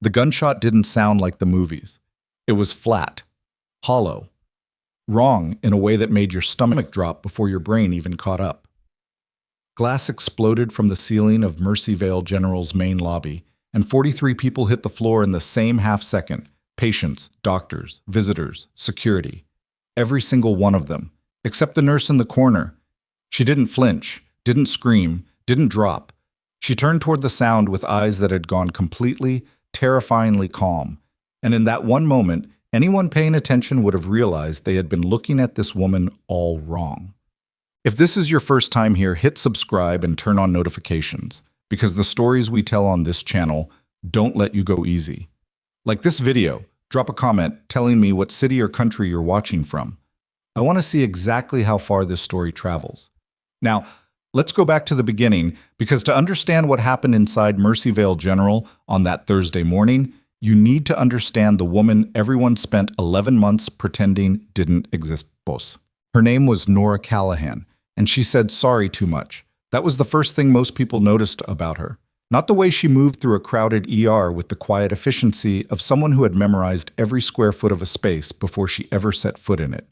The gunshot didn't sound like the movies. It was flat, hollow, wrong in a way that made your stomach drop before your brain even caught up. Glass exploded from the ceiling of Mercy Vale General's main lobby, and 43 people hit the floor in the same half second. Patients, doctors, visitors, security. Every single one of them, except the nurse in the corner. She didn't flinch, didn't scream, didn't drop. She turned toward the sound with eyes that had gone completely, terrifyingly calm. And in that one moment, anyone paying attention would have realized they had been looking at this woman all wrong. If this is your first time here, hit subscribe and turn on notifications, because the stories we tell on this channel don't let you go easy. Like this video, drop a comment telling me what city or country you're watching from. I want to see exactly how far this story travels. Now, let's go back to the beginning, because to understand what happened inside Mercy Vale General on that Thursday morning, you need to understand the woman everyone spent 11 months pretending didn't exist. Her name was Nora Callahan, and she said sorry too much. That was the first thing most people noticed about her. Not the way she moved through a crowded ER with the quiet efficiency of someone who had memorized every square foot of a space before she ever set foot in it.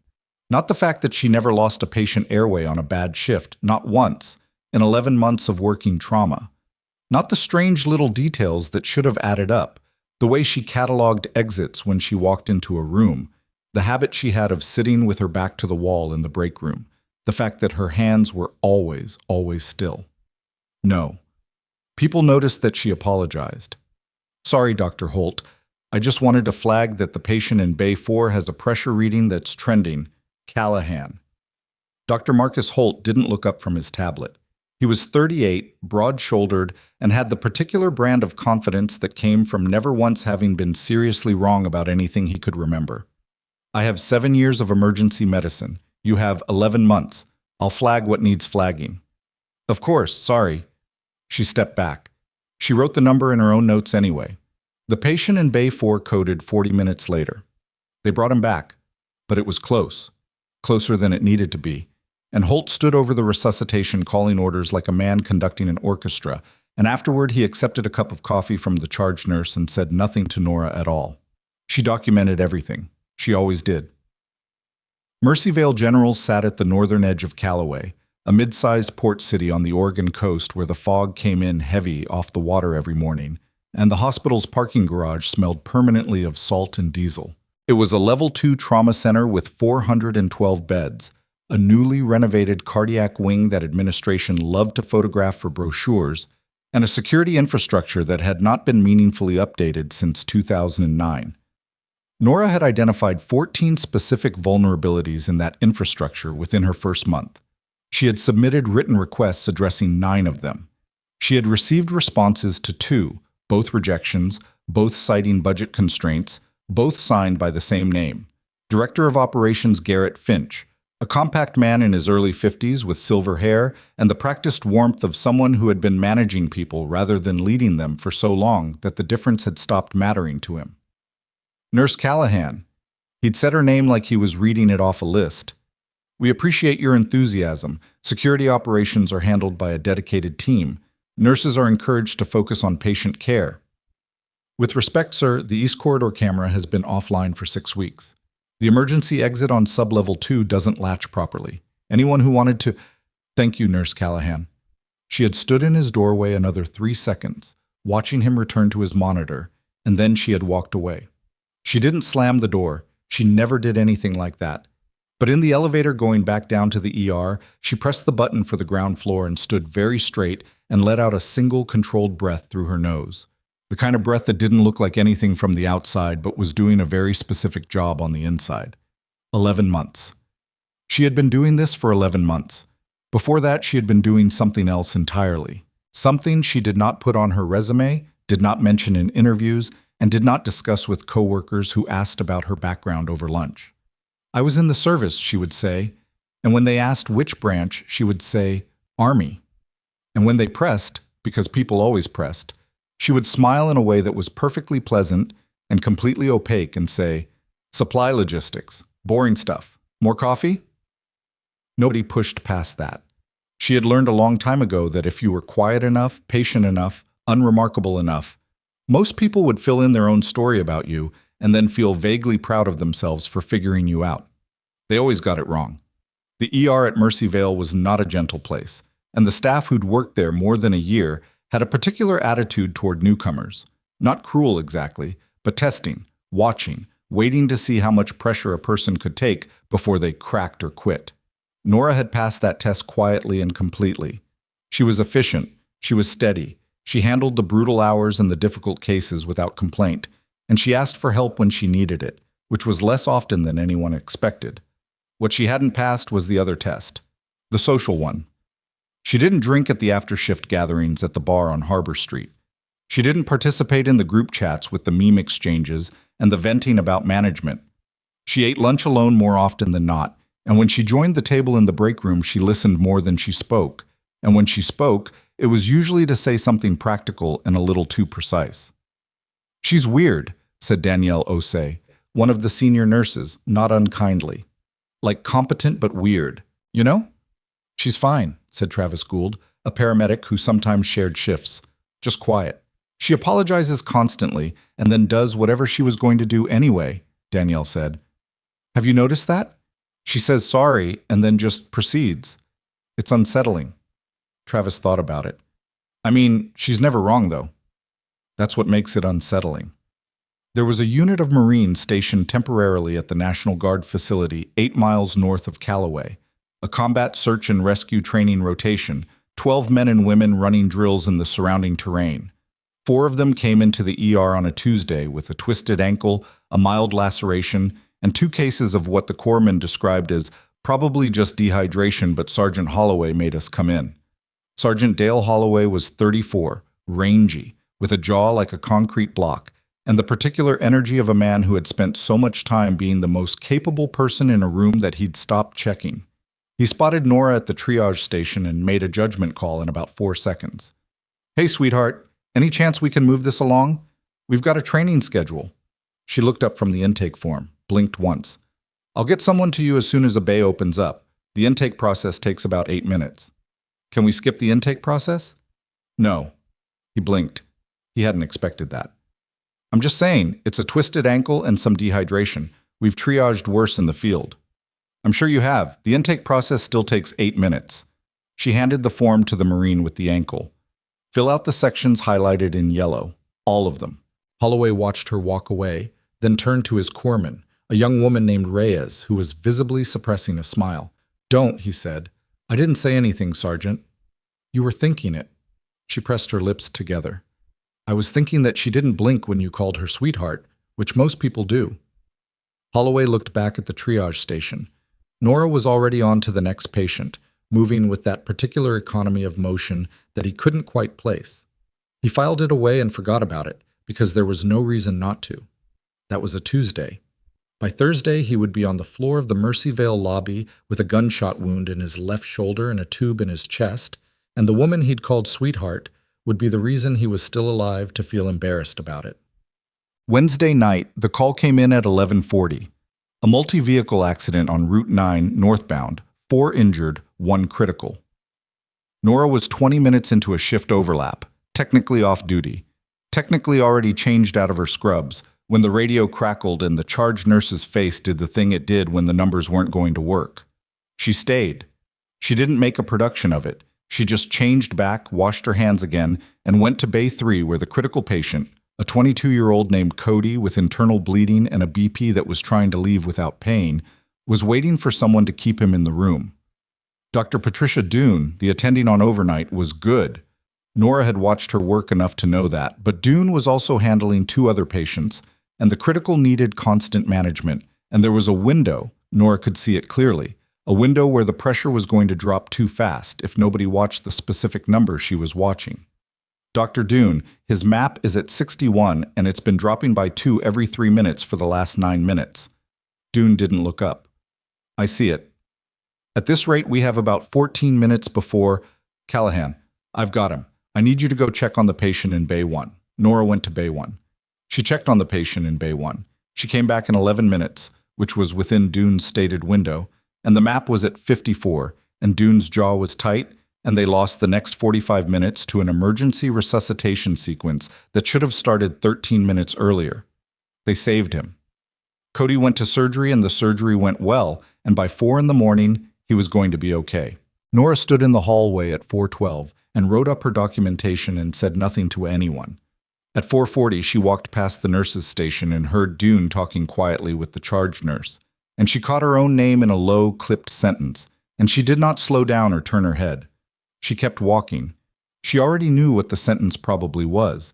Not the fact that she never lost a patient airway on a bad shift, not once, in 11 months of working trauma. Not the strange little details that should have added up, the way she cataloged exits when she walked into a room, the habit she had of sitting with her back to the wall in the break room, the fact that her hands were always still. No. People noticed that she apologized. Sorry, Dr. Holt. I just wanted to flag that the patient in Bay 4 has a pressure reading that's trending. Callahan. Dr. Marcus Holt didn't look up from his tablet. He was 38, broad-shouldered, and had the particular brand of confidence that came from never once having been seriously wrong about anything he could remember. I have 7 years of emergency medicine. You have 11 months. I'll flag what needs flagging. Of course, sorry. She stepped back. She wrote the number in her own notes anyway. The patient in Bay 4 coded 40 minutes later. They brought him back, but it was close. Closer than it needed to be. And Holt stood over the resuscitation calling orders like a man conducting an orchestra, and afterward he accepted a cup of coffee from the charge nurse and said nothing to Nora at all. She documented everything. She always did. Mercy Vale General sat at the northern edge of Callaway, a mid-sized port city on the Oregon coast where the fog came in heavy off the water every morning, and the hospital's parking garage smelled permanently of salt and diesel. It was a Level 2 trauma center with 412 beds, a newly renovated cardiac wing that administration loved to photograph for brochures, and a security infrastructure that had not been meaningfully updated since 2009. Nora had identified 14 specific vulnerabilities in that infrastructure within her first month. She had submitted written requests addressing 9 of them. She had received responses to 2, both rejections, both citing budget constraints, both signed by the same name. Director of Operations Garrett Finch, a compact man in his early 50s with silver hair and the practiced warmth of someone who had been managing people rather than leading them for so long that the difference had stopped mattering to him. Nurse Callahan. He'd said her name like he was reading it off a list. We appreciate your enthusiasm. Security operations are handled by a dedicated team. Nurses are encouraged to focus on patient care. With respect, sir, the East Corridor camera has been offline for 6 weeks. The emergency exit on sub-level 2 doesn't latch properly. Anyone who wanted to... Thank you, Nurse Callahan. She had stood in his doorway another 3 seconds, watching him return to his monitor, and then she had walked away. She didn't slam the door. She never did anything like that. But in the elevator going back down to the ER, she pressed the button for the ground floor and stood very straight and let out a single controlled breath through her nose. The kind of breath that didn't look like anything from the outside but was doing a very specific job on the inside. 11 months. She had been doing this for 11 months. Before that, she had been doing something else entirely. Something she did not put on her resume, did not mention in interviews, and did not discuss with coworkers who asked about her background over lunch. I was in the service, she would say, and when they asked which branch, she would say, Army. And when they pressed, because people always pressed, she would smile in a way that was perfectly pleasant and completely opaque and say, Supply logistics, boring stuff. More coffee? Nobody pushed past that. She had learned a long time ago that if you were quiet enough, patient enough, unremarkable enough, Most people would fill in their own story about you and then feel vaguely proud of themselves for figuring you out. They always got it wrong. The ER at Mercy Vale was not a gentle place, and the staff who'd worked there more than a year had a particular attitude toward newcomers. Not cruel exactly, but testing, watching, waiting to see how much pressure a person could take before they cracked or quit. Nora had passed that test quietly and completely. She was efficient, she was steady, she handled the brutal hours and the difficult cases without complaint, and she asked for help when she needed it, which was less often than anyone expected. What she hadn't passed was the other test, the social one. She didn't drink at the after-shift gatherings at the bar on Harbor Street. She didn't participate in the group chats with the meme exchanges and the venting about management. She ate lunch alone more often than not, and when she joined the table in the break room, she listened more than she spoke. And when she spoke, it was usually to say something practical and a little too precise. "She's weird," said Danielle Osei, one of the senior nurses, not unkindly. "Like competent but weird, you know?" "She's fine," said Travis Gould, a paramedic who sometimes shared shifts. "Just quiet. She apologizes constantly and then does whatever she was going to do anyway," Danielle said. "Have you noticed that? She says sorry and then just proceeds. It's unsettling." Travis thought about it. "I mean, she's never wrong, though." "That's what makes it unsettling." There was a unit of Marines stationed temporarily at the National Guard facility 8 miles north of Callaway, a combat search and rescue training rotation, 12 men and women running drills in the surrounding terrain. 4 of them came into the ER on a Tuesday with a twisted ankle, a mild laceration, and 2 cases of what the corpsman described as probably just dehydration, but Sergeant Holloway made us come in. Sergeant Dale Holloway was 34, rangy, with a jaw like a concrete block, and the particular energy of a man who had spent so much time being the most capable person in a room that he'd stopped checking. He spotted Nora at the triage station and made a judgment call in about 4 seconds. "Hey, sweetheart, any chance we can move this along? We've got a training schedule." She looked up from the intake form, blinked once. "I'll get someone to you as soon as a bay opens up. The intake process takes about 8 minutes. Can we skip the intake process?" "No." He blinked. He hadn't expected that. "I'm just saying, it's a twisted ankle and some dehydration. We've triaged worse in the field." "I'm sure you have. The intake process still takes 8 minutes. She handed the form to the Marine with the ankle. "Fill out the sections highlighted in yellow. All of them." Holloway watched her walk away, then turned to his corpsman, a young woman named Reyes, who was visibly suppressing a smile. "Don't," he said. "I didn't say anything, Sergeant." "You were thinking it." She pressed her lips together. "I was thinking that she didn't blink when you called her sweetheart, which most people do." Holloway looked back at the triage station. Nora was already on to the next patient, moving with that particular economy of motion that he couldn't quite place. He filed it away and forgot about it, because there was no reason not to. That was a Tuesday. By Thursday, he would be on the floor of the Mercy Vale lobby with a gunshot wound in his left shoulder and a tube in his chest, and the woman he'd called sweetheart would be the reason he was still alive to feel embarrassed about it. Wednesday night, the call came in at 11:40. A multi-vehicle accident on Route 9 northbound, 4 injured, 1 critical. Nora was 20 minutes into a shift overlap, technically off duty, technically already changed out of her scrubs, when the radio crackled and the charge nurse's face did the thing it did when the numbers weren't going to work. She stayed. She didn't make a production of it. She just changed back, washed her hands again, and went to Bay 3 where the critical patient, a 22-year-old named Cody with internal bleeding and a BP that was trying to leave without pain, was waiting for someone to keep him in the room. Dr. Patricia Doon, the attending on overnight, was good. Nora had watched her work enough to know that, but Doon was also handling 2 other patients, and the critical needed constant management, and there was a window, Nora could see it clearly, a window where the pressure was going to drop too fast if nobody watched the specific number she was watching. "Dr. Doon, his map is at 61 and it's been dropping by 2 every 3 minutes for the last 9 minutes. Doon didn't look up. "I see it. At this rate, we have about 14 minutes before—" "Callahan, I've got him. I need you to go check on the patient in Bay 1. Nora went to Bay 1. She checked on the patient in Bay 1. She came back in 11 minutes, which was within Doon's stated window, and the map was at 54, and Doon's jaw was tight, and they lost the next 45 minutes to an emergency resuscitation sequence that should have started 13 minutes earlier. They saved him. Cody went to surgery, and the surgery went well, and by 4 in the morning, he was going to be okay. Nora stood in the hallway at 4:12 and wrote up her documentation and said nothing to anyone. At 4:40, she walked past the nurse's station and heard Dune talking quietly with the charge nurse, and she caught her own name in a low, clipped sentence, and she did not slow down or turn her head. She kept walking. She already knew what the sentence probably was.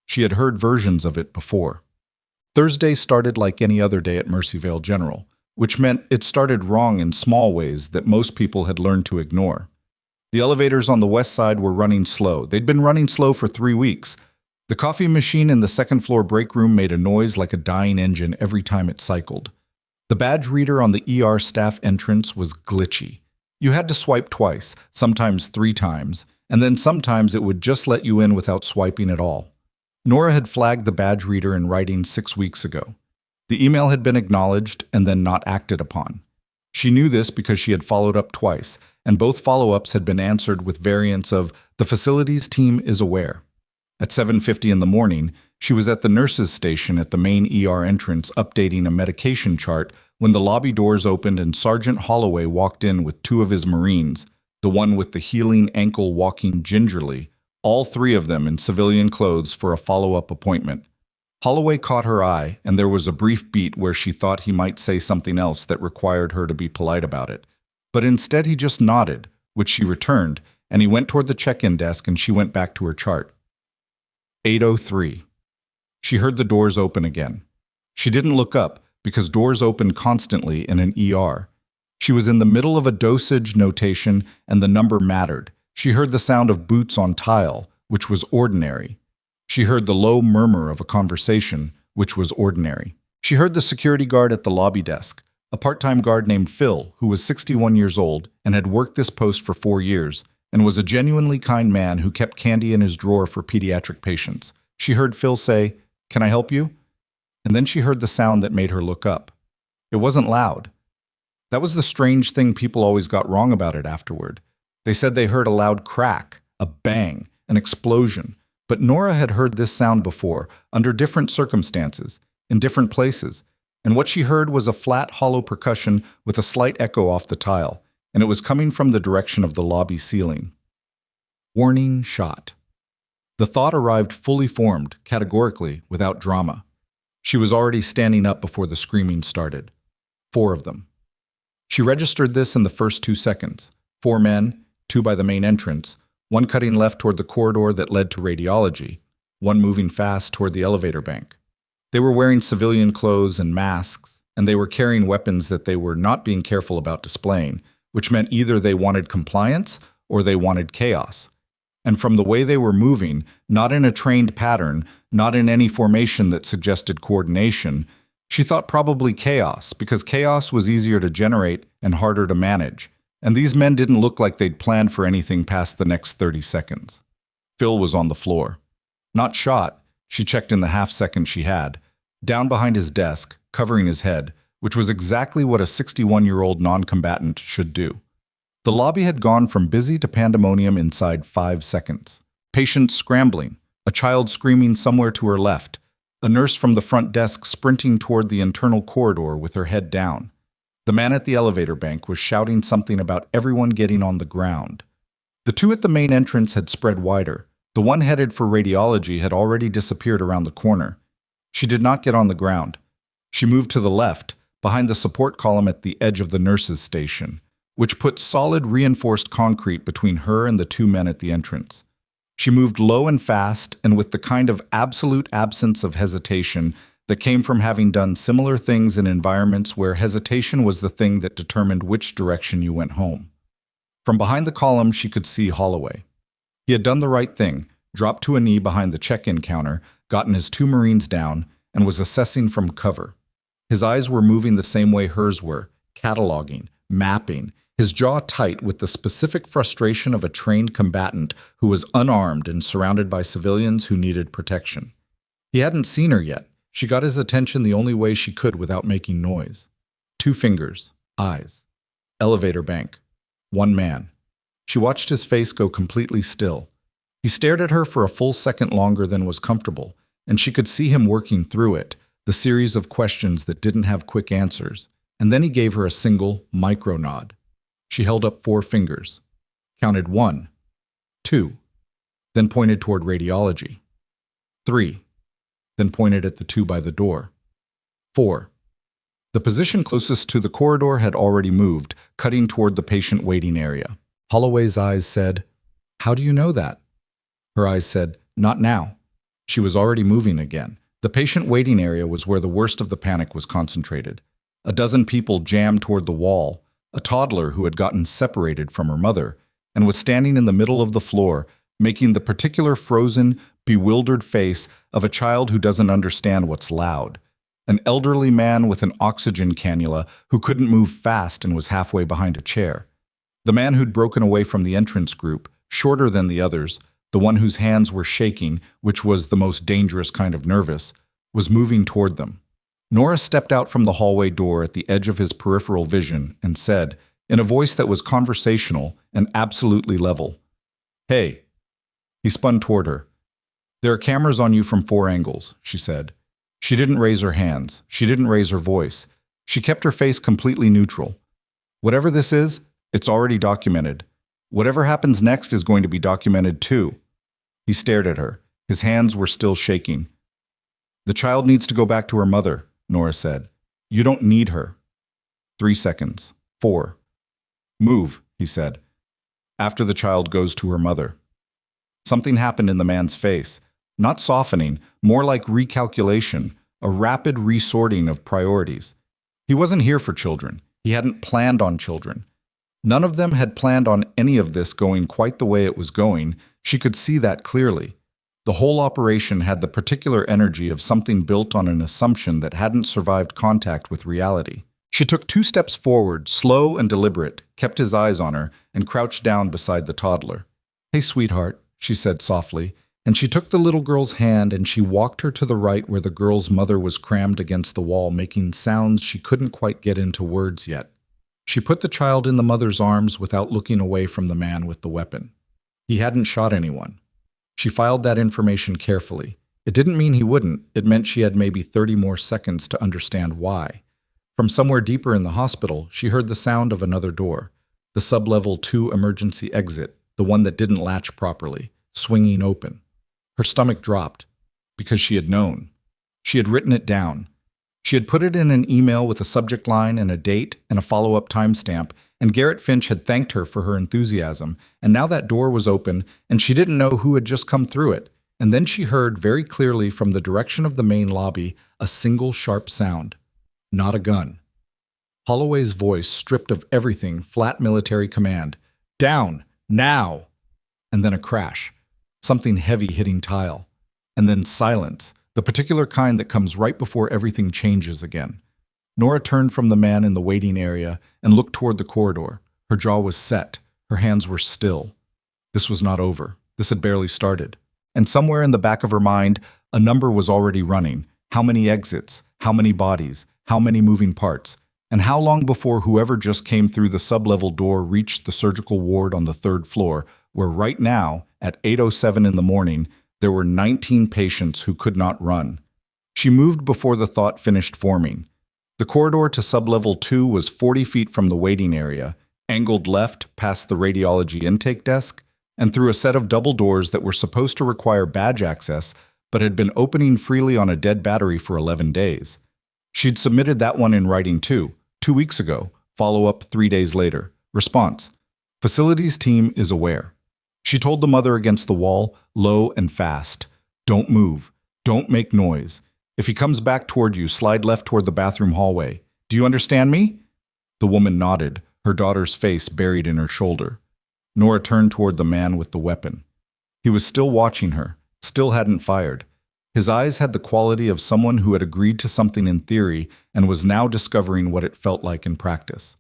She had heard versions of it before. Thursday started like any other day at Mercy Vale General, which meant it started wrong in small ways that most people had learned to ignore. The elevators on the west side were running slow. They'd been running slow for 3 weeks. The coffee machine in the second-floor break room made a noise like a dying engine every time it cycled. The badge reader on the ER staff entrance was glitchy. You had to swipe twice, sometimes 3 times, and then sometimes it would just let you in without swiping at all. Nora had flagged the badge reader in writing 6 weeks ago. The email had been acknowledged and then not acted upon. She knew this because she had followed up twice, and both follow-ups had been answered with variants of, "The facilities team is aware." At 7:50 in the morning, she was at the nurse's station at the main ER entrance updating a medication chart when the lobby doors opened and Sergeant Holloway walked in with 2 of his Marines, the one with the healing ankle walking gingerly, all 3 of them in civilian clothes for a follow-up appointment. Holloway caught her eye, and there was a brief beat where she thought he might say something else that required her to be polite about it. But instead he just nodded, which she returned, and he went toward the check-in desk and she went back to her chart. 8:03. She heard the doors open again. She didn't look up, because doors opened constantly in an ER. She was in the middle of a dosage notation, and the number mattered. She heard the sound of boots on tile, which was ordinary. She heard the low murmur of a conversation, which was ordinary. She heard the security guard at the lobby desk, a part-time guard named Phil, who was 61 years old and had worked this post for 4 years, and was a genuinely kind man who kept candy in his drawer for pediatric patients. She heard Phil say, "Can I help you?" And then she heard the sound that made her look up. It wasn't loud. That was the strange thing people always got wrong about it afterward. They said they heard a loud crack, a bang, an explosion. But Nora had heard this sound before, under different circumstances, in different places, and what she heard was a flat, hollow percussion with a slight echo off the tile, and it was coming from the direction of the lobby ceiling. Warning shot. The thought arrived fully formed, categorically, without drama. She was already standing up before the screaming started. 4 of them. She registered this in the first 2 seconds. 4 men, 2 by the main entrance, 1 cutting left toward the corridor that led to radiology, 1 moving fast toward the elevator bank. They were wearing civilian clothes and masks, and they were carrying weapons that they were not being careful about displaying, which meant either they wanted compliance or they wanted chaos. And from the way they were moving, not in a trained pattern, not in any formation that suggested coordination, she thought probably chaos, because chaos was easier to generate and harder to manage. And these men didn't look like they'd planned for anything past the next 30 seconds. Phil was on the floor. Not shot, she checked in the half-second she had, down behind his desk, covering his head, which was exactly what a 61-year-old non-combatant should do. The lobby had gone from busy to pandemonium inside 5 seconds. Patients scrambling, a child screaming somewhere to her left, a nurse from the front desk sprinting toward the internal corridor with her head down. The man at the elevator bank was shouting something about everyone getting on the ground. The 2 at the main entrance had spread wider. The one headed for radiology had already disappeared around the corner. She did not get on the ground. She moved to the left, behind the support column at the edge of the nurse's station, which put solid reinforced concrete between her and the 2 men at the entrance. She moved low and fast, and with the kind of absolute absence of hesitation that came from having done similar things in environments where hesitation was the thing that determined which direction you went home. From behind the column, she could see Holloway. He had done the right thing, dropped to a knee behind the check-in counter, gotten his 2 Marines down, and was assessing from cover. His eyes were moving the same way hers were, cataloging, mapping, his jaw tight with the specific frustration of a trained combatant who was unarmed and surrounded by civilians who needed protection. He hadn't seen her yet. She got his attention the only way she could without making noise. 2 fingers, eyes. Elevator bank. 1 man. She watched his face go completely still. He stared at her for a full second longer than was comfortable, and she could see him working through it, the series of questions that didn't have quick answers, and then he gave her a single, micro nod. She held up 4 fingers, counted 1, 2, then pointed toward radiology, 3, then pointed at the 2 by the door, 4. The position closest to the corridor had already moved, cutting toward the patient waiting area. Holloway's eyes said, "How do you know that?" Her eyes said, "Not now." She was already moving again. The patient waiting area was where the worst of the panic was concentrated. A dozen people jammed toward the wall, a toddler who had gotten separated from her mother, and was standing in the middle of the floor, making the particular frozen, bewildered face of a child who doesn't understand what's loud. An elderly man with an oxygen cannula who couldn't move fast and was halfway behind a chair. The man who'd broken away from the entrance group, shorter than the others, the one whose hands were shaking, which was the most dangerous kind of nervous, was moving toward them. Nora stepped out from the hallway door at the edge of his peripheral vision and said, in a voice that was conversational and absolutely level, "Hey." He spun toward her. "There are cameras on you from 4 angles," she said. She didn't raise her hands. She didn't raise her voice. She kept her face completely neutral. "Whatever this is, it's already documented. Whatever happens next is going to be documented too." He stared at her. His hands were still shaking. "The child needs to go back to her mother," Nora said. "You don't need her." 3 seconds. 4. "Move," he said. "After the child goes to her mother." Something happened in the man's face. Not softening, more like recalculation, a rapid resorting of priorities. He wasn't here for children. He hadn't planned on children. None of them had planned on any of this going quite the way it was going. She could see that clearly. The whole operation had the particular energy of something built on an assumption that hadn't survived contact with reality. She took 2 steps forward, slow and deliberate, kept his eyes on her, and crouched down beside the toddler. "Hey, sweetheart," she said softly, and she took the little girl's hand and she walked her to the right where the girl's mother was crammed against the wall, making sounds she couldn't quite get into words yet. She put the child in the mother's arms without looking away from the man with the weapon. He hadn't shot anyone. She filed that information carefully. It didn't mean he wouldn't. It meant she had maybe 30 more seconds to understand why. From somewhere deeper in the hospital, she heard the sound of another door. The sub-level 2 emergency exit, the one that didn't latch properly, swinging open. Her stomach dropped, because she had known. She had written it down. She had put it in an email with a subject line and a date and a follow-up timestamp, and Garrett Finch had thanked her for her enthusiasm, and now that door was open, and she didn't know who had just come through it. And then she heard very clearly from the direction of the main lobby a single sharp sound. Not a gun. Holloway's voice, stripped of everything, flat military command. "Down! Now!" And then a crash. Something heavy hitting tile. And then silence, the particular kind that comes right before everything changes again. Nora turned from the man in the waiting area and looked toward the corridor. Her jaw was set. Her hands were still. This was not over. This had barely started. And somewhere in the back of her mind, a number was already running. How many exits? How many bodies? How many moving parts? And how long before whoever just came through the sub-level door reached the surgical ward on the 3rd floor, where right now, at 8:07 in the morning, there were 19 patients who could not run. She moved before the thought finished forming. The corridor to sub-level 2 was 40 feet from the waiting area, angled left past the radiology intake desk, and through a set of double doors that were supposed to require badge access, but had been opening freely on a dead battery for 11 days. She'd submitted that one in writing too, 2 weeks ago, follow-up 3 days later. Response: "Facilities team is aware." She told the mother against the wall, low and fast, "Don't move. Don't make noise. If he comes back toward you, slide left toward the bathroom hallway. Do you understand me?" The woman nodded, her daughter's face buried in her shoulder. Nora turned toward the man with the weapon. He was still watching her, still hadn't fired. His eyes had the quality of someone who had agreed to something in theory and was now discovering what it felt like in practice.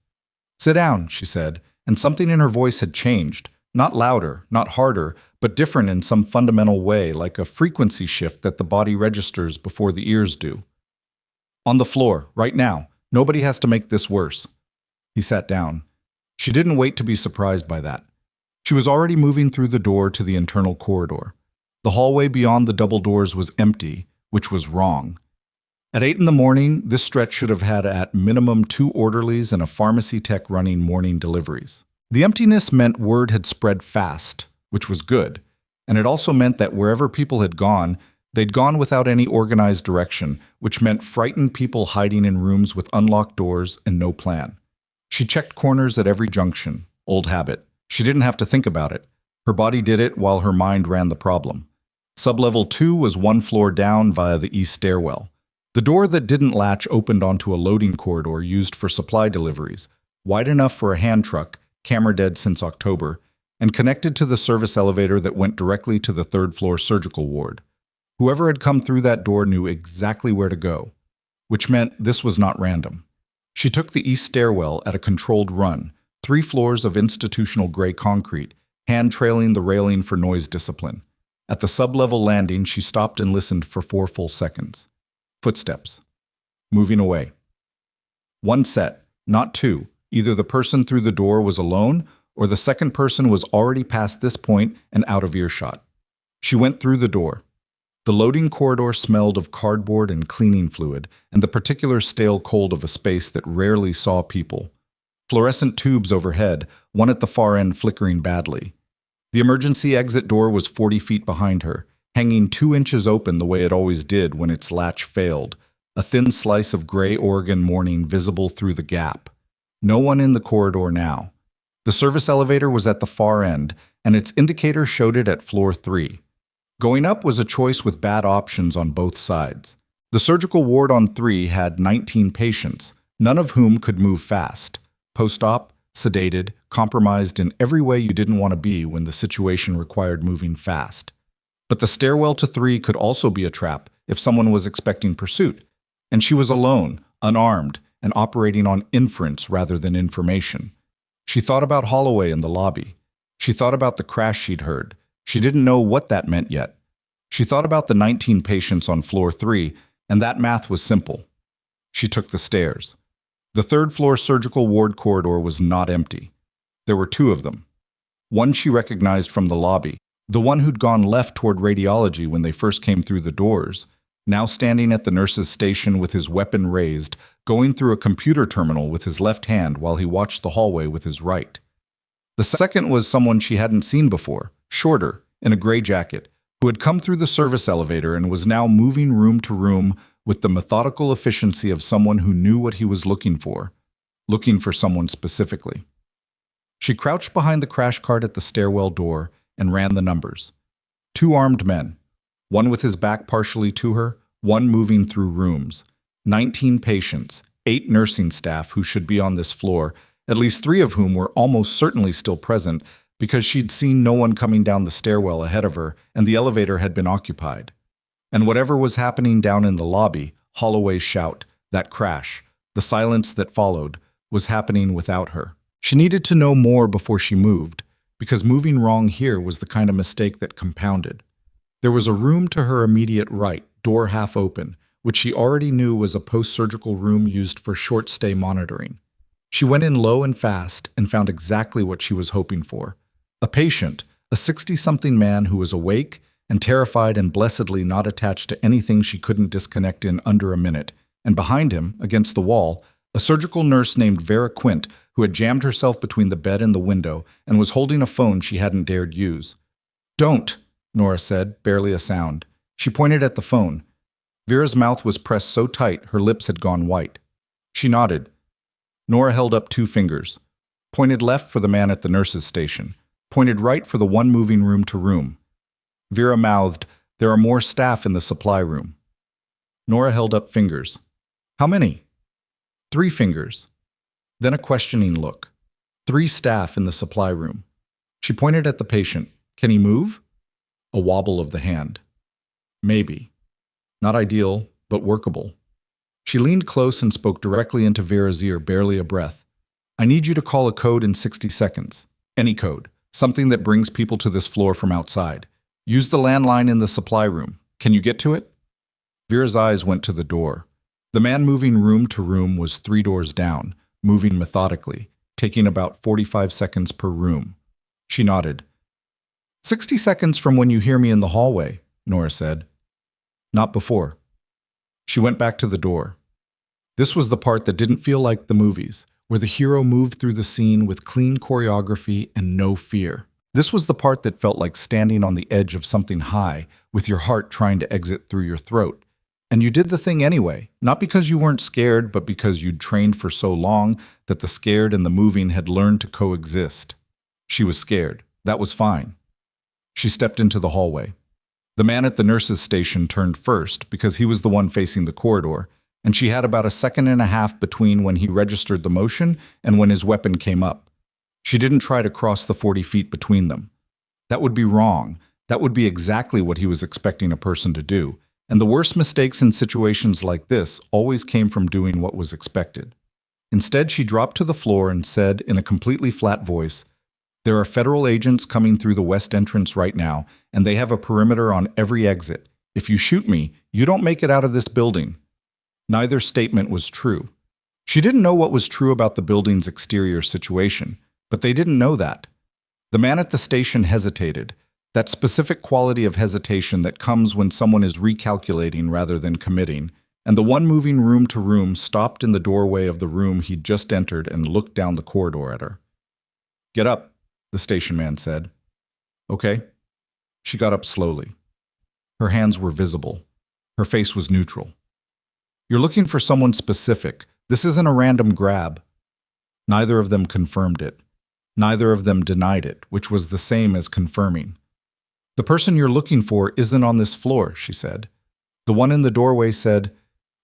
"Sit down," she said, and something in her voice had changed. Not louder, not harder, but different in some fundamental way, like a frequency shift that the body registers before the ears do. "On the floor, right now. Nobody has to make this worse." He sat down. She didn't wait to be surprised by that. She was already moving through the door to the internal corridor. The hallway beyond the double doors was empty, which was wrong. At 8 in the morning, this stretch should have had at minimum 2 orderlies and a pharmacy tech running morning deliveries. The emptiness meant word had spread fast, which was good, and it also meant that wherever people had gone, they'd gone without any organized direction, which meant frightened people hiding in rooms with unlocked doors and no plan. She checked corners at every junction. Old habit. She didn't have to think about it. Her body did it while her mind ran the problem. Sublevel 2 was 1 floor down via the east stairwell. The door that didn't latch opened onto a loading corridor used for supply deliveries, wide enough for a hand truck, camera dead since October, and connected to the service elevator that went directly to the 3rd floor surgical ward. Whoever had come through that door knew exactly where to go, which meant this was not random. She took the east stairwell at a controlled run, 3 floors of institutional gray concrete, hand trailing the railing for noise discipline. At the sub-level landing, she stopped and listened for 4 full seconds. Footsteps. Moving away. 1 set, not 2. Either the person through the door was alone, or the second person was already past this point and out of earshot. She went through the door. The loading corridor smelled of cardboard and cleaning fluid, and the particular stale cold of a space that rarely saw people. Fluorescent tubes overhead, one at the far end flickering badly. The emergency exit door was 40 feet behind her, hanging 2 inches open the way it always did when its latch failed, a thin slice of gray Oregon morning visible through the gap. No one in the corridor now. The service elevator was at the far end, and its indicator showed it at floor 3. Going up was a choice with bad options on both sides. The surgical ward on 3 had 19 patients, none of whom could move fast. Post-op, sedated, compromised in every way you didn't want to be when the situation required moving fast. But the stairwell to 3 could also be a trap if someone was expecting pursuit. And she was alone, unarmed, and operating on inference rather than information. She thought about Holloway in the lobby. She thought about the crash she'd heard. She didn't know what that meant yet. She thought about the 19 patients on floor 3, and that math was simple. She took the stairs. The 3rd floor surgical ward corridor was not empty. There were 2 of them. One she recognized from the lobby, the one who'd gone left toward radiology when they first came through the doors, now standing at the nurse's station with his weapon raised, going through a computer terminal with his left hand while he watched the hallway with his right. The second was someone she hadn't seen before, shorter, in a gray jacket, who had come through the service elevator and was now moving room to room with the methodical efficiency of someone who knew what he was looking for someone specifically. She crouched behind the crash cart at the stairwell door and ran the numbers. 2 armed men, one with his back partially to her, one moving through rooms. 19 patients, 8 nursing staff who should be on this floor, at least 3 of whom were almost certainly still present because she'd seen no one coming down the stairwell ahead of her and the elevator had been occupied. And whatever was happening down in the lobby, Holloway's shout, that crash, the silence that followed, was happening without her. She needed to know more before she moved, because moving wrong here was the kind of mistake that compounded. There was a room to her immediate right, door half open, which she already knew was a post-surgical room used for short-stay monitoring. She went in low and fast and found exactly what she was hoping for. A patient, a 60-something man who was awake and terrified and blessedly not attached to anything she couldn't disconnect in under a minute, and behind him, against the wall, a surgical nurse named Vera Quint who had jammed herself between the bed and the window and was holding a phone she hadn't dared use. "Don't," Nora said, barely a sound. She pointed at the phone. Vera's mouth was pressed so tight her lips had gone white. She nodded. Nora held up 2 fingers, pointed left for the man at the nurse's station, pointed right for the one moving room to room. Vera mouthed, "There are more staff in the supply room." Nora held up fingers. "How many?" 3 fingers. Then a questioning look. 3 staff in the supply room. She pointed at the patient. "Can he move?" A wobble of the hand. "Maybe. Not ideal, but workable." She leaned close and spoke directly into Vera's ear, barely a breath. "I need you to call a code in 60 seconds. Any code. Something that brings people to this floor from outside. Use the landline in the supply room. Can you get to it?" Vera's eyes went to the door. The man moving room to room was 3 doors down, moving methodically, taking about 45 seconds per room. She nodded. 60 seconds from when you hear me in the hallway, Nora said. Not before. She went back to the door. This was the part that didn't feel like the movies, where the hero moved through the scene with clean choreography and no fear. This was the part that felt like standing on the edge of something high, with your heart trying to exit through your throat. And you did the thing anyway, not because you weren't scared, but because you'd trained for so long that the scared and the moving had learned to coexist. She was scared. That was fine. She stepped into the hallway. The man at the nurse's station turned first because he was the one facing the corridor, and she had about a second and a half between when he registered the motion and when his weapon came up. She didn't try to cross the 40 feet between them. That would be wrong. That would be exactly what he was expecting a person to do. And the worst mistakes in situations like this always came from doing what was expected. Instead, she dropped to the floor and said in a completely flat voice, "There are federal agents coming through the west entrance right now, and they have a perimeter on every exit. If you shoot me, you don't make it out of this building." Neither statement was true. She didn't know what was true about the building's exterior situation, but they didn't know that. The man at the station hesitated, that specific quality of hesitation that comes when someone is recalculating rather than committing, and the one moving room to room stopped in the doorway of the room he'd just entered and looked down the corridor at her. "Get up," the station man said. "Okay." She got up slowly. Her hands were visible. Her face was neutral. "You're looking for someone specific. This isn't a random grab." Neither of them confirmed it. Neither of them denied it, which was the same as confirming. "The person you're looking for isn't on this floor," she said. The one in the doorway said,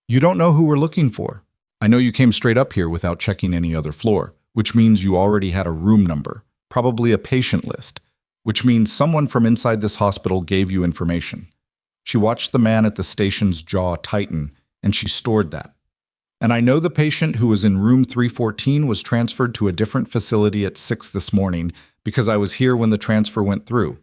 "You don't know who we're looking for. I know you came straight up here without checking any other floor, which means you already had a room number, probably a patient list, which means someone from inside this hospital gave you information." She watched the man at the station's jaw tighten, and she stored that. "And I know the patient who was in room 314 was transferred to a different facility at 6 this morning because I was here when the transfer went through."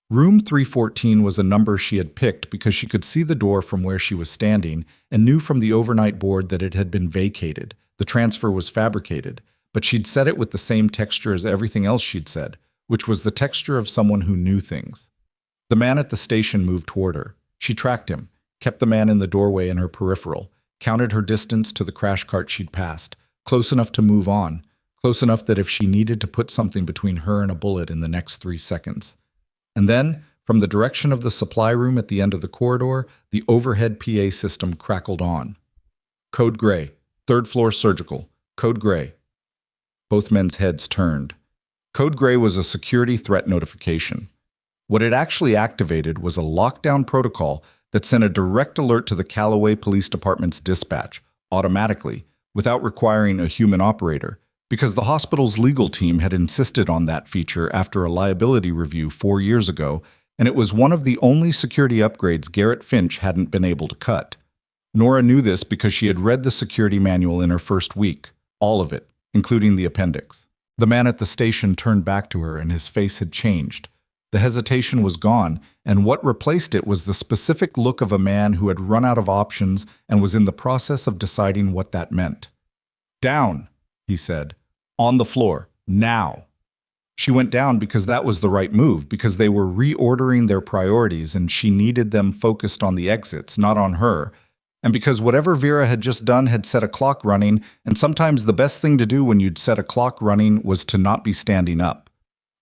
Room 314 was a number she had picked because she could see the door from where she was standing and knew from the overnight board that it had been vacated. The transfer was fabricated, but she'd said it with the same texture as everything else she'd said, which was the texture of someone who knew things. The man at the station moved toward her. She tracked him, kept the man in the doorway in her peripheral, counted her distance to the crash cart she'd passed, close enough to move on, close enough that if she needed to put something between her and a bullet in the next 3 seconds. And then, from the direction of the supply room at the end of the corridor, the overhead PA system crackled on. "Code Gray, 3rd floor surgical. Code Gray." Both men's heads turned. Code Gray was a security threat notification. What it actually activated was a lockdown protocol that sent a direct alert to the Callaway Police Department's dispatch, automatically, without requiring a human operator, because the hospital's legal team had insisted on that feature after a liability review 4 years ago, and it was one of the only security upgrades Garrett Finch hadn't been able to cut. Nora knew this because she had read the security manual in her first week, all of it, including the appendix. The man at the station turned back to her and his face had changed. The hesitation was gone, and what replaced it was the specific look of a man who had run out of options and was in the process of deciding what that meant. "Down," he said. "On the floor. Now." She went down because that was the right move, because they were reordering their priorities and she needed them focused on the exits, not on her, and because whatever Vera had just done had set a clock running, and sometimes the best thing to do when you'd set a clock running was to not be standing up.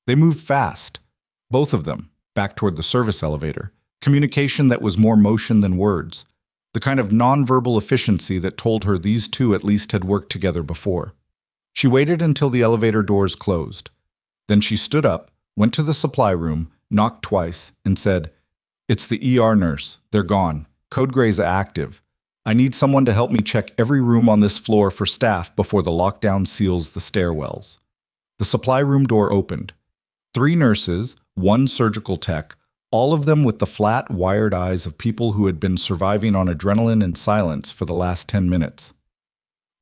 They moved fast. Both of them, back toward the service elevator, communication that was more motion than words, the kind of nonverbal efficiency that told her these two at least had worked together before. She waited until the elevator doors closed. Then she stood up, went to the supply room, knocked twice, and said, "It's the ER nurse. They're gone. Code Gray's active. I need someone to help me check every room on this floor for staff before the lockdown seals the stairwells." The supply room door opened. 3 nurses, 1 surgical tech, all of them with the flat, wired eyes of people who had been surviving on adrenaline and silence for the last 10 minutes.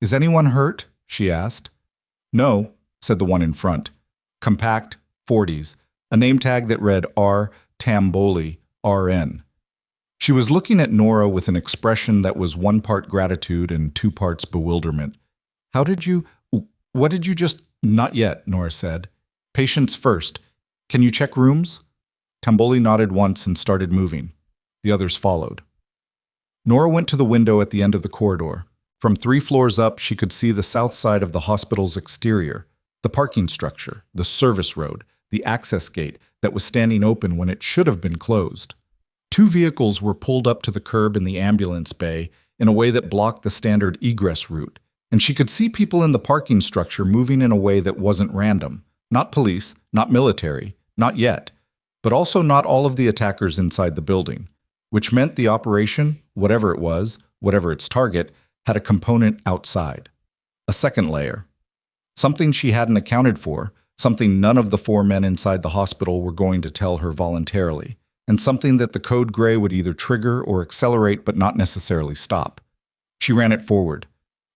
"Is anyone hurt?" she asked. "No," said the one in front. Compact, 40s, a name tag that read R. Tamboli, RN. She was looking at Nora with an expression that was 1 part gratitude and 2 parts bewilderment. What did you just—" "Not yet," Nora said. Patients first. Can you check rooms? Tamboli nodded once and started moving. The others followed. Nora went to the window at the end of the corridor. From 3 floors up, she could see the south side of the hospital's exterior, the parking structure, the service road, the access gate that was standing open when it should have been closed. 2 vehicles were pulled up to the curb in the ambulance bay in a way that blocked the standard egress route, and she could see people in the parking structure moving in a way that wasn't random. Not police, not military, not yet, but also not all of the attackers inside the building, which meant the operation, whatever it was, whatever its target, had a component outside. A second layer. Something she hadn't accounted for, something none of the 4 men inside the hospital were going to tell her voluntarily, and something that the code gray would either trigger or accelerate but not necessarily stop. She ran it forward.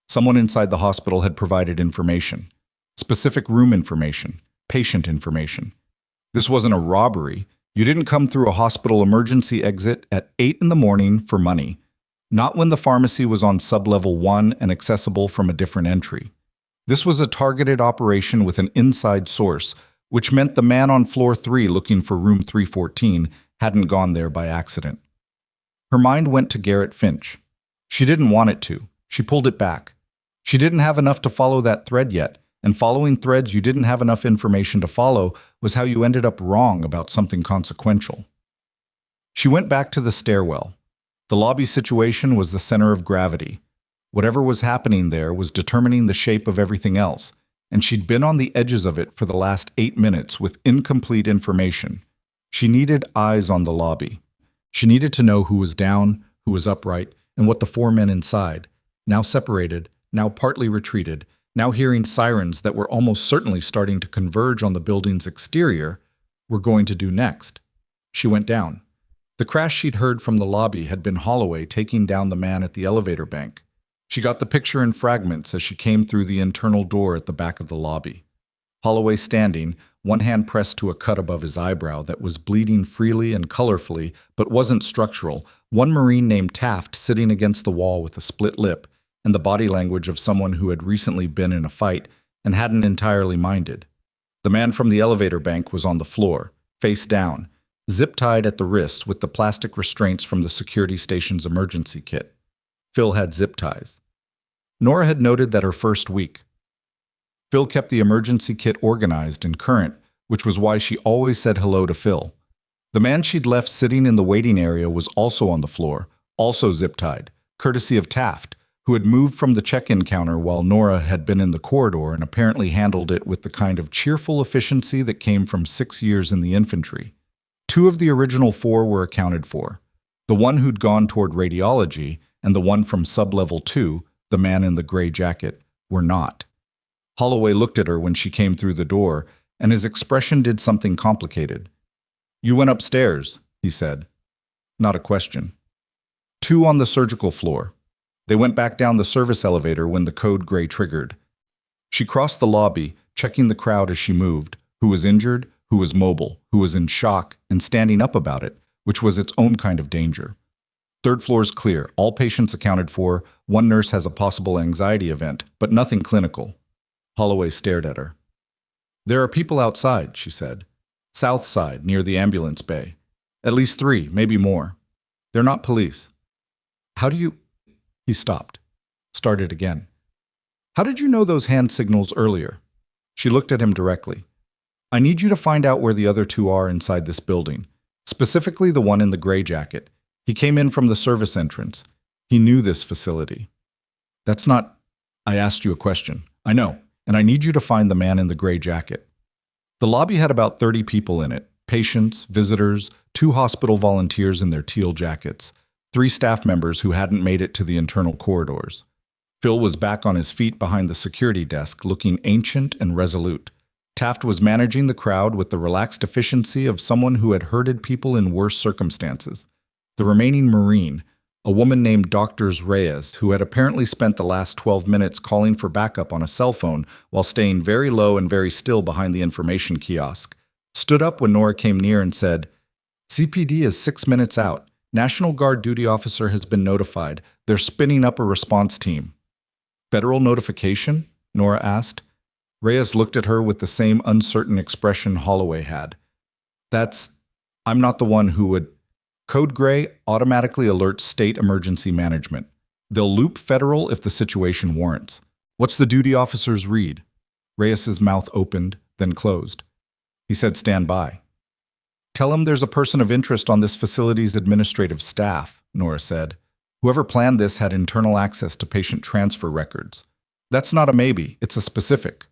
Someone inside the hospital had provided information. Specific room information, patient information. This wasn't a robbery. You didn't come through a hospital emergency exit at 8 in the morning for money. Not when the pharmacy was on sub-level 1 and accessible from a different entry. This was a targeted operation with an inside source, which meant the man on floor 3 looking for room 314 hadn't gone there by accident. Her mind went to Garrett Finch. She didn't want it to. She pulled it back. She didn't have enough to follow that thread yet, and following threads you didn't have enough information to follow was how you ended up wrong about something consequential. She went back to the stairwell. The lobby situation was the center of gravity. Whatever was happening there was determining the shape of everything else, and she'd been on the edges of it for the last 8 minutes with incomplete information. She needed eyes on the lobby. She needed to know who was down, who was upright, and what the 4 men inside, now separated, now partly retreated, now hearing sirens that were almost certainly starting to converge on the building's exterior, were going to do next. She went down. The crash she'd heard from the lobby had been Holloway taking down the man at the elevator bank. She got the picture in fragments as she came through the internal door at the back of the lobby. Holloway standing, one hand pressed to a cut above his eyebrow that was bleeding freely and colorfully, but wasn't structural, one Marine named Taft sitting against the wall with a split lip, and the body language of someone who had recently been in a fight and hadn't entirely minded. The man from the elevator bank was on the floor, face down, zip-tied at the wrists with the plastic restraints from the security station's emergency kit. Phil had zip ties. Nora had noted that her first week. Phil kept the emergency kit organized and current, which was why she always said hello to Phil. The man she'd left sitting in the waiting area was also on the floor, also zip-tied, courtesy of Taft, who had moved from the check-in counter while Nora had been in the corridor and apparently handled it with the kind of cheerful efficiency that came from 6 years in the infantry. 2 of the original 4 were accounted for. The one who'd gone toward radiology and the one from sub-level 2, the man in the gray jacket, were not. Holloway looked at her when she came through the door, and his expression did something complicated. "You went upstairs," he said. Not a question. 2 on the surgical floor. They went back down the service elevator when the code gray triggered. She crossed the lobby, checking the crowd as she moved, who was injured, who was mobile, who was in shock, and standing up about it, which was its own kind of danger. 3rd floor's clear, all patients accounted for, 1 nurse has a possible anxiety event, but nothing clinical. Holloway stared at her. "There are people outside," she said. "South side, near the ambulance bay. At least 3, maybe more. They're not police." "How do you—" He stopped. Started again. "How did you know those hand signals earlier?" She looked at him directly. "I need you to find out where the other 2 are inside this building, specifically the one in the gray jacket. He came in from the service entrance. He knew this facility." "That's not—" "I asked you a question. I know, and I need you to find the man in the gray jacket." The lobby had about 30 people in it, patients, visitors, 2 hospital volunteers in their teal jackets, 3 staff members who hadn't made it to the internal corridors. Phil was back on his feet behind the security desk, looking ancient and resolute. Taft was managing the crowd with the relaxed efficiency of someone who had herded people in worse circumstances. The remaining Marine, a woman named Dr. Reyes, who had apparently spent the last 12 minutes calling for backup on a cell phone while staying very low and very still behind the information kiosk, stood up when Nora came near and said, "CPD is 6 minutes out. National Guard duty officer has been notified. They're spinning up a response team." "Federal notification?" Nora asked. Reyes looked at her with the same uncertain expression Holloway had. I'm not the one who would. Code Gray automatically alerts state emergency management. They'll loop federal if the situation warrants. What's the duty officer's read? Reyes's mouth opened, then closed. He said, stand by. Tell him there's a person of interest on this facility's administrative staff, Nora said. Whoever planned this had internal access to patient transfer records. That's not a maybe, it's a specific.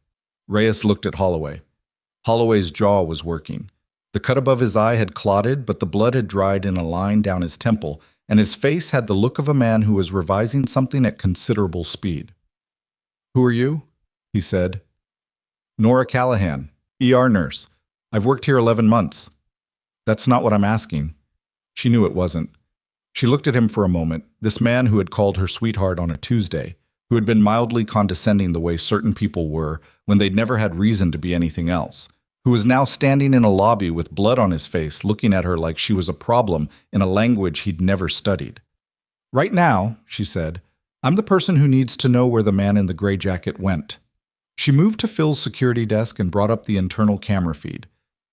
Reyes looked at Holloway. Holloway's jaw was working. The cut above his eye had clotted, but the blood had dried in a line down his temple, and his face had the look of a man who was revising something at considerable speed. Who are you? He said. Nora Callahan, ER nurse. I've worked here 11 months. That's not what I'm asking. She knew it wasn't. She looked at him for a moment, this man who had called her sweetheart on a Tuesday, who had been mildly condescending the way certain people were when they'd never had reason to be anything else, who was now standing in a lobby with blood on his face looking at her like she was a problem in a language he'd never studied. Right now, she said, I'm the person who needs to know where the man in the gray jacket went. She moved to Phil's security desk and brought up the internal camera feed.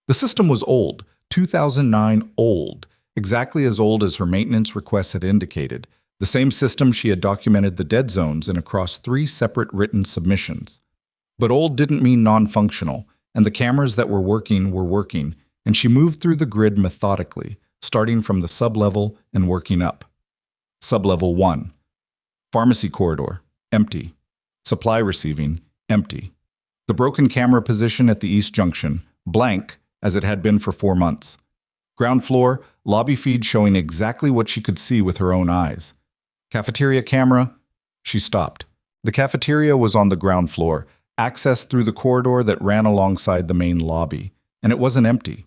The system was old, 2009 old, exactly as old as her maintenance requests had indicated, the same system she had documented the dead zones in across 3 separate written submissions. But old didn't mean non-functional, and the cameras that were working, and she moved through the grid methodically, starting from the sub-level and working up. Sub-level 1. Pharmacy corridor, empty. Supply receiving, empty. The broken camera position at the East Junction, blank, as it had been for 4 months. Ground floor, lobby feed showing exactly what she could see with her own eyes. Cafeteria camera. She stopped. The cafeteria was on the ground floor, accessed through the corridor that ran alongside the main lobby, and it wasn't empty.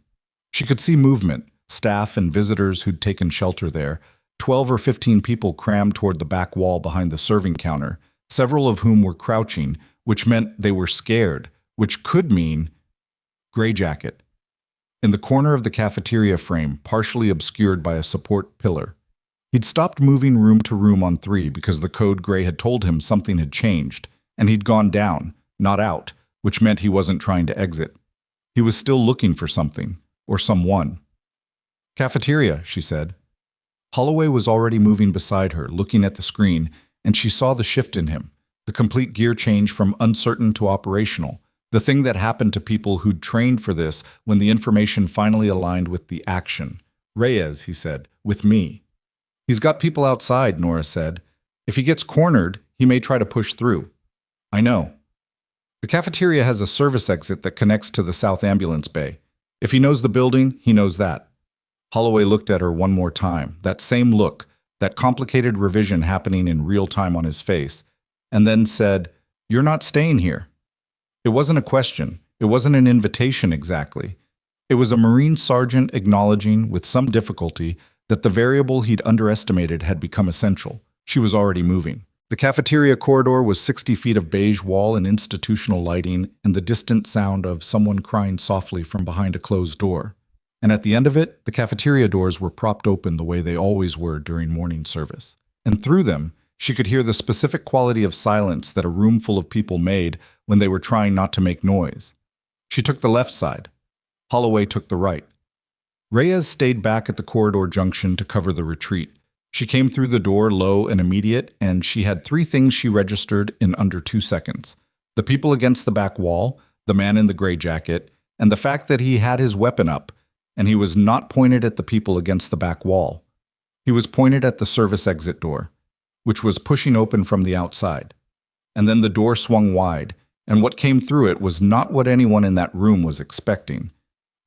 She could see movement, staff and visitors who'd taken shelter there, 12 or 15 people crammed toward the back wall behind the serving counter, several of whom were crouching, which meant they were scared, which could mean gray jacket. In the corner of the cafeteria frame, partially obscured by a support pillar. He'd stopped moving room to room on 3 because the code Gray had told him something had changed, and he'd gone down, not out, which meant he wasn't trying to exit. He was still looking for something, or someone. Cafeteria, she said. Holloway was already moving beside her, looking at the screen, and she saw the shift in him, the complete gear change from uncertain to operational, the thing that happened to people who'd trained for this when the information finally aligned with the action. Reyes, he said, with me. He's got people outside, Nora said. If he gets cornered, he may try to push through. I know. The cafeteria has a service exit that connects to the South Ambulance Bay. If he knows the building, he knows that. Holloway looked at her one more time, that same look, that complicated revision happening in real time on his face, and then said, You're not staying here. It wasn't a question. It wasn't an invitation exactly. It was a Marine sergeant acknowledging, with some difficulty, that the variable he'd underestimated had become essential. She was already moving. The cafeteria corridor was 60 feet of beige wall and institutional lighting and the distant sound of someone crying softly from behind a closed door. And at the end of it, the cafeteria doors were propped open the way they always were during morning service. And through them, she could hear the specific quality of silence that a room full of people made when they were trying not to make noise. She took the left side. Holloway took the right. Reyes stayed back at the corridor junction to cover the retreat. She came through the door low and immediate, and she had 3 things she registered in under 2 seconds. The people against the back wall, the man in the gray jacket, and the fact that he had his weapon up, and he was not pointed at the people against the back wall. He was pointed at the service exit door, which was pushing open from the outside. And then the door swung wide, and what came through it was not what anyone in that room was expecting.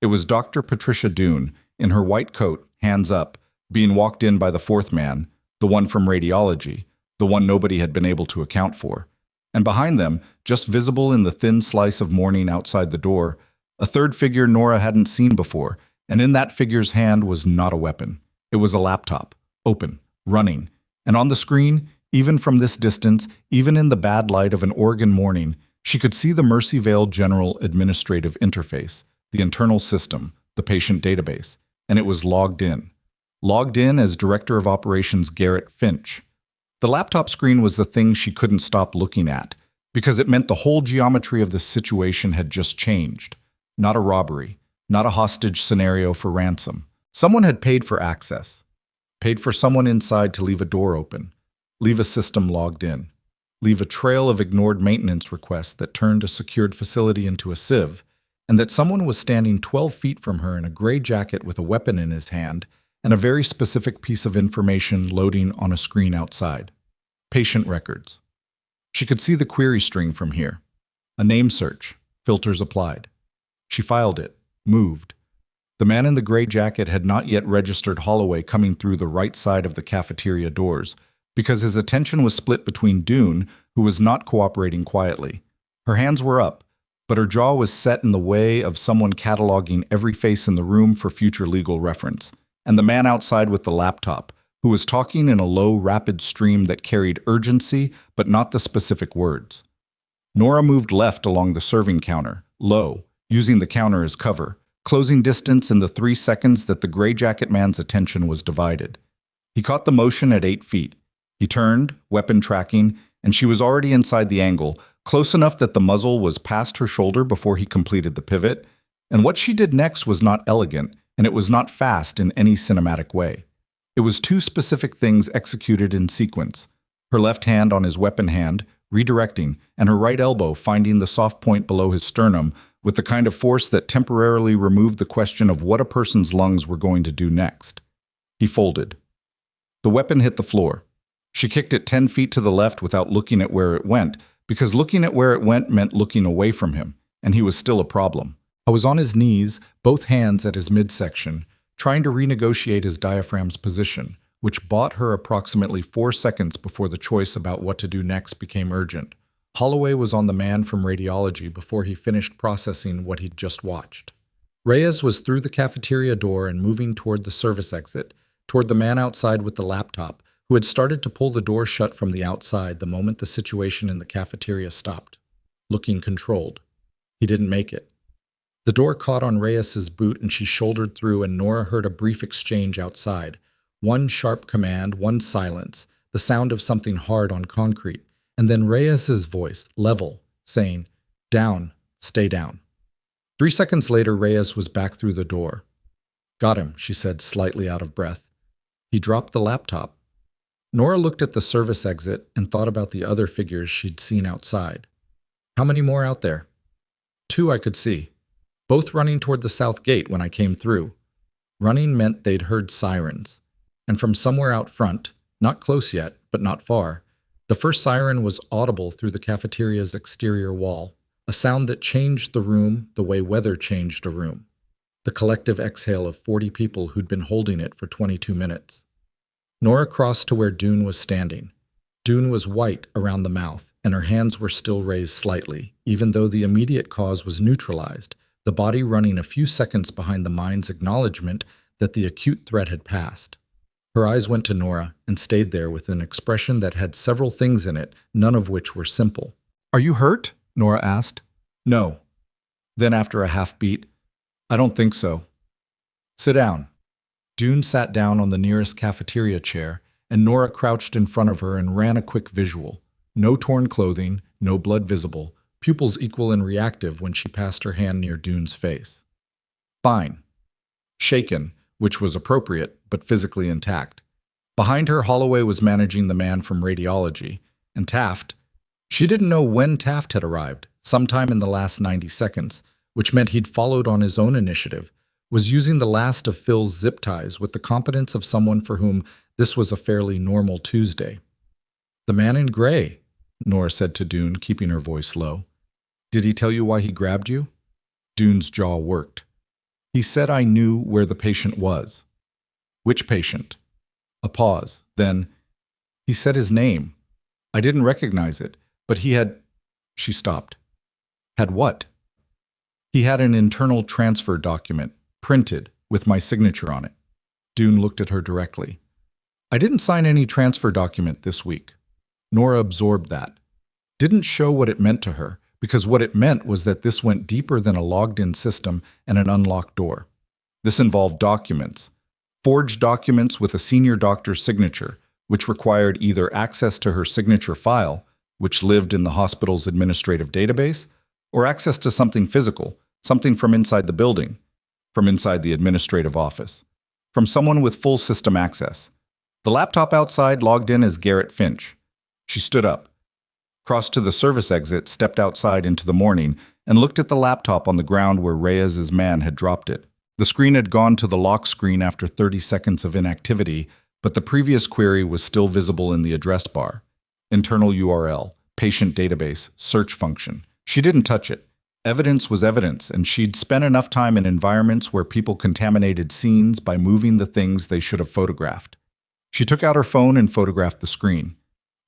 It was Dr. Patricia Doone, in her white coat, hands up, being walked in by the 4th man, the one from radiology, the one nobody had been able to account for. And behind them, just visible in the thin slice of morning outside the door, a 3rd figure Nora hadn't seen before, and in that figure's hand was not a weapon. It was a laptop, open, running, and on the screen, even from this distance, even in the bad light of an Oregon morning, she could see the Mercy Vale General administrative interface, the internal system, the patient database, and it was logged in. Logged in as Director of Operations Garrett Finch. The laptop screen was the thing she couldn't stop looking at, because it meant the whole geometry of the situation had just changed. Not a robbery, not a hostage scenario for ransom. Someone had paid for access, paid for someone inside to leave a door open, leave a system logged in, leave a trail of ignored maintenance requests that turned a secured facility into a sieve, and that someone was standing 12 feet from her in a gray jacket with a weapon in his hand and a very specific piece of information loading on a screen outside. Patient records. She could see the query string from here. A name search, filters applied. She filed it, moved. The man in the gray jacket had not yet registered Holloway coming through the right side of the cafeteria doors, because his attention was split between Dune, who was not cooperating quietly. Her hands were up, but her jaw was set in the way of someone cataloging every face in the room for future legal reference, and the man outside with the laptop, who was talking in a low, rapid stream that carried urgency but not the specific words. Nora moved left along the serving counter, low, using the counter as cover, closing distance in the 3 seconds that the gray jacket man's attention was divided. He caught the motion at 8 feet. He turned, weapon tracking, and she was already inside the angle, close enough that the muzzle was past her shoulder before he completed the pivot. And what she did next was not elegant, and it was not fast in any cinematic way. It was 2 specific things executed in sequence. Her left hand on his weapon hand, redirecting, and her right elbow finding the soft point below his sternum with the kind of force that temporarily removed the question of what a person's lungs were going to do next. He folded. The weapon hit the floor. She kicked it 10 feet to the left without looking at where it went, because looking at where it went meant looking away from him, and he was still a problem. I was on his knees, both hands at his midsection, trying to renegotiate his diaphragm's position, which bought her approximately 4 seconds before the choice about what to do next became urgent. Holloway was on the man from radiology before he finished processing what he'd just watched. Reyes was through the cafeteria door and moving toward the service exit, toward the man outside with the laptop, who had started to pull the door shut from the outside the moment the situation in the cafeteria stopped, looking controlled. He didn't make it. The door caught on Reyes's boot and she shouldered through, and Nora heard a brief exchange outside. One sharp command, one silence, the sound of something hard on concrete, and then Reyes's voice, level, saying, "Down, stay down." 3 seconds later, Reyes was back through the door. "Got him," she said, slightly out of breath. He dropped the laptop. Nora looked at the service exit and thought about the other figures she'd seen outside. How many more out there? 2 I could see, both running toward the south gate when I came through. Running meant they'd heard sirens. And from somewhere out front, not close yet, but not far, the first siren was audible through the cafeteria's exterior wall, a sound that changed the room the way weather changed a room. The collective exhale of 40 people who'd been holding it for 22 minutes. Nora crossed to where Dune was standing. Dune was white around the mouth, and her hands were still raised slightly, even though the immediate cause was neutralized, the body running a few seconds behind the mind's acknowledgement that the acute threat had passed. Her eyes went to Nora and stayed there with an expression that had several things in it, none of which were simple. "Are you hurt?" Nora asked. "No." Then after a half beat, "I don't think so." "Sit down." Dune sat down on the nearest cafeteria chair, and Nora crouched in front of her and ran a quick visual. No torn clothing, no blood visible, pupils equal and reactive when she passed her hand near Dune's face. Fine. Shaken, which was appropriate, but physically intact. Behind her, Holloway was managing the man from radiology, and Taft. She didn't know when Taft had arrived, sometime in the last 90 seconds, which meant he'd followed on his own initiative, was using the last of Phil's zip ties with the competence of someone for whom this was a fairly normal Tuesday. "The man in gray," Nora said to Dune, keeping her voice low. "Did he tell you why he grabbed you?" Dune's jaw worked. "He said I knew where the patient was." "Which patient?" A pause. Then, "He said his name. I didn't recognize it, but he had—" She stopped. "Had what?" "He had an internal transfer document, printed, with my signature on it." Dune looked at her directly. "I didn't sign any transfer document this week." Nora absorbed that. Didn't show what it meant to her, because what it meant was that this went deeper than a logged-in system and an unlocked door. This involved documents, forged documents with a senior doctor's signature, which required either access to her signature file, which lived in the hospital's administrative database, or access to something physical, something from inside the building, from inside the administrative office, from someone with full system access. The laptop outside logged in as Garrett Finch. She stood up, crossed to the service exit, stepped outside into the morning, and looked at the laptop on the ground where Reyes's man had dropped it. The screen had gone to the lock screen after 30 seconds of inactivity, but the previous query was still visible in the address bar. Internal URL, patient database, search function. She didn't touch it. Evidence was evidence, and she'd spent enough time in environments where people contaminated scenes by moving the things they should have photographed. She took out her phone and photographed the screen.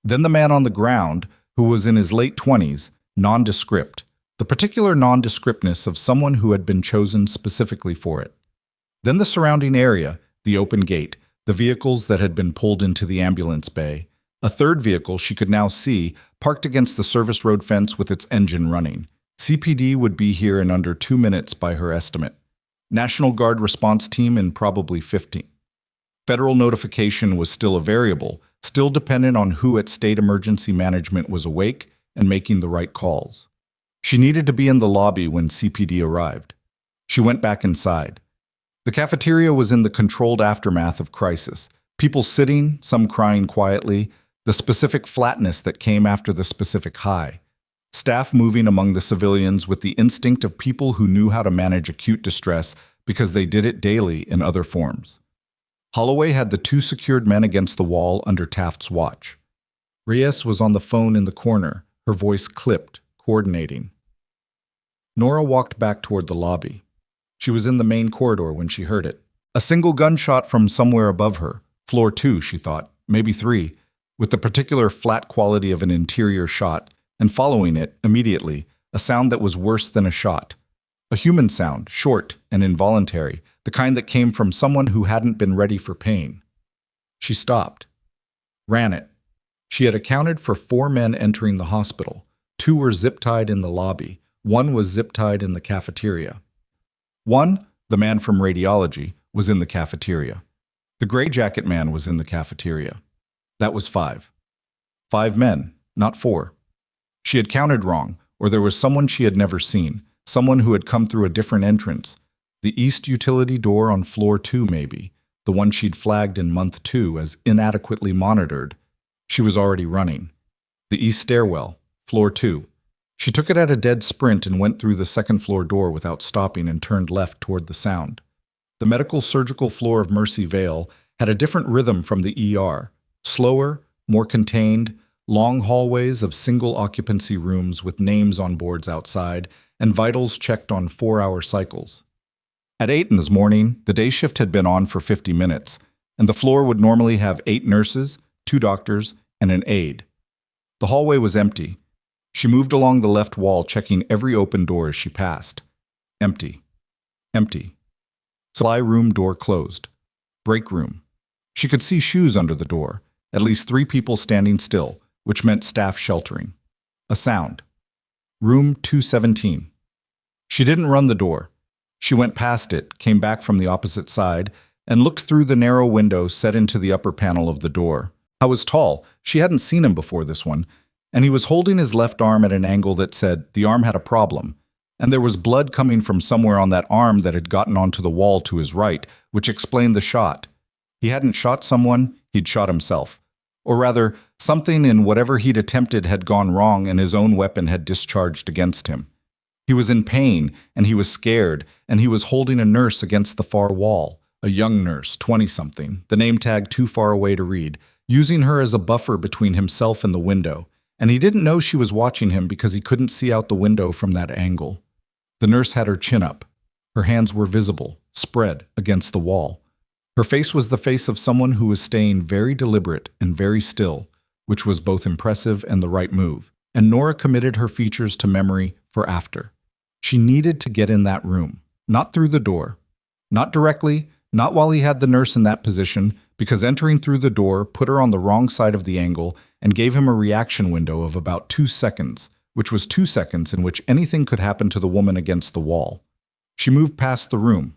Then the man on the ground, who was in his late 20s, nondescript, the particular nondescriptness of someone who had been chosen specifically for it. Then the surrounding area, the open gate, the vehicles that had been pulled into the ambulance bay. A third vehicle she could now see, parked against the service road fence with its engine running. CPD would be here in under 2 minutes by her estimate. National Guard response team in probably 15. Federal notification was still a variable, still dependent on who at state emergency management was awake and making the right calls. She needed to be in the lobby when CPD arrived. She went back inside. The cafeteria was in the controlled aftermath of crisis. People sitting, some crying quietly, the specific flatness that came after the specific high. Staff moving among the civilians with the instinct of people who knew how to manage acute distress because they did it daily in other forms. Holloway had the 2 secured men against the wall under Taft's watch. Reyes was on the phone in the corner, her voice clipped, coordinating. Nora walked back toward the lobby. She was in the main corridor when she heard it. A single gunshot from somewhere above her, floor 2, she thought, maybe 3, with the particular flat quality of an interior shot, and following it, immediately, a sound that was worse than a shot. A human sound, short and involuntary, the kind that came from someone who hadn't been ready for pain. She stopped. Ran it. She had accounted for 4 men entering the hospital. 2 were zip-tied in the lobby. 1 was zip-tied in the cafeteria. 1, the man from radiology, was in the cafeteria. The gray jacket man was in the cafeteria. That was 5. 5 men, not 4. She had counted wrong, or there was someone she had never seen, someone who had come through a different entrance. The east utility door on floor 2 maybe, the one she'd flagged in month 2 as inadequately monitored. She was already running. The east stairwell, floor 2. She took it at a dead sprint and went through the second floor door without stopping and turned left toward the sound. The medical surgical floor of Mercy Vale had a different rhythm from the ER, slower, more contained, long hallways of single-occupancy rooms with names on boards outside and vitals checked on 4-hour cycles. At 8 in the morning, the day shift had been on for 50 minutes, and the floor would normally have 8 nurses, 2 doctors, and an aide. The hallway was empty. She moved along the left wall, checking every open door as she passed. Empty. Empty. Supply room door closed. Break room. She could see shoes under the door, at least 3 people standing still, which meant staff sheltering. A sound. Room 217. She didn't run the door. She went past it, came back from the opposite side, and looked through the narrow window set into the upper panel of the door. I was tall. She hadn't seen him before this one, and he was holding his left arm at an angle that said the arm had a problem, and there was blood coming from somewhere on that arm that had gotten onto the wall to his right, which explained the shot. He hadn't shot someone, he'd shot himself. Or rather, something in whatever he'd attempted had gone wrong and his own weapon had discharged against him. He was in pain, and he was scared, and he was holding a nurse against the far wall, a young nurse, 20-something, the name tag too far away to read, using her as a buffer between himself and the window, and he didn't know she was watching him because he couldn't see out the window from that angle. The nurse had her chin up. Her hands were visible, spread against the wall. Her face was the face of someone who was staying very deliberate and very still, which was both impressive and the right move, and Nora committed her features to memory for after. She needed to get in that room, not through the door, not directly, not while he had the nurse in that position, because entering through the door put her on the wrong side of the angle and gave him a reaction window of about 2 seconds, which was 2 seconds in which anything could happen to the woman against the wall. She moved past the room.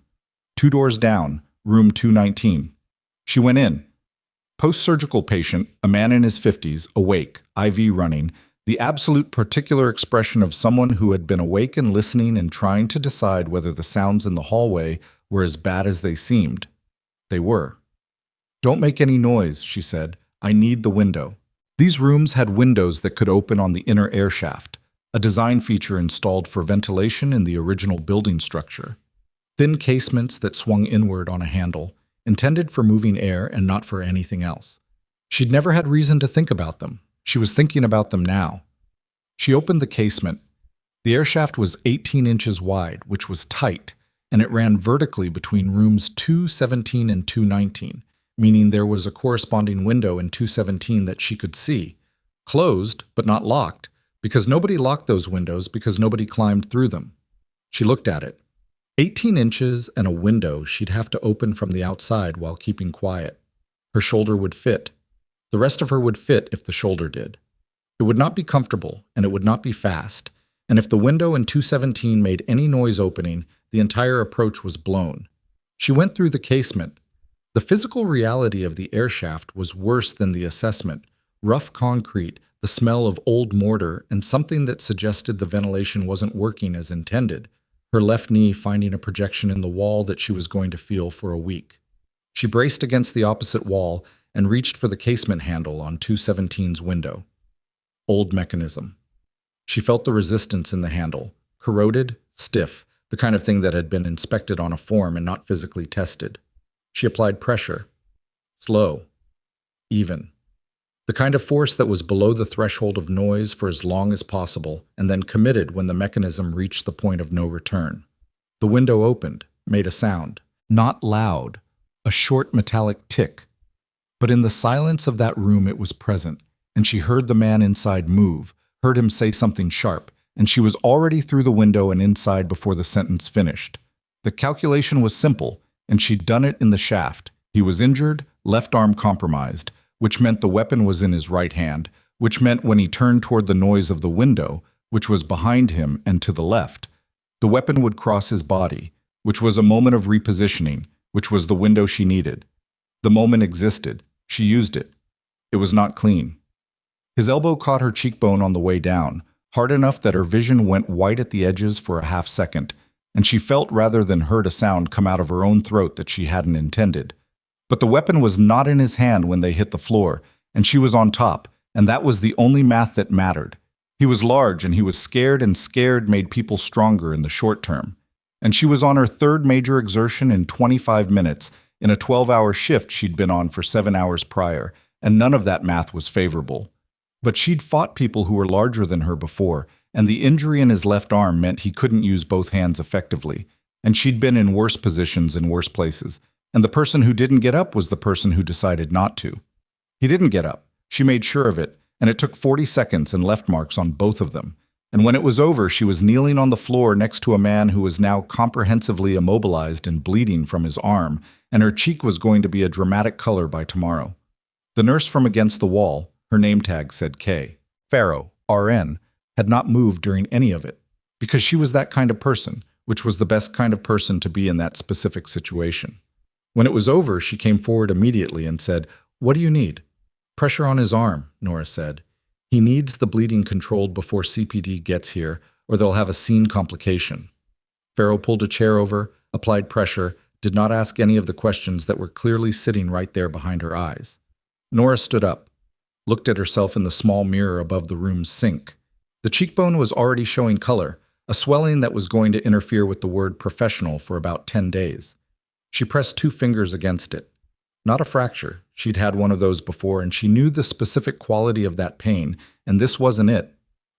2 doors down, room 219. She went in. Post-surgical patient, a man in his 50s, awake, IV running, The absolute particular expression of someone who had been awake and listening and trying to decide whether the sounds in the hallway were as bad as they seemed. They were. "Don't make any noise," she said. "I need the window." These rooms had windows that could open on the inner air shaft, a design feature installed for ventilation in the original building structure. Thin casements that swung inward on a handle, intended for moving air and not for anything else. She'd never had reason to think about them. She was thinking about them now. She opened the casement. The air shaft was 18 inches wide, which was tight, and it ran vertically between rooms 217 and 219, meaning there was a corresponding window in 217 that she could see. Closed, but not locked, because nobody locked those windows because nobody climbed through them. She looked at it. 18 inches and a window she'd have to open from the outside while keeping quiet. Her shoulder would fit. The rest of her would fit if the shoulder did. It would not be comfortable, and it would not be fast, and if the window in 217 made any noise opening, the entire approach was blown. She went through the casement. The physical reality of the air shaft was worse than the assessment. Rough concrete, the smell of old mortar, and something that suggested the ventilation wasn't working as intended. Her left knee finding a projection in the wall that she was going to feel for a week. She braced against the opposite wall and reached for the casement handle on 217's window. Old mechanism. She felt the resistance in the handle, corroded, stiff, the kind of thing that had been inspected on a form and not physically tested. She applied pressure. Slow. Even. The kind of force that was below the threshold of noise for as long as possible, and then committed when the mechanism reached the point of no return. The window opened, made a sound. Not loud, a short metallic tick. But in the silence of that room it was present, and she heard the man inside move, heard him say something sharp, and she was already through the window and inside before the sentence finished. The calculation was simple, and she'd done it in the shaft. He was injured, left arm compromised, which meant the weapon was in his right hand, which meant when he turned toward the noise of the window, which was behind him and to the left, the weapon would cross his body, which was a moment of repositioning, which was the window she needed. The moment existed. She used it. It was not clean. His elbow caught her cheekbone on the way down, hard enough that her vision went white at the edges for a half second, and she felt rather than heard a sound come out of her own throat that she hadn't intended. But the weapon was not in his hand when they hit the floor, and she was on top, and that was the only math that mattered. He was large, and he was scared, and scared made people stronger in the short term. And she was on her third major exertion in 25 minutes, in a 12-hour shift she'd been on for 7 hours prior, and none of that math was favorable. But she'd fought people who were larger than her before, and the injury in his left arm meant he couldn't use both hands effectively, and she'd been in worse positions in worse places, and the person who didn't get up was the person who decided not to. He didn't get up. She made sure of it, and it took 40 seconds and left marks on both of them. And when it was over, she was kneeling on the floor next to a man who was now comprehensively immobilized and bleeding from his arm, and her cheek was going to be a dramatic color by tomorrow. The nurse from against the wall, her name tag said K. Farrow, RN, had not moved during any of it, because she was that kind of person, which was the best kind of person to be in that specific situation. When it was over, she came forward immediately and said, "What do you need?" "Pressure on his arm," Nora said. "He needs the bleeding controlled before CPD gets here, or they'll have a scene complication." Farrow pulled a chair over, applied pressure, did not ask any of the questions that were clearly sitting right there behind her eyes. Nora stood up, looked at herself in the small mirror above the room's sink. The cheekbone was already showing color, a swelling that was going to interfere with the word professional for about 10 days. She pressed 2 fingers against it. Not a fracture. She'd had one of those before, and she knew the specific quality of that pain, and this wasn't it.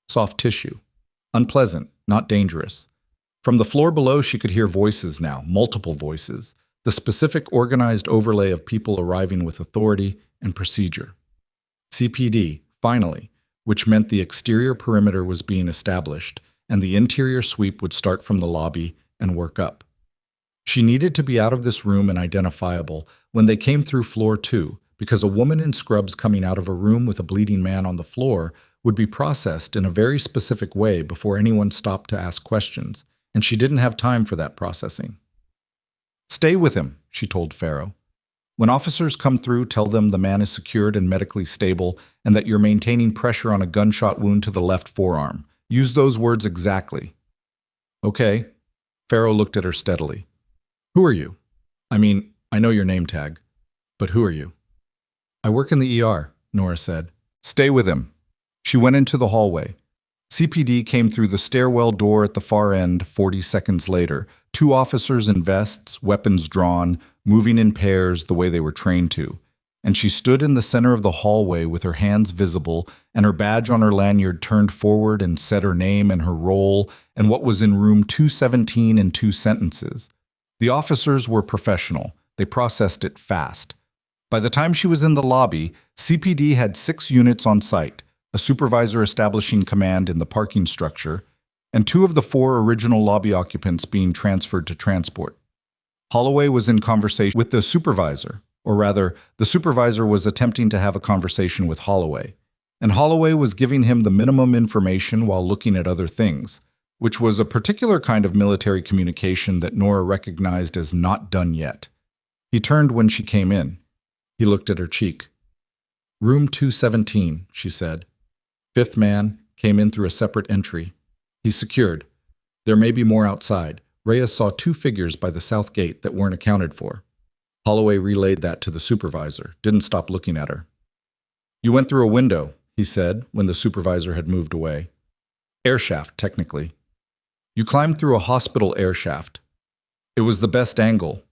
Soft tissue. Unpleasant, not dangerous. From the floor below, she could hear voices now, multiple voices, the specific organized overlay of people arriving with authority and procedure. CPD, finally, which meant the exterior perimeter was being established, and the interior sweep would start from the lobby and work up. She needed to be out of this room and identifiable when they came through floor 2, because a woman in scrubs coming out of a room with a bleeding man on the floor would be processed in a very specific way before anyone stopped to ask questions, and she didn't have time for that processing. "Stay with him," she told Farrow. When officers come through, tell them the man is secured and medically stable and that you're maintaining pressure on a gunshot wound to the left forearm. Use those words exactly. Okay. Farrow looked at her steadily. Who are you? I mean, I know your name tag, but who are you? I work in the ER, Nora said. Stay with him. She went into the hallway. CPD came through the stairwell door at the far end 40 seconds later, 2 officers in vests, weapons drawn, moving in pairs the way they were trained to. And she stood in the center of the hallway with her hands visible and her badge on her lanyard turned forward and said her name and her role and what was in room 217 in 2 sentences. The officers were professional. They processed it fast. By the time she was in the lobby, CPD had 6 units on site, a supervisor establishing command in the parking structure, and 2 of the 4 original lobby occupants being transferred to transport. Holloway was in conversation with the supervisor, or rather, the supervisor was attempting to have a conversation with Holloway, and Holloway was giving him the minimum information while looking at other things, which was a particular kind of military communication that Nora recognized as not done yet. He turned when she came in. He looked at her cheek. Room 217, she said. 5th man came in through a separate entry. He's secured. There may be more outside. Reyes saw 2 figures by the south gate that weren't accounted for. Holloway relayed that to the supervisor, didn't stop looking at her. You went through a window, he said when the supervisor had moved away. Air shaft, technically. You climbed through a hospital air shaft. It was the best angle.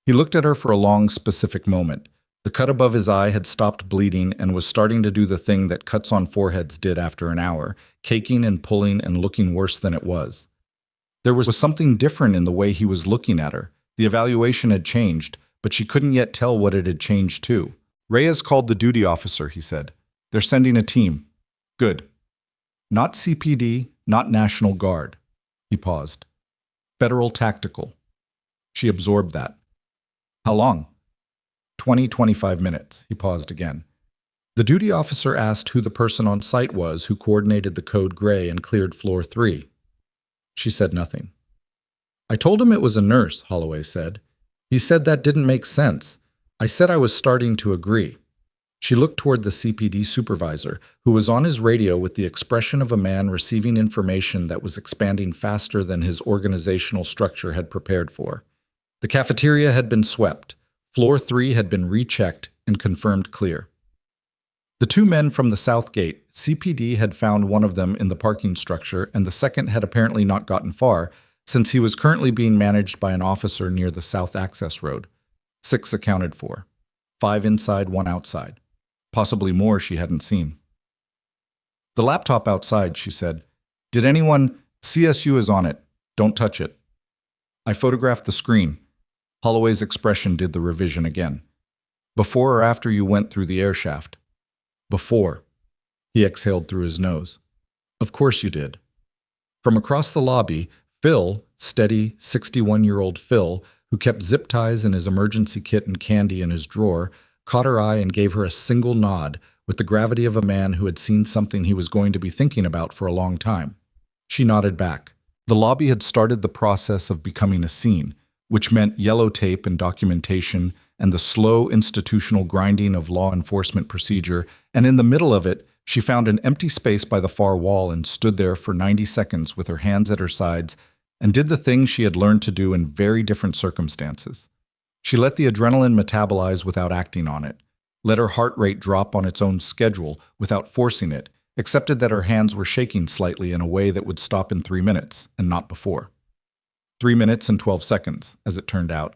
He looked at her for a long, specific moment. The cut above his eye had stopped bleeding and was starting to do the thing that cuts on foreheads did after an hour, caking and pulling and looking worse than it was. There was something different in the way he was looking at her. The evaluation had changed, but she couldn't yet tell what it had changed to. Reyes called the duty officer, he said. They're sending a team. Good. Not CPD, not National Guard. He paused. Federal Tactical. She absorbed that. How long? 20-25 minutes. He paused again. The duty officer asked who the person on site was who coordinated the code gray and cleared floor 3. She said nothing. I told him it was a nurse, Holloway said. He said that didn't make sense. I said I was starting to agree. She looked toward the CPD supervisor, who was on his radio with the expression of a man receiving information that was expanding faster than his organizational structure had prepared for. The cafeteria had been swept. Floor 3 had been rechecked and confirmed clear. The 2 men from the south gate, CPD had found one of them in the parking structure and the second had apparently not gotten far, since he was currently being managed by an officer near the south access road. 6 accounted for. 5 inside, 1 outside. Possibly more she hadn't seen. The laptop outside, she said. Did anyone? CSU is on it. Don't touch it. I photographed the screen. Holloway's expression did the revision again. Before or after you went through the air shaft? Before. He exhaled through his nose. Of course you did. From across the lobby, Phil, steady 61-year-old Phil, who kept zip ties in his emergency kit and candy in his drawer, caught her eye and gave her a single nod with the gravity of a man who had seen something he was going to be thinking about for a long time. She nodded back. The lobby had started the process of becoming a scene, which meant yellow tape and documentation and the slow institutional grinding of law enforcement procedure, and in the middle of it, she found an empty space by the far wall and stood there for 90 seconds with her hands at her sides and did the things she had learned to do in very different circumstances. She let the adrenaline metabolize without acting on it, let her heart rate drop on its own schedule without forcing it, accepted that her hands were shaking slightly in a way that would stop in 3 minutes, and not before. 3 minutes and 12 seconds, as it turned out.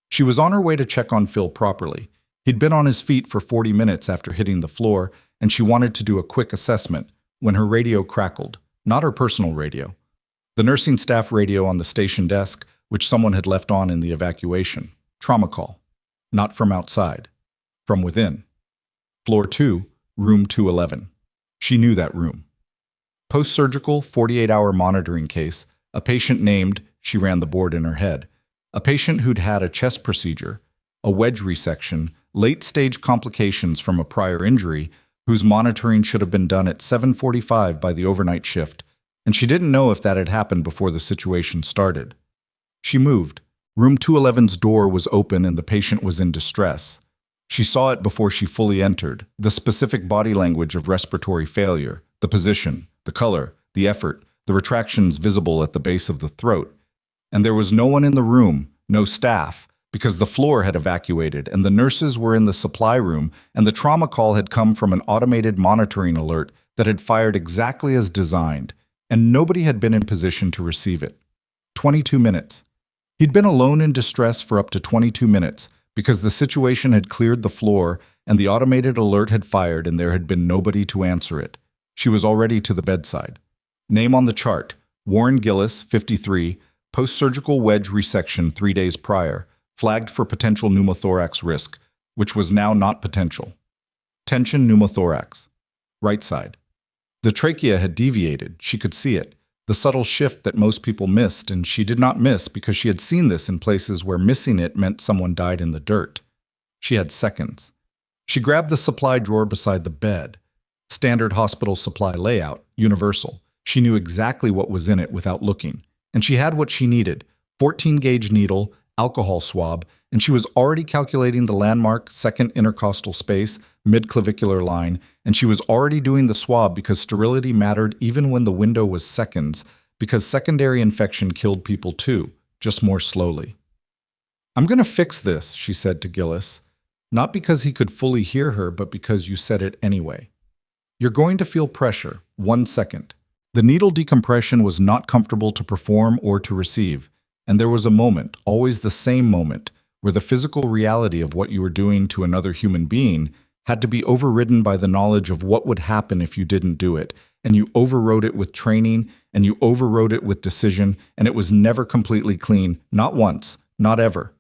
She was on her way to check on Phil properly. He'd been on his feet for 40 minutes after hitting the floor, and she wanted to do a quick assessment when her radio crackled, not her personal radio. The nursing staff radio on the station desk, which someone had left on in the evacuation. Trauma call. Not from outside. From within. Floor 2, room 211. She knew that room. Post-surgical 48-hour monitoring case, a patient named, she ran the board in her head, a patient who'd had a chest procedure, a wedge resection, late-stage complications from a prior injury, whose monitoring should have been done at 7:45 by the overnight shift, and she didn't know if that had happened before the situation started. She moved. Room 211's door was open and the patient was in distress. She saw it before she fully entered, the specific body language of respiratory failure, the position, the color, the effort, the retractions visible at the base of the throat. And there was no one in the room, no staff, because the floor had evacuated and the nurses were in the supply room and the trauma call had come from an automated monitoring alert that had fired exactly as designed, and nobody had been in position to receive it. 22 minutes. He'd been alone in distress for up to 22 minutes because the situation had cleared the floor and the automated alert had fired and there had been nobody to answer it. She was already to the bedside. Name on the chart: Warren Gillis, 53, post-surgical wedge resection 3 days prior, flagged for potential pneumothorax risk, which was now not potential. Tension pneumothorax. Right side. The trachea had deviated, she could see it, the subtle shift that most people missed, and she did not miss because she had seen this in places where missing it meant someone died in the dirt. She had seconds. She grabbed the supply drawer beside the bed. Standard hospital supply layout, universal. She knew exactly what was in it without looking. And she had what she needed: 14-gauge needle, alcohol swab, and she was already calculating the landmark second intercostal space, mid-clavicular line, and she was already doing the swab because sterility mattered even when the window was seconds, because secondary infection killed people too, just more slowly. "I'm going to fix this," she said to Gillis, not because he could fully hear her, but because you said it anyway. "You're going to feel pressure, 1 second. The needle decompression was not comfortable to perform or to receive, and there was a moment, always the same moment, where the physical reality of what you were doing to another human being had to be overridden by the knowledge of what would happen if you didn't do it, and you overrode it with training, and you overrode it with decision, and it was never completely clean, not once, not ever."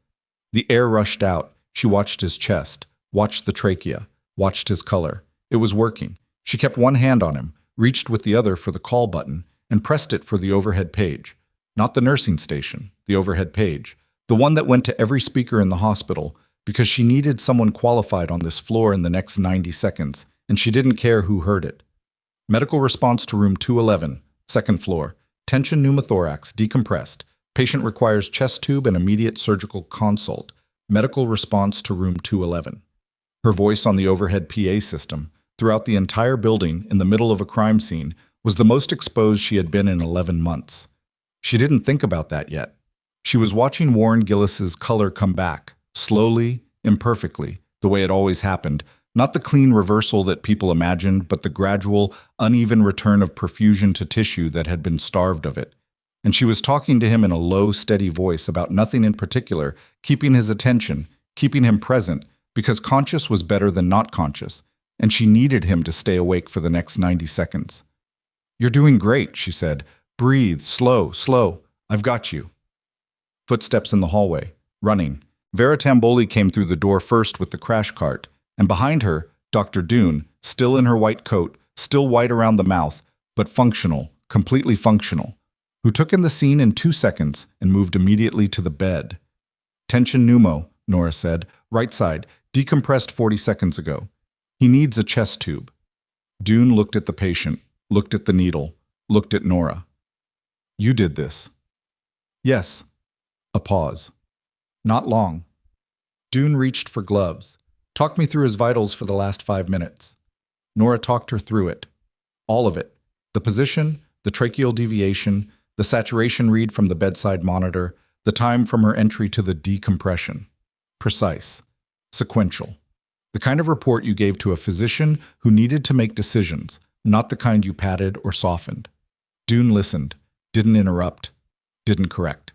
The air rushed out. She watched his chest, watched the trachea, watched his color. It was working. She kept one hand on him, reached with the other for the call button, and pressed it for the overhead page. Not the nursing station, the overhead page, the one that went to every speaker in the hospital, because she needed someone qualified on this floor in the next 90 seconds, and she didn't care who heard it. Medical response to room 211, second floor. Tension pneumothorax, decompressed. Patient requires chest tube and immediate surgical consult. Medical response to room 211. Her voice on the overhead PA system, throughout the entire building, in the middle of a crime scene, was the most exposed she had been in 11 months. She didn't think about that yet. She was watching Warren Gillis's color come back, slowly, imperfectly, the way it always happened, not the clean reversal that people imagined, but the gradual, uneven return of perfusion to tissue that had been starved of it. And she was talking to him in a low, steady voice about nothing in particular, keeping his attention, keeping him present, because conscious was better than not conscious, and she needed him to stay awake for the next 90 seconds. "You're doing great," she said. "Breathe, slow, slow. I've got you." Footsteps in the hallway, running. Vera Tamboli came through the door first with the crash cart, and behind her, Dr. Doon, still in her white coat, still white around the mouth, but functional, completely functional, who took in the scene in 2 seconds and moved immediately to the bed. "Tension pneumo," Nora said, "right side, decompressed 40 seconds ago. He needs a chest tube." Doon looked at the patient, looked at the needle, looked at Nora. "You did this." "Yes." A pause. "Not long." Doon reached for gloves. "Talk me through his vitals for the last 5 minutes." Nora talked her through it. All of it. The position, the tracheal deviation, the saturation read from the bedside monitor, the time from her entry to the decompression. Precise. Sequential. The kind of report you gave to a physician who needed to make decisions, not the kind you patted or softened. Doon listened, didn't interrupt, didn't correct.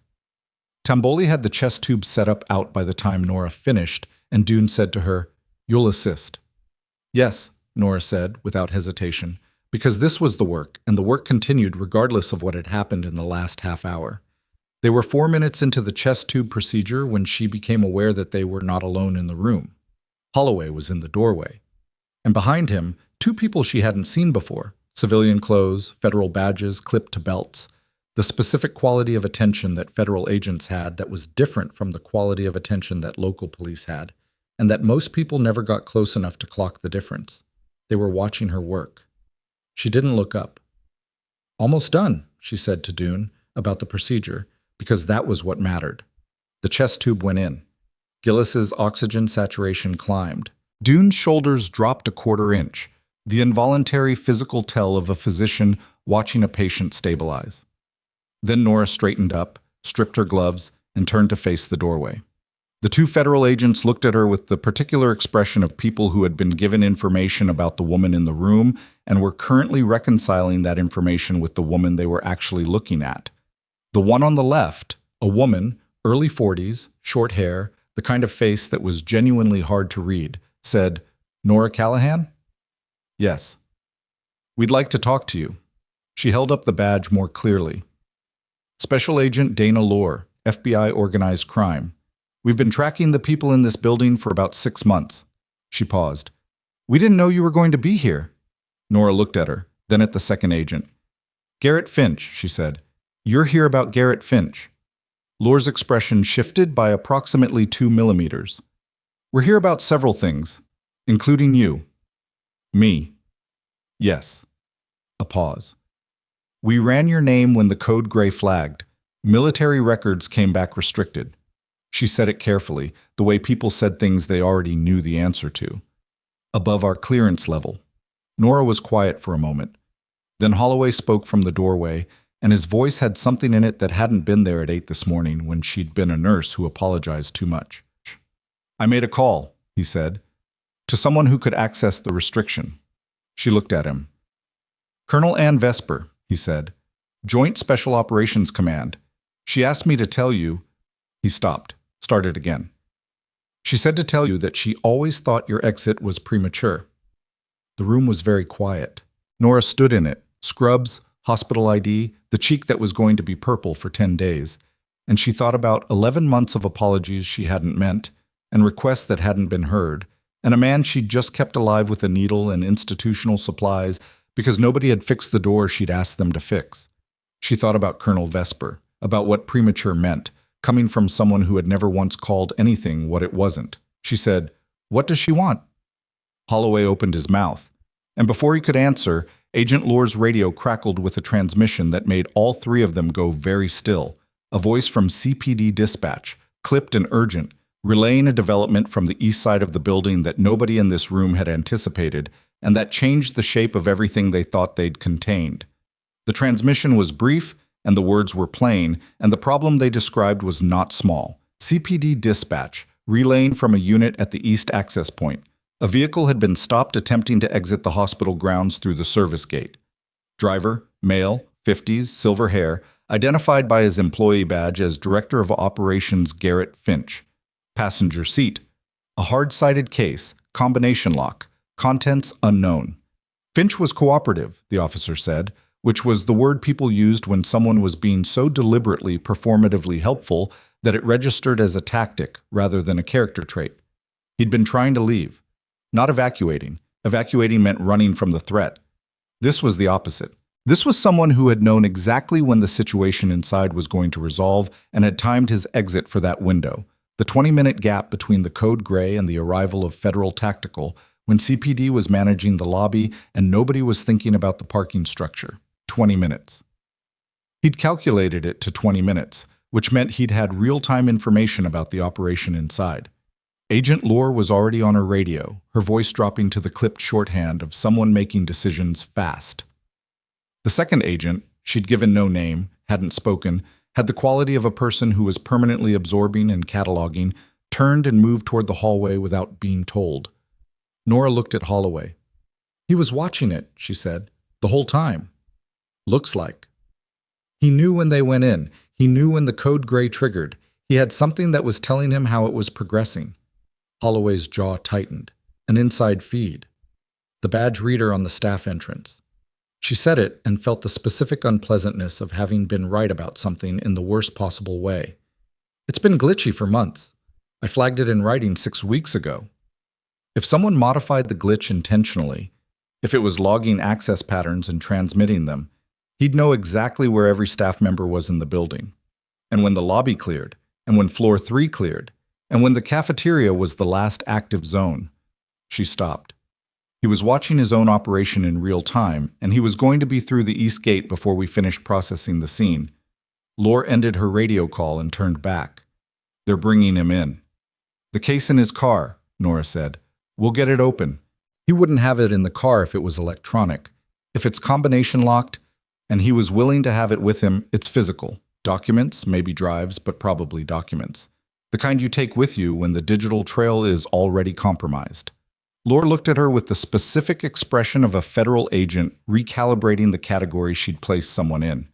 Tamboli had the chest tube set up out by the time Nora finished, and Doon said to her, "You'll assist." "Yes," Nora said, without hesitation, because this was the work, and the work continued regardless of what had happened in the last half hour. They were 4 minutes into the chest tube procedure when she became aware that they were not alone in the room. Holloway was in the doorway. And behind him, 2 people she hadn't seen before, civilian clothes, federal badges clipped to belts, the specific quality of attention that federal agents had that was different from the quality of attention that local police had, and that most people never got close enough to clock the difference. They were watching her work. She didn't look up. "Almost done," she said to Doon about the procedure, because that was what mattered. The chest tube went in. Gillis's oxygen saturation climbed. Dune's shoulders dropped a quarter inch, the involuntary physical tell of a physician watching a patient stabilize. Then Nora straightened up, stripped her gloves, and turned to face the doorway. The two federal agents looked at her with the particular expression of people who had been given information about the woman in the room and were currently reconciling that information with the woman they were actually looking at. The one on the left, a woman, early 40s, short hair, the kind of face that was genuinely hard to read, said, "Nora Callahan?" "Yes." "We'd like to talk to you." She held up the badge more clearly. "Special Agent Dana Lohr, FBI Organized Crime. We've been tracking the people in this building for about 6 months." She paused. "We didn't know you were going to be here." Nora looked at her, then at the second agent. "Garrett Finch," she said. "You're here about Garrett Finch." Lohr's expression shifted by approximately 2 millimeters. "We're here about several things, including you." "Me?" "Yes." A pause. "We ran your name when the code gray flagged. Military records came back restricted." She said it carefully, the way people said things they already knew the answer to. "Above our clearance level." Nora was quiet for a moment. Then Holloway spoke from the doorway, and his voice had something in it that hadn't been there at 8 this morning when she'd been a nurse who apologized too much. "I made a call," he said, "to someone who could access the restriction." She looked at him. "Colonel Ann Vesper," he said, "Joint Special Operations Command. She asked me to tell you—" He stopped, started again. "She said to tell you that she always thought your exit was premature." The room was very quiet. Nora stood in it, scrubs, hospital ID, the cheek that was going to be purple for 10 days, and she thought about 11 months of apologies she hadn't meant, and requests that hadn't been heard, and a man she'd just kept alive with a needle and institutional supplies because nobody had fixed the door she'd asked them to fix. She thought about Colonel Vesper, about what premature meant, coming from someone who had never once called anything what it wasn't. She said, "What does she want?" Holloway opened his mouth, and before he could answer, Agent Lohr's radio crackled with a transmission that made all three of them go very still, a voice from CPD dispatch, clipped and urgent, relaying a development from the east side of the building that nobody in this room had anticipated, and that changed the shape of everything they thought they'd contained. The transmission was brief, and the words were plain, and the problem they described was not small. CPD dispatch, relaying from a unit at the east access point. A vehicle had been stopped attempting to exit the hospital grounds through the service gate. Driver, male, 50s, silver hair, identified by his employee badge as Director of Operations Garrett Finch. Passenger seat. A hard-sided case, combination lock, contents unknown. Finch was cooperative, the officer said, which was the word people used when someone was being so deliberately performatively helpful that it registered as a tactic rather than a character trait. He'd been trying to leave. Not evacuating. Evacuating meant running from the threat. This was the opposite. This was someone who had known exactly when the situation inside was going to resolve and had timed his exit for that window, the 20-minute gap between the code gray and the arrival of Federal Tactical, when CPD was managing the lobby and nobody was thinking about the parking structure. 20 minutes. He'd calculated it to 20 minutes, which meant he'd had real-time information about the operation inside. Agent Lohr was already on her radio, her voice dropping to the clipped shorthand of someone making decisions fast. The second agent, she'd given no name, hadn't spoken, had the quality of a person who was permanently absorbing and cataloging, turned and moved toward the hallway without being told. Nora looked at Holloway. "He was watching it," she said, "the whole time. Looks like. He knew when they went in. He knew when the code gray triggered. He had something that was telling him how it was progressing." Holloway's jaw tightened. An inside feed. The badge reader on the staff entrance. She said it and felt the specific unpleasantness of having been right about something in the worst possible way. "It's been glitchy for months. I flagged it in writing 6 weeks ago." If someone modified the glitch intentionally, if it was logging access patterns and transmitting them, he'd know exactly where every staff member was in the building. And when the lobby cleared, and when floor 3 cleared, and when the cafeteria was the last active zone. She stopped. He was watching his own operation in real time, and he was going to be through the east gate before we finished processing the scene. Lohr ended her radio call and turned back. "They're bringing him in." The case in his car, Nora said. We'll get it open. He wouldn't have it in the car if it was electronic. If it's combination locked, and he was willing to have it with him, it's physical. Documents, maybe drives, but probably documents. The kind you take with you when the digital trail is already compromised. Laura looked at her with the specific expression of a federal agent recalibrating the category she'd placed someone in.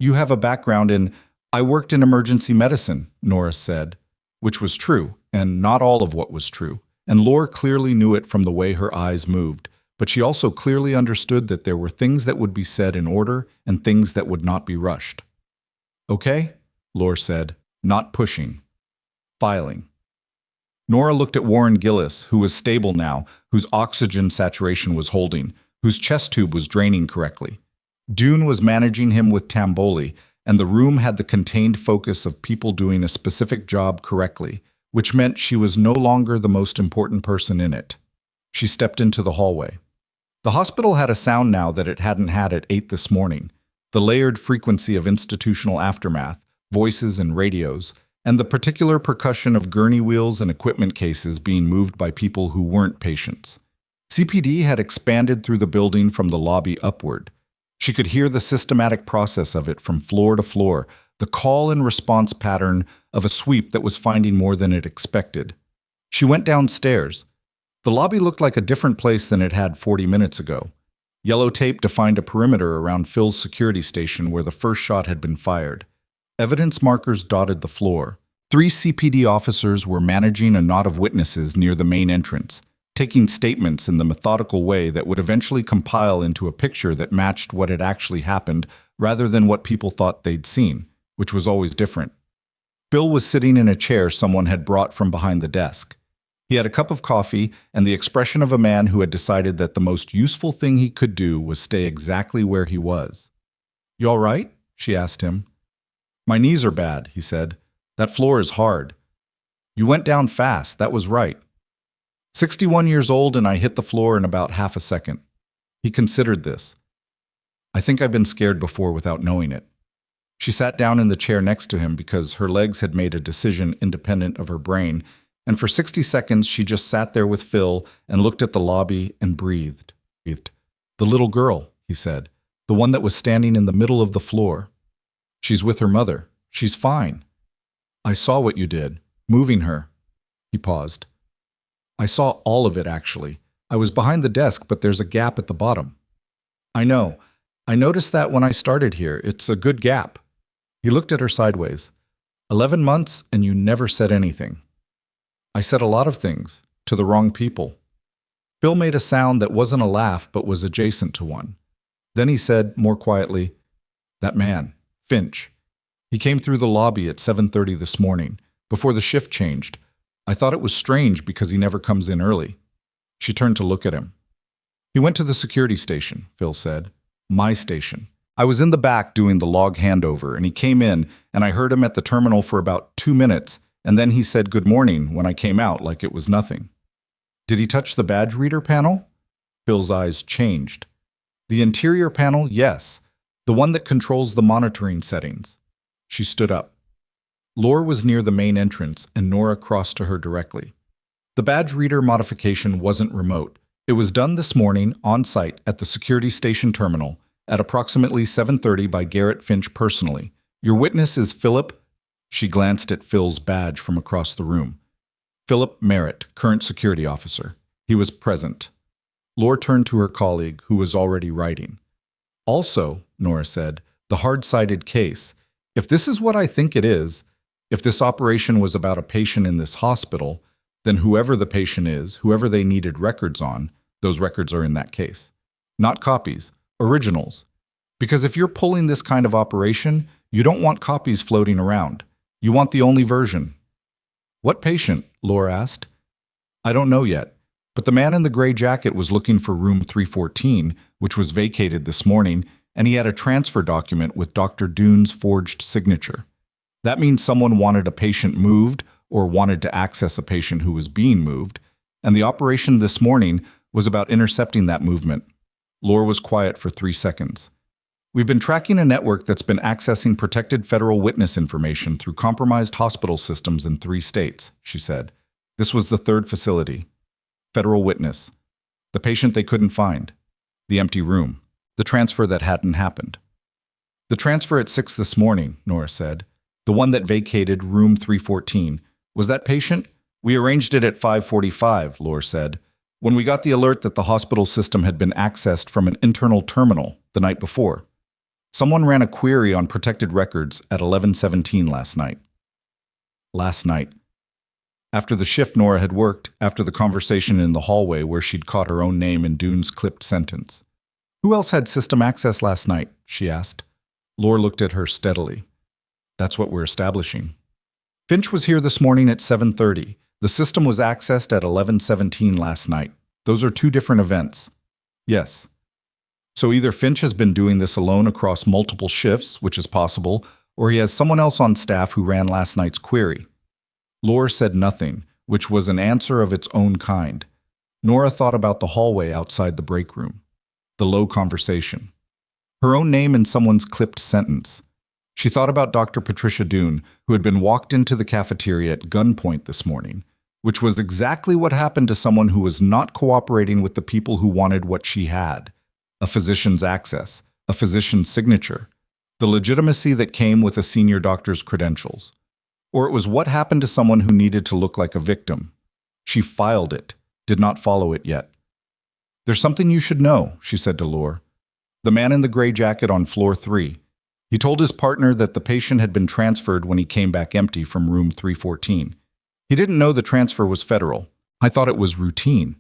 You have a background in, I worked in emergency medicine, Nora said, which was true, and not all of what was true. And Laura clearly knew it from the way her eyes moved, but she also clearly understood that there were things that would be said in order and things that would not be rushed. Okay, Laura said, not pushing. Filing. Nora looked at Warren Gillis, who was stable now, whose oxygen saturation was holding, whose chest tube was draining correctly. Dune was managing him with Tamboli, and the room had the contained focus of people doing a specific job correctly, which meant she was no longer the most important person in it. She stepped into the hallway. The hospital had a sound now that it hadn't had at 8 this morning, the layered frequency of institutional aftermath, voices and radios, and the particular percussion of gurney wheels and equipment cases being moved by people who weren't patients. CPD had expanded through the building from the lobby upward. She could hear the systematic process of it from floor to floor, the call and response pattern of a sweep that was finding more than it expected. She went downstairs. The lobby looked like a different place than it had 40 minutes ago. Yellow tape defined a perimeter around Phil's security station where the first shot had been fired. Evidence markers dotted the floor. 3 CPD officers were managing a knot of witnesses near the main entrance, taking statements in the methodical way that would eventually compile into a picture that matched what had actually happened rather than what people thought they'd seen, which was always different. Phil was sitting in a chair someone had brought from behind the desk. He had a cup of coffee and the expression of a man who had decided that the most useful thing he could do was stay exactly where he was. "You all right?" she asked him. "My knees are bad," he said. "That floor is hard." "You went down fast, that was right." 61 years old and I hit the floor in about half a second. He considered this. "I think I've been scared before without knowing it." She sat down in the chair next to him because her legs had made a decision independent of her brain, and for 60 seconds she just sat there with Phil and looked at the lobby and breathed. "The little girl," he said, "the one that was standing in the middle of the floor. She's with her mother. She's fine. I saw what you did, moving her." He paused. "I saw all of it, actually. I was behind the desk, but there's a gap at the bottom." "I know. I noticed that when I started here. It's a good gap." He looked at her sideways. 11 months, and you never said anything." "I said a lot of things, to the wrong people." Phil made a sound that wasn't a laugh, but was adjacent to one. Then he said, more quietly, "That man, Finch. He came through the lobby at 7:30 this morning, before the shift changed. I thought it was strange because he never comes in early." She turned to look at him. "He went to the security station," Phil said. "My station. I was in the back doing the log handover, and he came in, and I heard him at the terminal for about 2 minutes, and then he said good morning when I came out like it was nothing." "Did he touch the badge reader panel?" Phil's eyes changed. "The interior panel, yes. The one that controls the monitoring settings." She stood up. Laura was near the main entrance, and Nora crossed to her directly. The badge reader modification wasn't remote. It was done this morning, on-site, at the security station terminal, at approximately 7:30 by Garrett Finch personally. "Your witness is Philip." She glanced at Phil's badge from across the room. "Philip Merritt, current security officer." He was present. Laura turned to her colleague, who was already writing. "Also," Nora said, "the hard-sided case. If this is what I think it is, if this operation was about a patient in this hospital, then whoever the patient is, whoever they needed records on, those records are in that case. Not copies, originals. Because if you're pulling this kind of operation, you don't want copies floating around. You want the only version." "What patient?" Laura asked. "I don't know yet, but the man in the gray jacket was looking for room 314, which was vacated this morning, and he had a transfer document with Dr. Dune's forged signature. That means someone wanted a patient moved or wanted to access a patient who was being moved, and the operation this morning was about intercepting that movement." Laura was quiet for 3 seconds. "We've been tracking a network that's been accessing protected federal witness information through compromised hospital systems in 3 states," she said. This was the third facility. Federal witness. The patient they couldn't find. The empty room. The transfer that hadn't happened. The transfer at 6 this morning, Nora said. The one that vacated room 314. Was that patient? We arranged it at 5:45, Lore said. When we got the alert that the hospital system had been accessed from an internal terminal the night before. Someone ran a query on protected records at 11:17 last night. Last night. After the shift Nora had worked, after the conversation in the hallway where she'd caught her own name in Dune's clipped sentence. Who else had system access last night? She asked. Lore looked at her steadily. That's what we're establishing. Finch was here this morning at 7:30. The system was accessed at 11:17 last night. Those are two different events. Yes. So either Finch has been doing this alone across multiple shifts, which is possible, or he has someone else on staff who ran last night's query. Lore said nothing, which was an answer of its own kind. Nora thought about the hallway outside the break room. The low conversation. Her own name in someone's clipped sentence. She thought about Dr. Patricia Dune, who had been walked into the cafeteria at gunpoint this morning, which was exactly what happened to someone who was not cooperating with the people who wanted what she had. A physician's access, a physician's signature, the legitimacy that came with a senior doctor's credentials. Or it was what happened to someone who needed to look like a victim. She filed it, did not follow it yet. There's something you should know, she said to Lore. The man in the gray jacket on floor 3. He told his partner that the patient had been transferred when he came back empty from room 314. He didn't know the transfer was federal. I thought it was routine,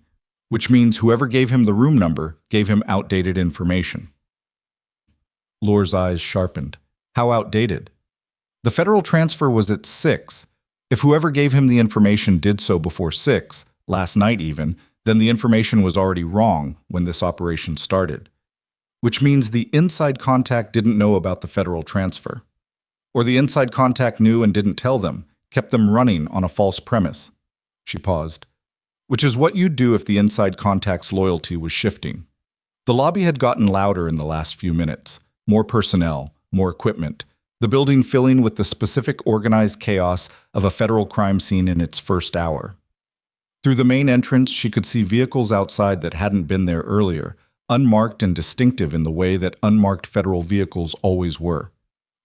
which means whoever gave him the room number gave him outdated information. Lore's eyes sharpened. How outdated? The federal transfer was at 6. If whoever gave him the information did so before 6, last night even, then the information was already wrong when this operation started. Which means the inside contact didn't know about the federal transfer. Or the inside contact knew and didn't tell them, kept them running on a false premise. She paused. Which is what you'd do if the inside contact's loyalty was shifting. The lobby had gotten louder in the last few minutes. More personnel, more equipment. The building filling with the specific organized chaos of a federal crime scene in its first hour. Through the main entrance, she could see vehicles outside that hadn't been there earlier, unmarked and distinctive in the way that unmarked federal vehicles always were.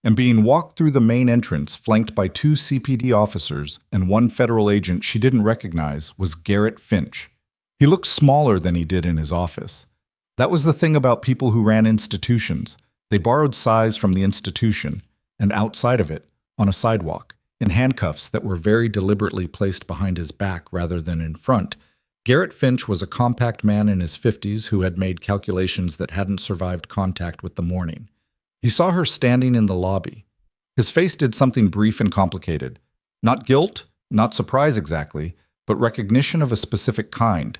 And being walked through the main entrance, flanked by 2 CPD officers and 1 federal agent she didn't recognize, was Garrett Finch. He looked smaller than he did in his office. That was the thing about people who ran institutions. They borrowed size from the institution, and outside of it, on a sidewalk, in handcuffs that were very deliberately placed behind his back rather than in front, Garrett Finch was a compact man in his 50s who had made calculations that hadn't survived contact with the morning. He saw her standing in the lobby. His face did something brief and complicated. Not guilt, not surprise exactly, but recognition of a specific kind.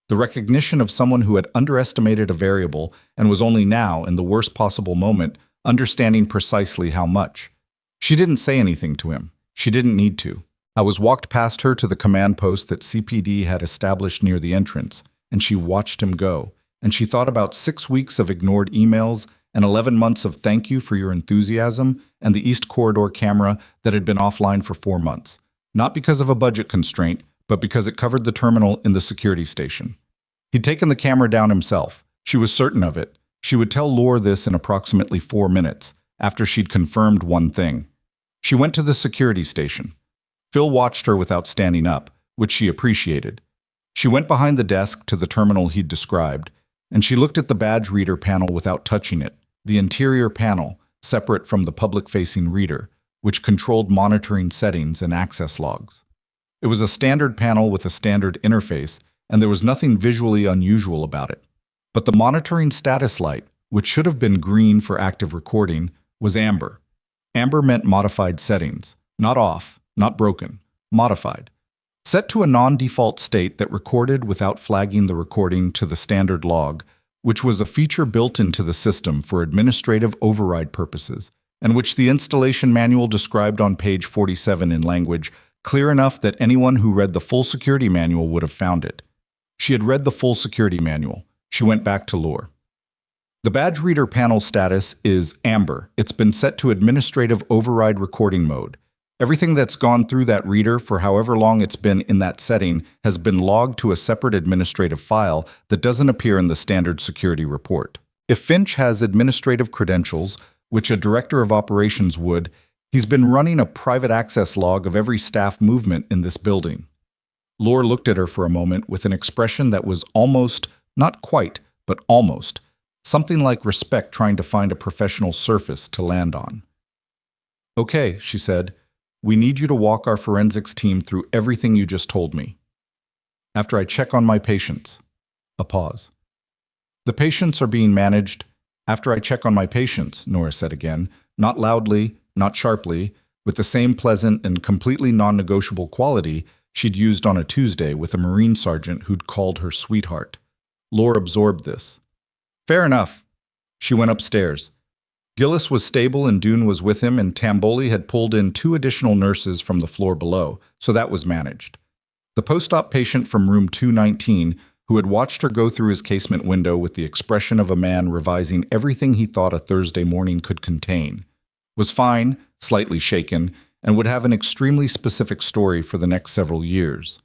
The recognition of someone who had underestimated a variable and was only now, in the worst possible moment, understanding precisely how much. She didn't say anything to him. She didn't need to. I was walked past her to the command post that CPD had established near the entrance, and she watched him go, and she thought about 6 weeks of ignored emails and 11 months of thank you for your enthusiasm and the East Corridor camera that had been offline for 4 months, not because of a budget constraint, but because it covered the terminal in the security station. He'd taken the camera down himself. She was certain of it. She would tell Lore this in approximately 4 minutes, after she'd confirmed one thing. She went to the security station. Phil watched her without standing up, which she appreciated. She went behind the desk to the terminal he'd described, and she looked at the badge reader panel without touching it, the interior panel, separate from the public-facing reader, which controlled monitoring settings and access logs. It was a standard panel with a standard interface, and there was nothing visually unusual about it. But the monitoring status light, which should have been green for active recording, was amber. Amber meant modified settings, not off, not broken, modified. Set to a non-default state that recorded without flagging the recording to the standard log, which was a feature built into the system for administrative override purposes, and which the installation manual described on page 47 in language clear enough that anyone who read the full security manual would have found it. She had read the full security manual. She went back to Lore. The badge reader panel status is amber. It's been set to administrative override recording mode. Everything that's gone through that reader for however long it's been in that setting has been logged to a separate administrative file that doesn't appear in the standard security report. If Finch has administrative credentials, which a director of operations would, he's been running a private access log of every staff movement in this building. Lore looked at her for a moment with an expression that was almost, not quite, but almost, something like respect trying to find a professional surface to land on. "Okay," she said, "we need you to walk our forensics team through everything you just told me. After I check on my patients." A pause. "The patients are being managed after I check on my patients," Nora said again, not loudly, not sharply, with the same pleasant and completely non-negotiable quality she'd used on a Tuesday with a Marine sergeant who'd called her sweetheart. Lore absorbed this. "Fair enough." She went upstairs. Gillis was stable and Dune was with him, and Tamboli had pulled in 2 additional nurses from the floor below, so that was managed. The post-op patient from room 219, who had watched her go through his casement window with the expression of a man revising everything he thought a Thursday morning could contain, was fine, slightly shaken, and would have an extremely specific story for the next several years.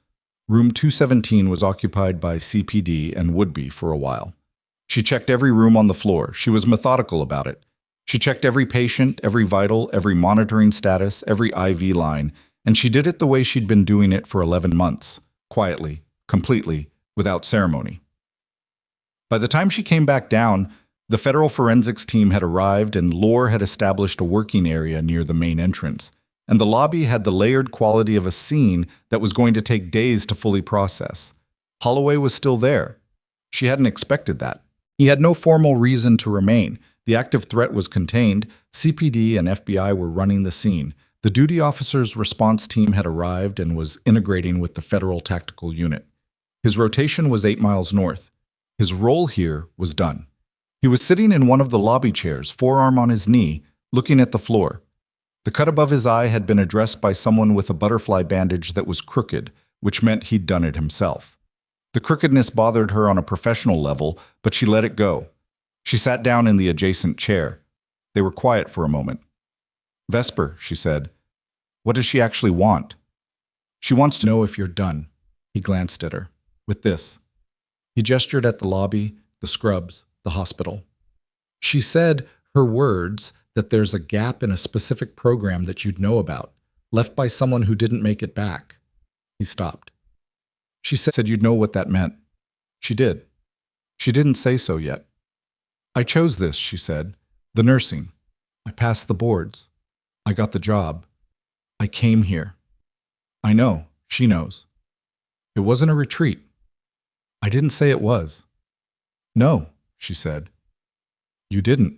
Room 217 was occupied by CPD and would be for a while. She checked every room on the floor. She was methodical about it. She checked every patient, every vital, every monitoring status, every IV line, and she did it the way she'd been doing it for 11 months, quietly, completely, without ceremony. By the time she came back down, the federal forensics team had arrived and Lore had established a working area near the main entrance, and the lobby had the layered quality of a scene that was going to take days to fully process. Holloway was still there. She hadn't expected that. He had no formal reason to remain. The active threat was contained. CPD and FBI were running the scene. The duty officer's response team had arrived and was integrating with the federal tactical unit. His rotation was 8 miles north. His role here was done. He was sitting in one of the lobby chairs, forearm on his knee, looking at the floor. The cut above his eye had been addressed by someone with a butterfly bandage that was crooked, which meant he'd done it himself. The crookedness bothered her on a professional level, but she let it go. She sat down in the adjacent chair. They were quiet for a moment. "Vesper," she said. "What does she actually want?" "She wants to know if you're done." He glanced at her. "With this." He gestured at the lobby, the scrubs, the hospital. "She said, her words, that there's a gap in a specific program that you'd know about, left by someone who didn't make it back." He stopped. "She said you'd know what that meant." "She did." "She didn't say so yet." "I chose this," she said. "The nursing. I passed the boards. I got the job. I came here." "I know. She knows." "It wasn't a retreat." "I didn't say it was." "No," she said. "You didn't."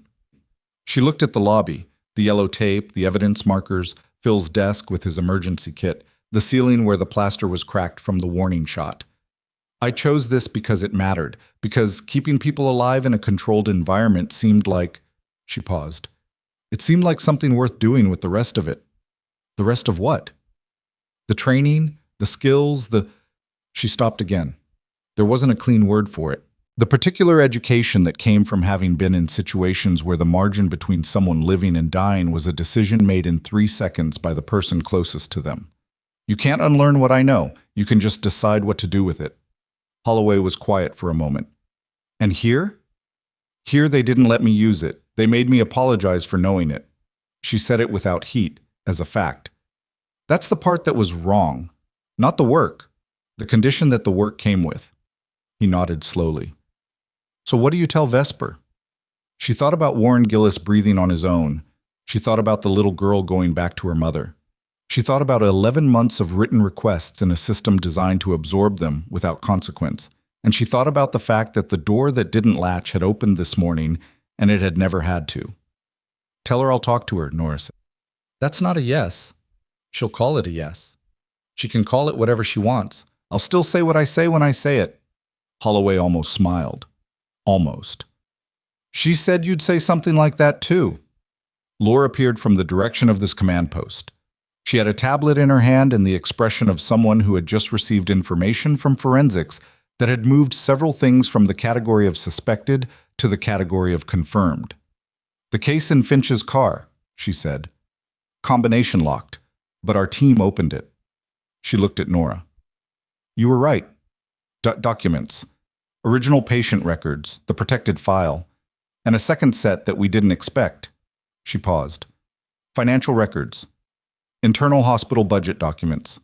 She looked at the lobby, the yellow tape, the evidence markers, Phil's desk with his emergency kit, the ceiling where the plaster was cracked from the warning shot. "I chose this because it mattered, because keeping people alive in a controlled environment seemed like—" She paused. "It seemed like something worth doing with the rest of it." "The rest of what?" "The training, the skills, the—" She stopped again. There wasn't a clean word for it. The particular education that came from having been in situations where the margin between someone living and dying was a decision made in 3 seconds by the person closest to them. "You can't unlearn what I know. You can just decide what to do with it." Holloway was quiet for a moment. "And here?" "Here they didn't let me use it. They made me apologize for knowing it." She said it without heat, as a fact. "That's the part that was wrong. Not the work. The condition that the work came with." He nodded slowly. "So what do you tell Vesper?" She thought about Warren Gillis breathing on his own. She thought about the little girl going back to her mother. She thought about 11 months of written requests in a system designed to absorb them without consequence. And she thought about the fact that the door that didn't latch had opened this morning and it had never had to. "Tell her I'll talk to her," Nora said. "That's not a yes." "She'll call it a yes." "She can call it whatever she wants. I'll still say what I say when I say it." Holloway almost smiled. Almost. "She said you'd say something like that too." Lore appeared from the direction of this command post. She had a tablet in her hand and the expression of someone who had just received information from forensics that had moved several things from the category of suspected to the category of confirmed. "The case in Finch's car," she said. "Combination locked. but our team opened it. She looked at Nora. You were right. Documents. Original patient records, the protected file, and a second set that we didn't expect. She paused. Financial records. Internal hospital budget documents.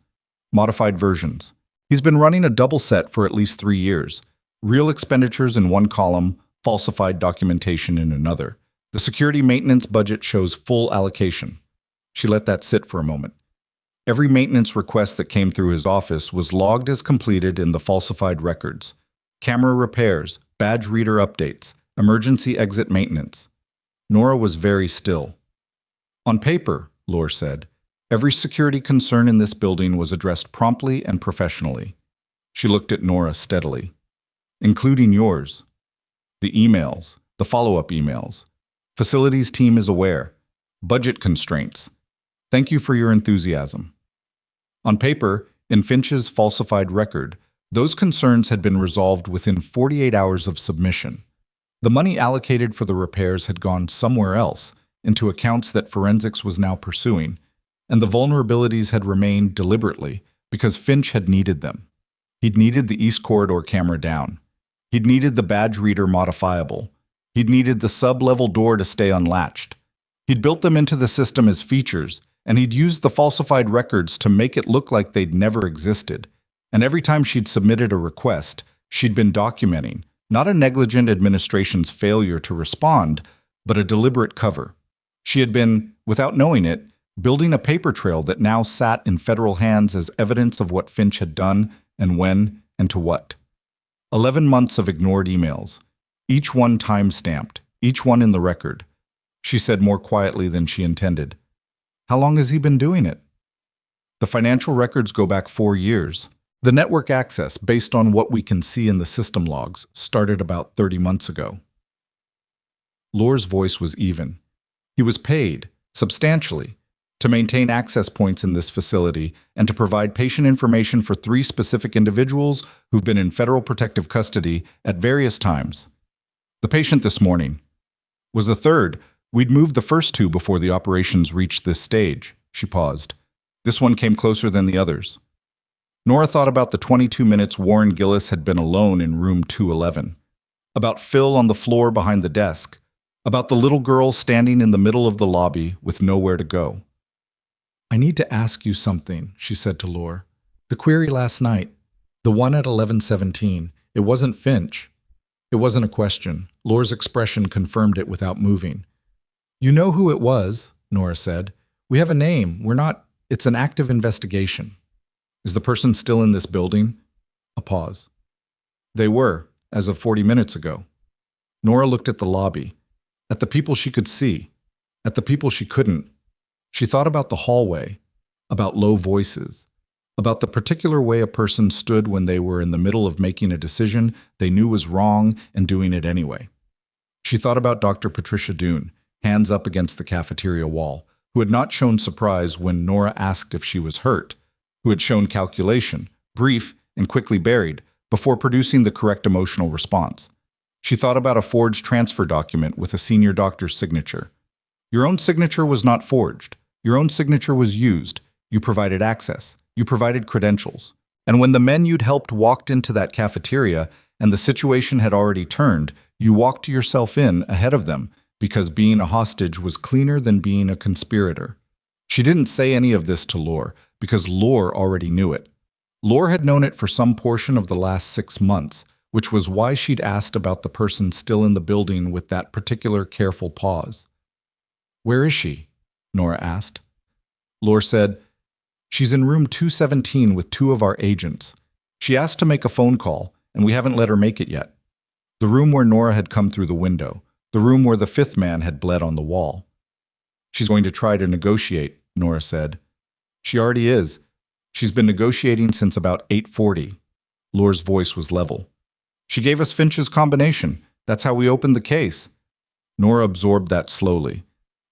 Modified versions. He's been running a double set for at least 3 years. Real expenditures in one column, falsified documentation in another. The security maintenance budget shows full allocation. She let that sit for a moment. Every maintenance request that came through his office was logged as completed in the falsified records. Camera repairs, badge reader updates, emergency exit maintenance. Nora was very still. On paper, Lore said, every security concern in this building was addressed promptly and professionally. She looked at Nora steadily. Including yours. The emails, the follow-up emails. Facilities team is aware. Budget constraints. Thank you for your enthusiasm. On paper, in Finch's falsified record, those concerns had been resolved within 48 hours of submission. The money allocated for the repairs had gone somewhere else, into accounts that forensics was now pursuing, and the vulnerabilities had remained deliberately because Finch had needed them. He'd needed the East Corridor camera down. He'd needed the badge reader modifiable. He'd needed the sub-level door to stay unlatched. He'd built them into the system as features, and he'd used the falsified records to make it look like they'd never existed. And every time she'd submitted a request, she'd been documenting, not a negligent administration's failure to respond, but a deliberate cover. She had been, without knowing it, building a paper trail that now sat in federal hands as evidence of what Finch had done and when and to what. 11 months of ignored emails, each one time-stamped, each one in the record. She said more quietly than she intended. How long has he been doing it? The financial records go back 4 years. The network access, based on what we can see in the system logs, started about 30 months ago. Lore's voice was even. He was paid, substantially, to maintain access points in this facility and to provide patient information for 3 specific individuals who've been in federal protective custody at various times. The patient this morning was the third. We'd moved the first 2 before the operations reached this stage. She paused. This one came closer than the others. Nora thought about the 22 minutes Warren Gillis had been alone in room 211, about Phil on the floor behind the desk, about the little girl standing in the middle of the lobby with nowhere to go. I need to ask you something, she said to Lore. The query last night, the one at 11:17, it wasn't Finch. It wasn't a question. Lore's expression confirmed it without moving. You know who it was, Nora said. We have a name. It's an active investigation. Is the person still in this building? A pause. They were, as of 40 minutes ago. Nora looked at the lobby, at the people she could see, at the people she couldn't. She thought about the hallway, about low voices, about the particular way a person stood when they were in the middle of making a decision they knew was wrong and doing it anyway. She thought about Dr. Patricia Doon, hands up against the cafeteria wall, who had not shown surprise when Nora asked if she was hurt, who had shown calculation, brief and quickly buried, before producing the correct emotional response. She thought about a forged transfer document with a senior doctor's signature. Your own signature was not forged. Your own signature was used. You provided access. You provided credentials. And when the men you'd helped walked into that cafeteria and the situation had already turned, you walked yourself in ahead of them because being a hostage was cleaner than being a conspirator. She didn't say any of this to Lore because Lore already knew it. Lore had known it for some portion of the last 6 months, which was why she'd asked about the person still in the building with that particular careful pause. Where is she? Nora asked. Lore said, She's in room 217 with 2 of our agents. She asked to make a phone call, and we haven't let her make it yet. The room where Nora had come through the window, the room where the 5th man had bled on the wall. She's going to try to negotiate, Nora said. She already is. She's been negotiating since about 8:40. Lore's voice was level. She gave us Finch's combination. That's how we opened the case. Nora absorbed that slowly.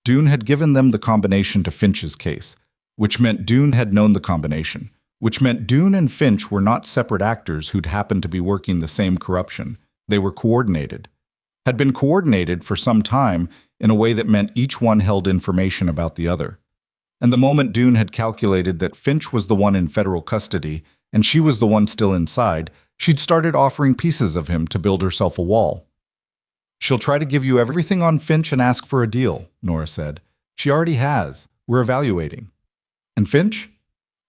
Doon had given them the combination to Finch's case, which meant Doon had known the combination, which meant Doon and Finch were not separate actors who'd happened to be working the same corruption. They were coordinated. Had been coordinated for some time in a way that meant each one held information about the other. And the moment Dune had calculated that Finch was the one in federal custody and she was the one still inside, she'd started offering pieces of him to build herself a wall. "She'll try to give you everything on Finch and ask for a deal," Nora said. "She already has. We're evaluating." "And Finch?"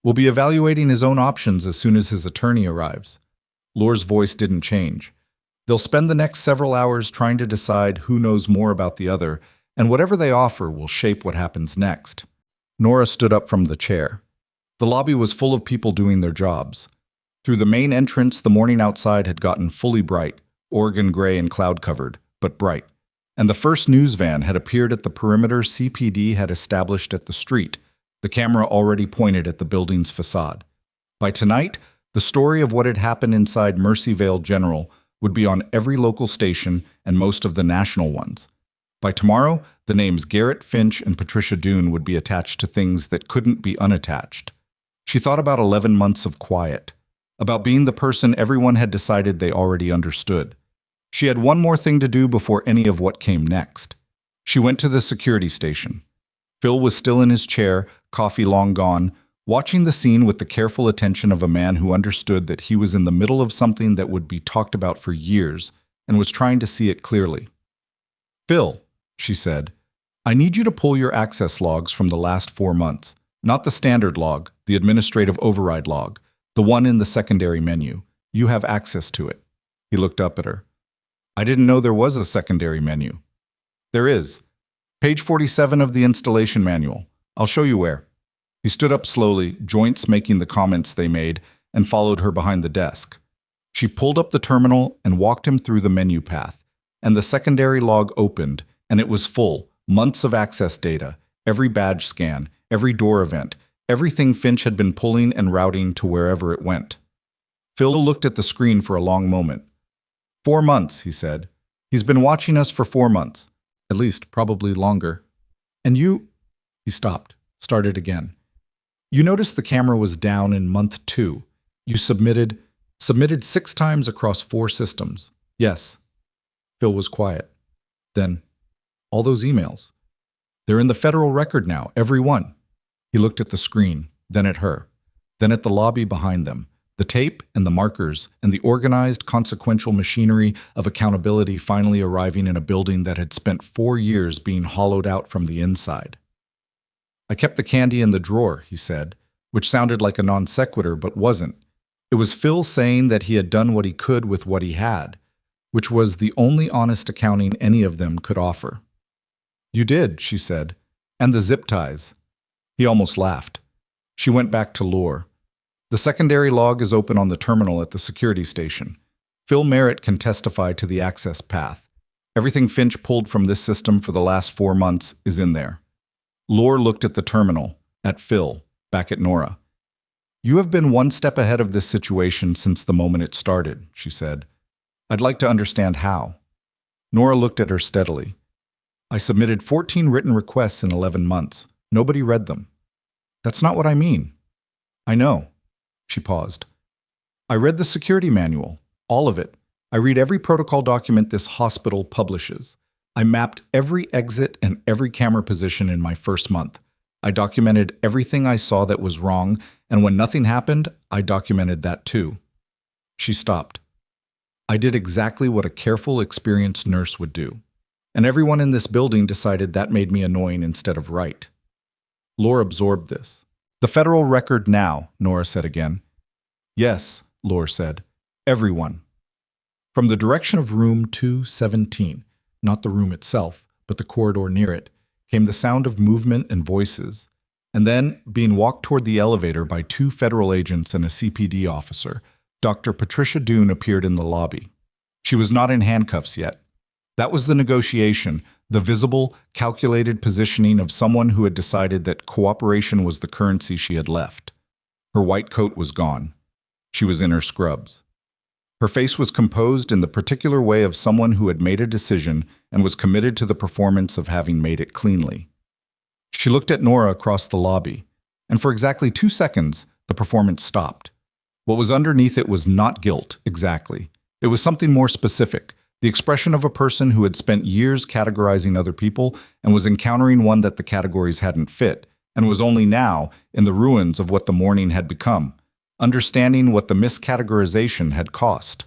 "We'll be evaluating his own options as soon as his attorney arrives." Lore's voice didn't change. "They'll spend the next several hours trying to decide who knows more about the other, and whatever they offer will shape what happens next." Nora stood up from the chair. The lobby was full of people doing their jobs. Through the main entrance, the morning outside had gotten fully bright, Oregon gray and cloud-covered, but bright. And the first news van had appeared at the perimeter CPD had established at the street, the camera already pointed at the building's facade. By tonight, the story of what had happened inside Mercy Vale General would be on every local station and most of the national ones. By tomorrow, the names Garrett Finch and Patricia Dune would be attached to things that couldn't be unattached. She thought about 11 months of quiet, about being the person everyone had decided they already understood. She had one more thing to do before any of what came next. She went to the security station. Phil was still in his chair, coffee long gone, watching the scene with the careful attention of a man who understood that he was in the middle of something that would be talked about for years and was trying to see it clearly. "Phil," she said, "I need you to pull your access logs from the last 4 months. Not the standard log, the administrative override log, the one in the secondary menu. You have access to it." He looked up at her. "I didn't know there was a secondary menu." "There is. Page 47 of the installation manual. I'll show you where." He stood up slowly, joints making the comments they made, and followed her behind the desk. She pulled up the terminal and walked him through the menu path, and the secondary log opened, and it was full, months of access data, every badge scan, every door event, everything Finch had been pulling and routing to wherever it went. Phil looked at the screen for a long moment. 4 months, he said. "He's been watching us for 4 months. At least, probably longer. And you—" He stopped, started again. "You noticed the camera was down in month 2. You submitted 6 times across 4 systems." "Yes." Phil was quiet. Then, "All those emails. They're in the federal record now, every one." He looked at the screen, then at her, then at the lobby behind them, the tape and the markers and the organized, consequential machinery of accountability finally arriving in a building that had spent 4 years being hollowed out from the inside. "I kept the candy in the drawer," he said, which sounded like a non sequitur but wasn't. It was Phil saying that he had done what he could with what he had, which was the only honest accounting any of them could offer. "You did," she said, "and the zip ties." He almost laughed. She went back to Lore. "The secondary log is open on the terminal at the security station. Phil Merritt can testify to the access path. Everything Finch pulled from this system for the last 4 months is in there." Lore looked at the terminal, at Phil, back at Nora. "You have been one step ahead of this situation since the moment it started," she said. "I'd like to understand how." Nora looked at her steadily. "I submitted 14 written requests in 11 months. Nobody read them." "That's not what I mean." "I know." She paused. "I read the security manual, all of it. I read every protocol document this hospital publishes. I mapped every exit and every camera position in my first month. I documented everything I saw that was wrong, and when nothing happened, I documented that too." She stopped. "I did exactly what a careful, experienced nurse would do. And everyone in this building decided that made me annoying instead of right." Lore absorbed this. "The federal record now," Nora said again. "Yes," Lore said. "Everyone." From the direction of room 217, not the room itself, but the corridor near it, came the sound of movement and voices, and then, being walked toward the elevator by 2 federal agents and a CPD officer, Dr. Patricia Dune appeared in the lobby. She was not in handcuffs yet. That was the negotiation, the visible, calculated positioning of someone who had decided that cooperation was the currency she had left. Her white coat was gone. She was in her scrubs. Her face was composed in the particular way of someone who had made a decision and was committed to the performance of having made it cleanly. She looked at Nora across the lobby, and for exactly 2 seconds, the performance stopped. What was underneath it was not guilt, exactly. It was something more specific, the expression of a person who had spent years categorizing other people and was encountering one that the categories hadn't fit, and was only now in the ruins of what the morning had become, understanding what the miscategorization had cost.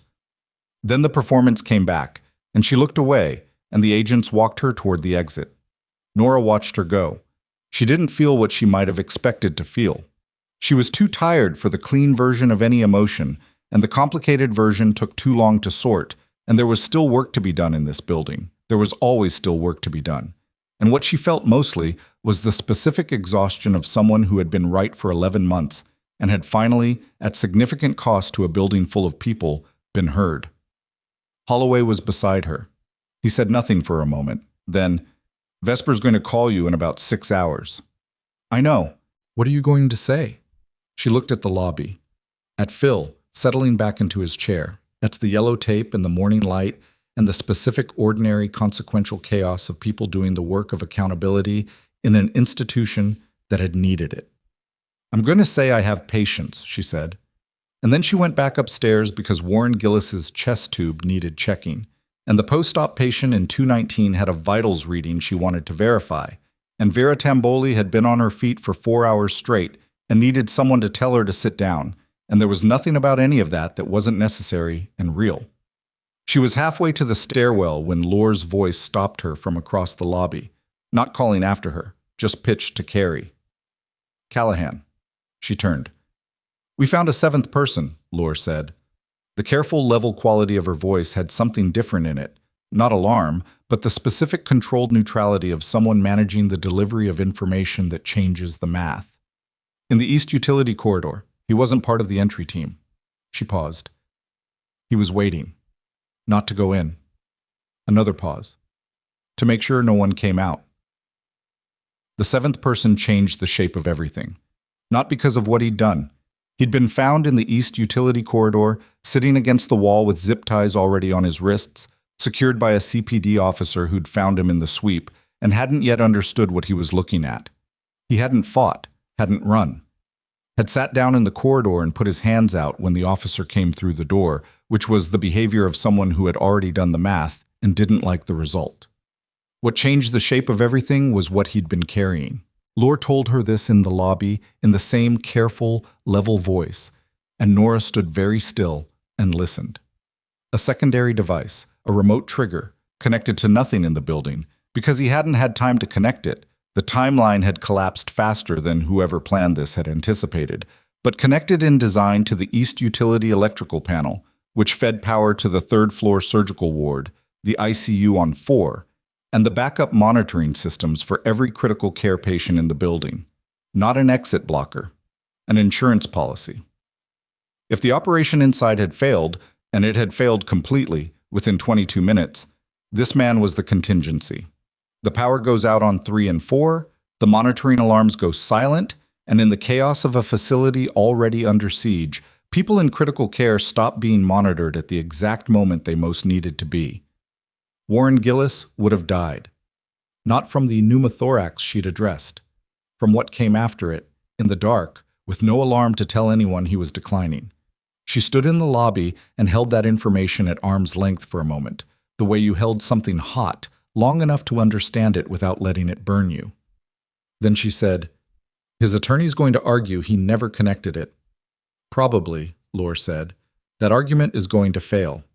Then the performance came back, and she looked away, and the agents walked her toward the exit. Nora watched her go. She didn't feel what she might have expected to feel. She was too tired for the clean version of any emotion, and the complicated version took too long to sort, and there was still work to be done in this building. There was always still work to be done. And what she felt mostly was the specific exhaustion of someone who had been right for 11 months and had finally, at significant cost to a building full of people, been heard. Holloway was beside her. He said nothing for a moment. Then, "Vesper's going to call you in about 6 hours." "I know. What are you going to say?" She looked at the lobby, at Phil, settling back into his chair, at the yellow tape and the morning light and the specific, ordinary, consequential chaos of people doing the work of accountability in an institution that had needed it. "I'm going to say I have patience," she said. And then she went back upstairs because Warren Gillis's chest tube needed checking, and the post-op patient in 219 had a vitals reading she wanted to verify, and Vera Tamboli had been on her feet for 4 hours straight and needed someone to tell her to sit down, and there was nothing about any of that that wasn't necessary and real. She was halfway to the stairwell when Lore's voice stopped her from across the lobby, not calling after her, just pitched to Carrie. "Callahan." She turned. "We found a 7th person," Lore said. The careful, level quality of her voice had something different in it, not alarm, but the specific controlled neutrality of someone managing the delivery of information that changes the math. "In the East Utility Corridor. He wasn't part of the entry team." She paused. "He was waiting. Not to go in." Another pause. "To make sure no one came out." The 7th person changed the shape of everything. Not because of what he'd done. He'd been found in the East Utility Corridor, sitting against the wall with zip ties already on his wrists, secured by a CPD officer who'd found him in the sweep and hadn't yet understood what he was looking at. He hadn't fought, hadn't run. Had sat down in the corridor and put his hands out when the officer came through the door, which was the behavior of someone who had already done the math and didn't like the result. What changed the shape of everything was what he'd been carrying. Lore told her this in the lobby in the same careful, level voice, and Nora stood very still and listened. A secondary device, a remote trigger, connected to nothing in the building, because he hadn't had time to connect it. The timeline had collapsed faster than whoever planned this had anticipated, but connected in design to the East Utility electrical panel, which fed power to the 3rd-floor surgical ward, the ICU on 4, and the backup monitoring systems for every critical care patient in the building. Not an exit blocker, an insurance policy. If the operation inside had failed, and it had failed completely within 22 minutes, this man was the contingency. The power goes out on 3 and 4, the monitoring alarms go silent, and in the chaos of a facility already under siege, people in critical care stop being monitored at the exact moment they most needed to be. Warren Gillis would have died. Not from the pneumothorax she'd addressed, from what came after it, in the dark, with no alarm to tell anyone he was declining. She stood in the lobby and held that information at arm's length for a moment, the way you held something hot, long enough to understand it without letting it burn you. Then she said, "His attorney's going to argue he never connected it." "Probably," Lore said. "That argument is going to fail."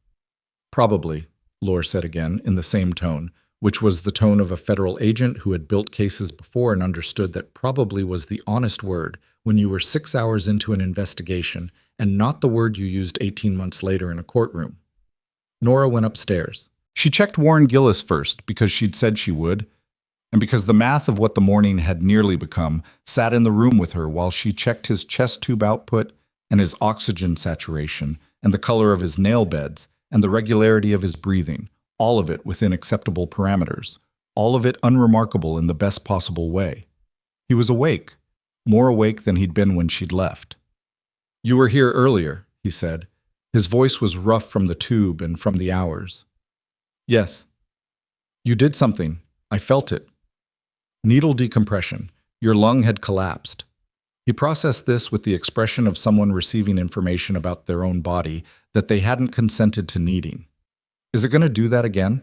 "Probably," Lore said again, in the same tone, which was the tone of a federal agent who had built cases before and understood that probably was the honest word when you were 6 hours into an investigation and not the word you used 18 months later in a courtroom. Nora went upstairs. She checked Warren Gillis first because she'd said she would, and because the math of what the morning had nearly become sat in the room with her while she checked his chest tube output and his oxygen saturation and the color of his nail beds and the regularity of his breathing, all of it within acceptable parameters, all of it unremarkable in the best possible way. He was awake, more awake than he'd been when she'd left. "You were here earlier," he said. His voice was rough from the tube and from the hours. "Yes." "You did something. I felt it." "Needle decompression. Your lung had collapsed." He processed this with the expression of someone receiving information about their own body that they hadn't consented to needing. "Is it going to do that again?"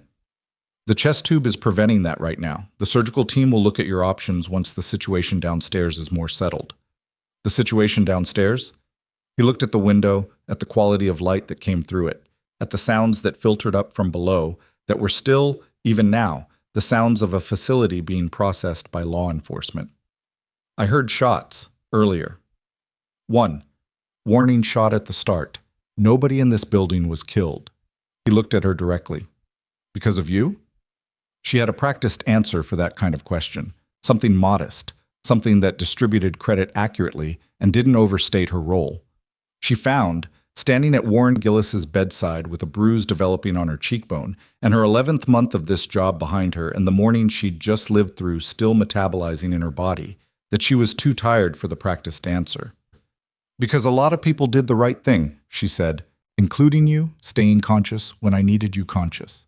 The chest tube is preventing that right now. The surgical team will look at your options once the situation downstairs is more settled. The situation downstairs? He looked at the window, at the quality of light that came through it, at the sounds that filtered up from below that were still, even now, the sounds of a facility being processed by law enforcement. I heard shots earlier. 1. Warning shot at the start. Nobody in this building was killed. He looked at her directly. Because of you? She had a practiced answer for that kind of question. Something modest, something that distributed credit accurately and didn't overstate her role. She found, standing at Warren Gillis's bedside with a bruise developing on her cheekbone, and her 11th month of this job behind her and the morning she'd just lived through still metabolizing in her body, that she was too tired for the practiced answer. Because a lot of people did the right thing, she said, including you, staying conscious when I needed you conscious.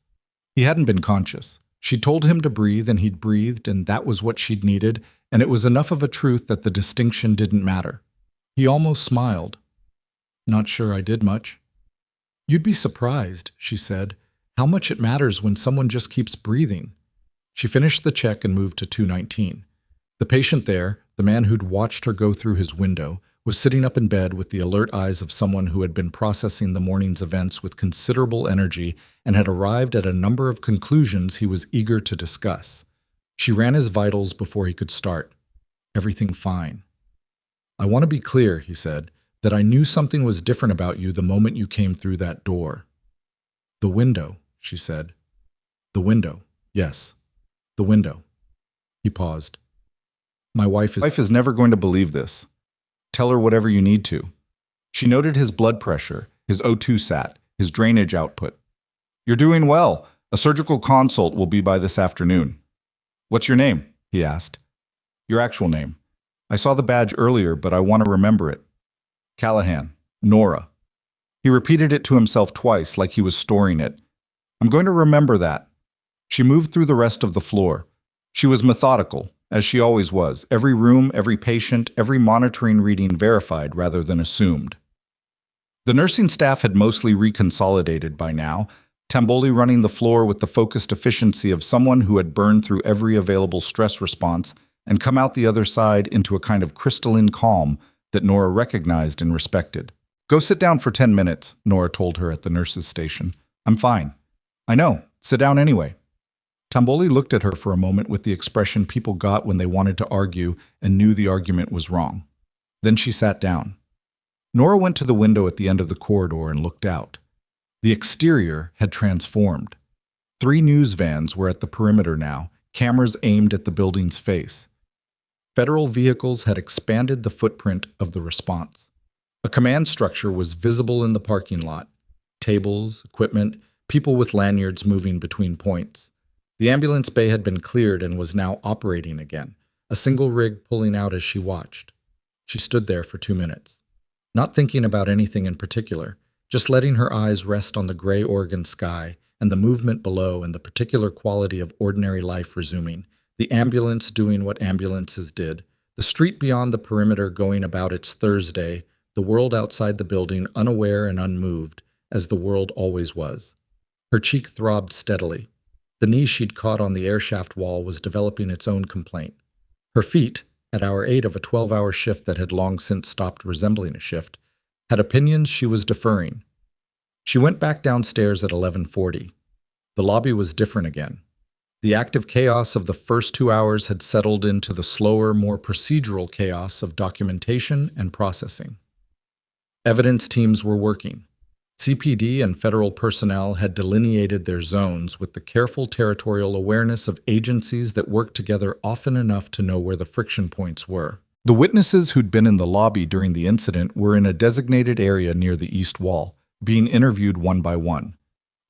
He hadn't been conscious. She'd told him to breathe and he'd breathed, and that was what she'd needed, and it was enough of a truth that the distinction didn't matter. He almost smiled. Not sure I did much. You'd be surprised, she said, how much it matters when someone just keeps breathing. She finished the check and moved to 219. The patient there, the man who'd watched her go through his window, was sitting up in bed with the alert eyes of someone who had been processing the morning's events with considerable energy and had arrived at a number of conclusions he was eager to discuss. She ran his vitals before he could start. Everything fine. I want to be clear, he said, that I knew something was different about you the moment you came through that door. The window, she said. The window, yes, the window. He paused. My wife is never going to believe this. Tell her whatever you need to. She noted his blood pressure, his O2 sat, his drainage output. You're doing well. A surgical consult will be by this afternoon. What's your name? He asked. Your actual name. I saw the badge earlier, but I want to remember it. Callahan. Nora. He repeated it to himself twice, like he was storing it. I'm going to remember that. She moved through the rest of the floor. She was methodical, as she always was, every room, every patient, every monitoring reading verified rather than assumed. The nursing staff had mostly reconsolidated by now, Tamboli running the floor with the focused efficiency of someone who had burned through every available stress response and come out the other side into a kind of crystalline calm that Nora recognized and respected. Go sit down for 10 minutes, Nora told her at the nurse's station. I'm fine. I know. Sit down anyway. Tamboli looked at her for a moment with the expression people got when they wanted to argue and knew the argument was wrong. Then she sat down. Nora went to the window at the end of the corridor and looked out. The exterior had transformed. 3 news vans were at the perimeter now, cameras aimed at the building's face. Federal vehicles had expanded the footprint of the response. A command structure was visible in the parking lot. Tables, equipment, people with lanyards moving between points. The ambulance bay had been cleared and was now operating again, a single rig pulling out as she watched. She stood there for 2 minutes, not thinking about anything in particular, just letting her eyes rest on the gray Oregon sky and the movement below and the particular quality of ordinary life resuming, the ambulance doing what ambulances did, the street beyond the perimeter going about its Thursday, the world outside the building unaware and unmoved, as the world always was. Her cheek throbbed steadily. The knee she'd caught on the airshaft wall was developing its own complaint. Her feet, at hour 8 of a 12-hour shift that had long since stopped resembling a shift, had opinions she was deferring. She went back downstairs at 11:40. The lobby was different again. The active chaos of the first 2 hours had settled into the slower, more procedural chaos of documentation and processing. Evidence teams were working. CPD and federal personnel had delineated their zones with the careful territorial awareness of agencies that worked together often enough to know where the friction points were. The witnesses who'd been in the lobby during the incident were in a designated area near the east wall, being interviewed one by one.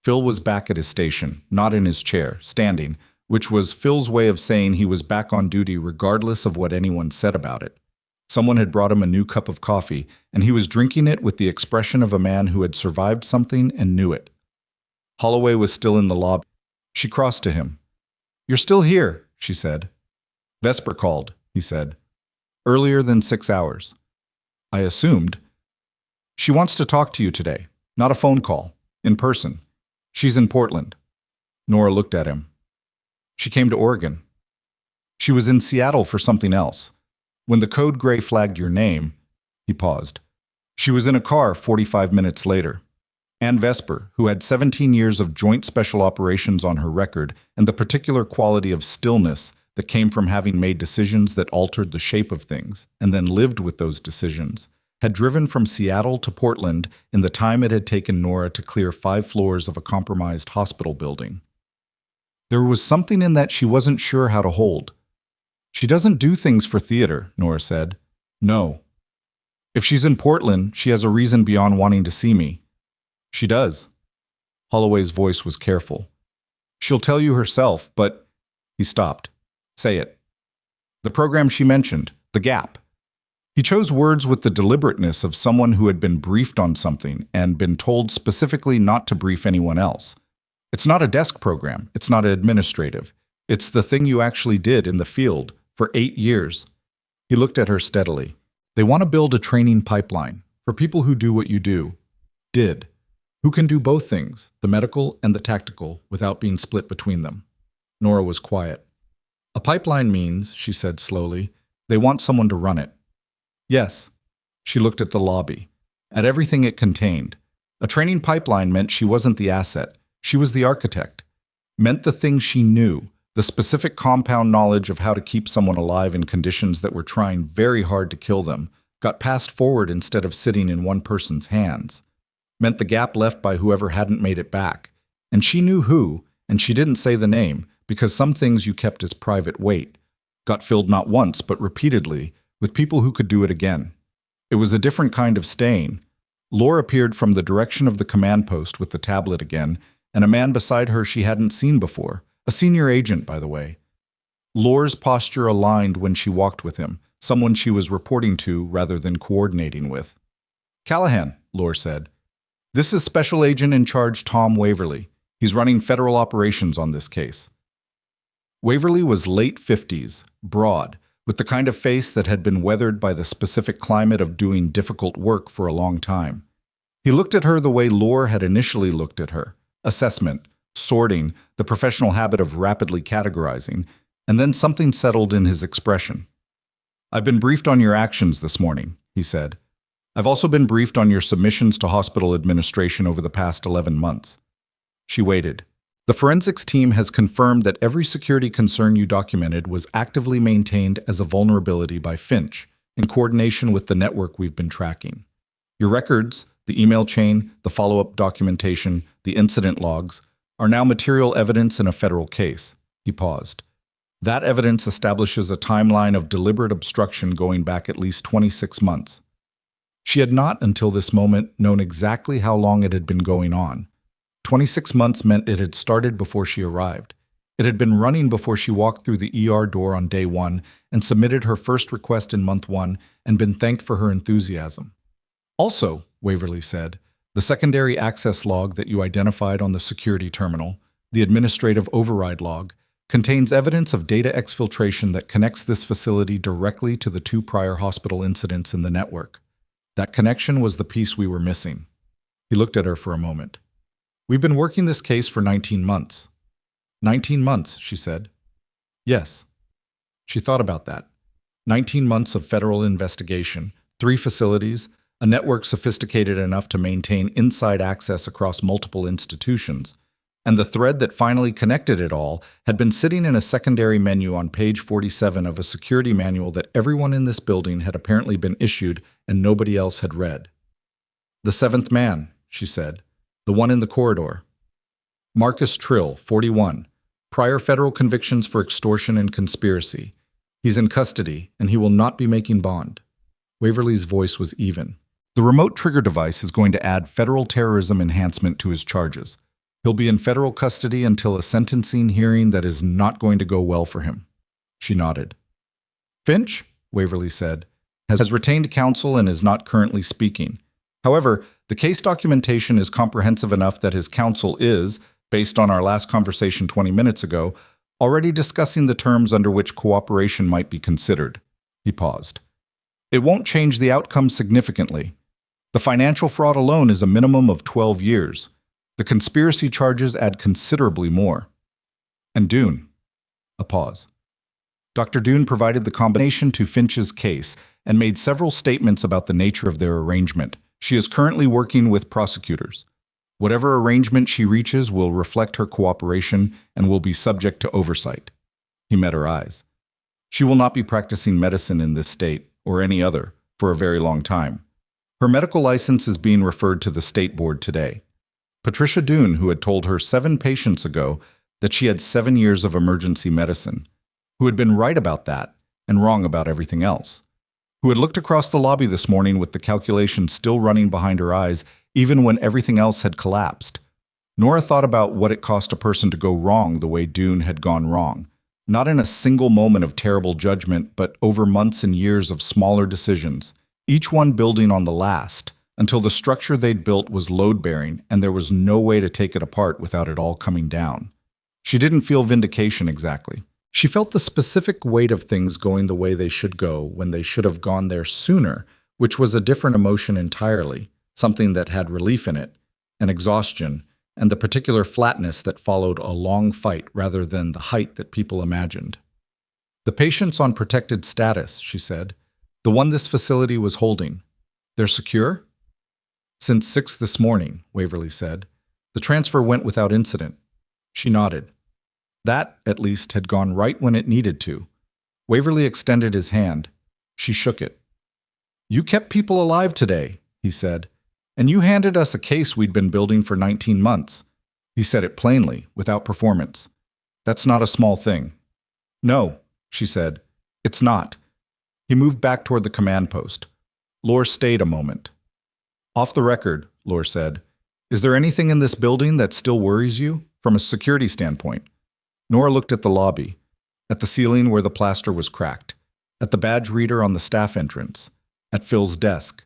Phil was back at his station, not in his chair, standing, which was Phil's way of saying he was back on duty regardless of what anyone said about it. Someone had brought him a new cup of coffee, and he was drinking it with the expression of a man who had survived something and knew it. Holloway was still in the lobby. She crossed to him. "You're still here," she said. "Vesper called," he said. "Earlier than 6 hours. I assumed. She wants to talk to you today. Not a phone call. In person. She's in Portland." Nora looked at him. She came to Oregon. She was in Seattle for something else. When the code gray flagged your name, he paused. She was in a car 45 minutes later. Ann Vesper, who had 17 years of joint special operations on her record and the particular quality of stillness that came from having made decisions that altered the shape of things and then lived with those decisions, had driven from Seattle to Portland in the time it had taken Nora to clear 5 floors of a compromised hospital building. There was something in that she wasn't sure how to hold. She doesn't do things for theater, Nora said. No. If she's in Portland, she has a reason beyond wanting to see me. She does. Holloway's voice was careful. She'll tell you herself, but... He stopped. Say it. The program she mentioned, The Gap. He chose words with the deliberateness of someone who had been briefed on something and been told specifically not to brief anyone else. It's not a desk program. It's not administrative. It's the thing you actually did in the field for 8 years. He looked at her steadily. They want to build a training pipeline for people who do what you did, who can do both things, the medical and the tactical, without being split between them. Nora was quiet. A pipeline means, she said slowly, they want someone to run it. Yes. She looked at the lobby, at everything it contained. A training pipeline meant she wasn't the asset. She was the architect. Meant the thing she knew, the specific compound knowledge of how to keep someone alive in conditions that were trying very hard to kill them, got passed forward instead of sitting in one person's hands. Meant the gap left by whoever hadn't made it back. And she knew who, and she didn't say the name, because some things you kept as private weight got filled not once, but repeatedly, with people who could do it again. It was a different kind of staying. Laura appeared from the direction of the command post with the tablet again, and a man beside her she hadn't seen before. A senior agent, by the way. Laura's posture aligned when she walked with him, someone she was reporting to rather than coordinating with. Callahan, Laura said. This is Special Agent in Charge Tom Waverly. He's running federal operations on this case. Waverly was late 50s, broad, with the kind of face that had been weathered by the specific climate of doing difficult work for a long time. He looked at her the way Laura had initially looked at her. Assessment, sorting, the professional habit of rapidly categorizing, and then something settled in his expression. I've been briefed on your actions this morning, he said. I've also been briefed on your submissions to hospital administration over the past 11 months. She waited. The forensics team has confirmed that every security concern you documented was actively maintained as a vulnerability by Finch, in coordination with the network we've been tracking. Your records, the email chain, the follow-up documentation, the incident logs, are now material evidence in a federal case. He paused. That evidence establishes a timeline of deliberate obstruction going back at least 26 months. She had not, until this moment, known exactly how long it had been going on. 26 months meant it had started before she arrived. It had been running before she walked through the ER door on day 1 and submitted her first request in month 1 and been thanked for her enthusiasm. Also, Waverly said, the secondary access log that you identified on the security terminal, the administrative override log, contains evidence of data exfiltration that connects this facility directly to the 2 prior hospital incidents in the network. That connection was the piece we were missing. He looked at her for a moment. We've been working this case for 19 months. 19 months, she said. Yes. She thought about that. 19 months of federal investigation, 3 facilities, a network sophisticated enough to maintain inside access across multiple institutions, and the thread that finally connected it all had been sitting in a secondary menu on page 47 of a security manual that everyone in this building had apparently been issued and nobody else had read. The 7th man, she said. The one in the corridor. Marcus Trill, 41. Prior federal convictions for extortion and conspiracy. He's in custody, and he will not be making bond. Waverly's voice was even. The remote trigger device is going to add federal terrorism enhancement to his charges. He'll be in federal custody until a sentencing hearing that is not going to go well for him. She nodded. Finch, Waverly said, has retained counsel and is not currently speaking. However, the case documentation is comprehensive enough that his counsel is, based on our last conversation 20 minutes ago, already discussing the terms under which cooperation might be considered. He paused. It won't change the outcome significantly. The financial fraud alone is a minimum of 12 years. The conspiracy charges add considerably more. And Dune. A pause. Dr. Doon provided the combination to Finch's case and made several statements about the nature of their arrangement. She is currently working with prosecutors. Whatever arrangement she reaches will reflect her cooperation and will be subject to oversight. He met her eyes. She will not be practicing medicine in this state, or any other, for a very long time. Her medical license is being referred to the state board today. Patricia Doon, who had told her 7 patients ago that she had 7 years of emergency medicine, who had been right about that and wrong about everything else, who had looked across the lobby this morning with the calculations still running behind her eyes even when everything else had collapsed. Nora thought about what it cost a person to go wrong the way Doon had gone wrong, not in a single moment of terrible judgment, but over months and years of smaller decisions, each one building on the last, until the structure they'd built was load-bearing and there was no way to take it apart without it all coming down. She didn't feel vindication exactly. She felt the specific weight of things going the way they should go when they should have gone there sooner, which was a different emotion entirely, something that had relief in it, an exhaustion, and the particular flatness that followed a long fight rather than the height that people imagined. The patients on protected status, she said, the one this facility was holding, they're secure? Since 6 this morning, Waverly said. The transfer went without incident. She nodded. That, at least, had gone right when it needed to. Waverly extended his hand. She shook it. You kept people alive today, he said, and you handed us a case we'd been building for 19 months. He said it plainly, without performance. That's not a small thing. No, she said. It's not. He moved back toward the command post. Lore stayed a moment. Off the record, Lore said, is there anything in this building that still worries you, from a security standpoint? Nora looked at the lobby, at the ceiling where the plaster was cracked, at the badge reader on the staff entrance, at Phil's desk.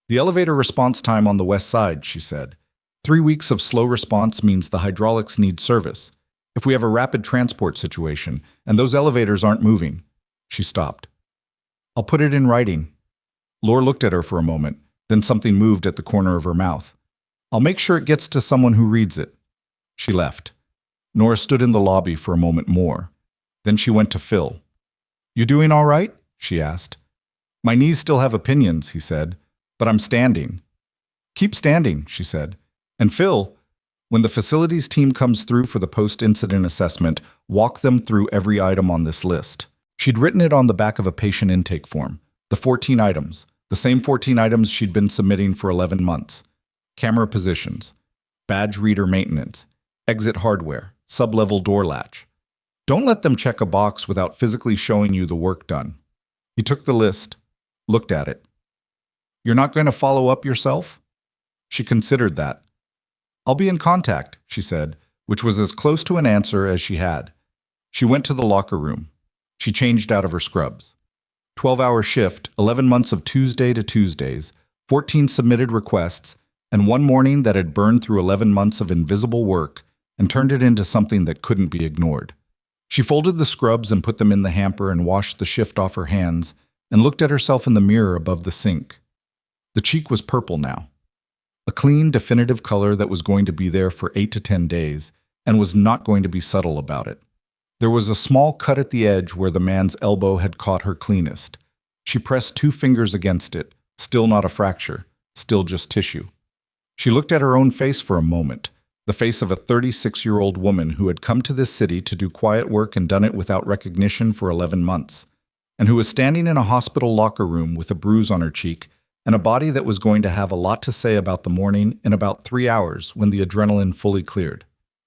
The elevator response time on the west side, she said. 3 weeks of slow response means the hydraulics need service. If we have a rapid transport situation and those elevators aren't moving. She stopped. I'll put it in writing. Lore looked at her for a moment, then something moved at the corner of her mouth. I'll make sure it gets to someone who reads it. She left. Nora stood in the lobby for a moment more. Then she went to Phil. You doing all right? She asked. My knees still have opinions, he said, but I'm standing. Keep standing, she said. And Phil, when the facilities team comes through for the post-incident assessment, walk them through every item on this list. She'd written it on the back of a patient intake form, the 14 items, the same 14 items she'd been submitting for 11 months. Camera positions, badge reader maintenance, exit hardware, sub-level door latch. Don't let them check a box without physically showing you the work done. He took the list, looked at it. You're not going to follow up yourself? She considered that. I'll be in contact, she said, which was as close to an answer as she had. She went to the locker room. She changed out of her scrubs. 12-hour shift, 11 months of Tuesday to Tuesdays, 14 submitted requests, and one morning that had burned through 11 months of invisible work and turned it into something that couldn't be ignored. She folded the scrubs and put them in the hamper and washed the shift off her hands and looked at herself in the mirror above the sink. The cheek was purple now. A clean, definitive color that was going to be there for 8 to 10 days and was not going to be subtle about it. There was a small cut at the edge where the man's elbow had caught her cleanest. She pressed 2 fingers against it, still not a fracture, still just tissue. She looked at her own face for a moment, the face of a 36-year-old woman who had come to this city to do quiet work and done it without recognition for 11 months, and who was standing in a hospital locker room with a bruise on her cheek and a body that was going to have a lot to say about the morning in about 3 hours when the adrenaline fully cleared.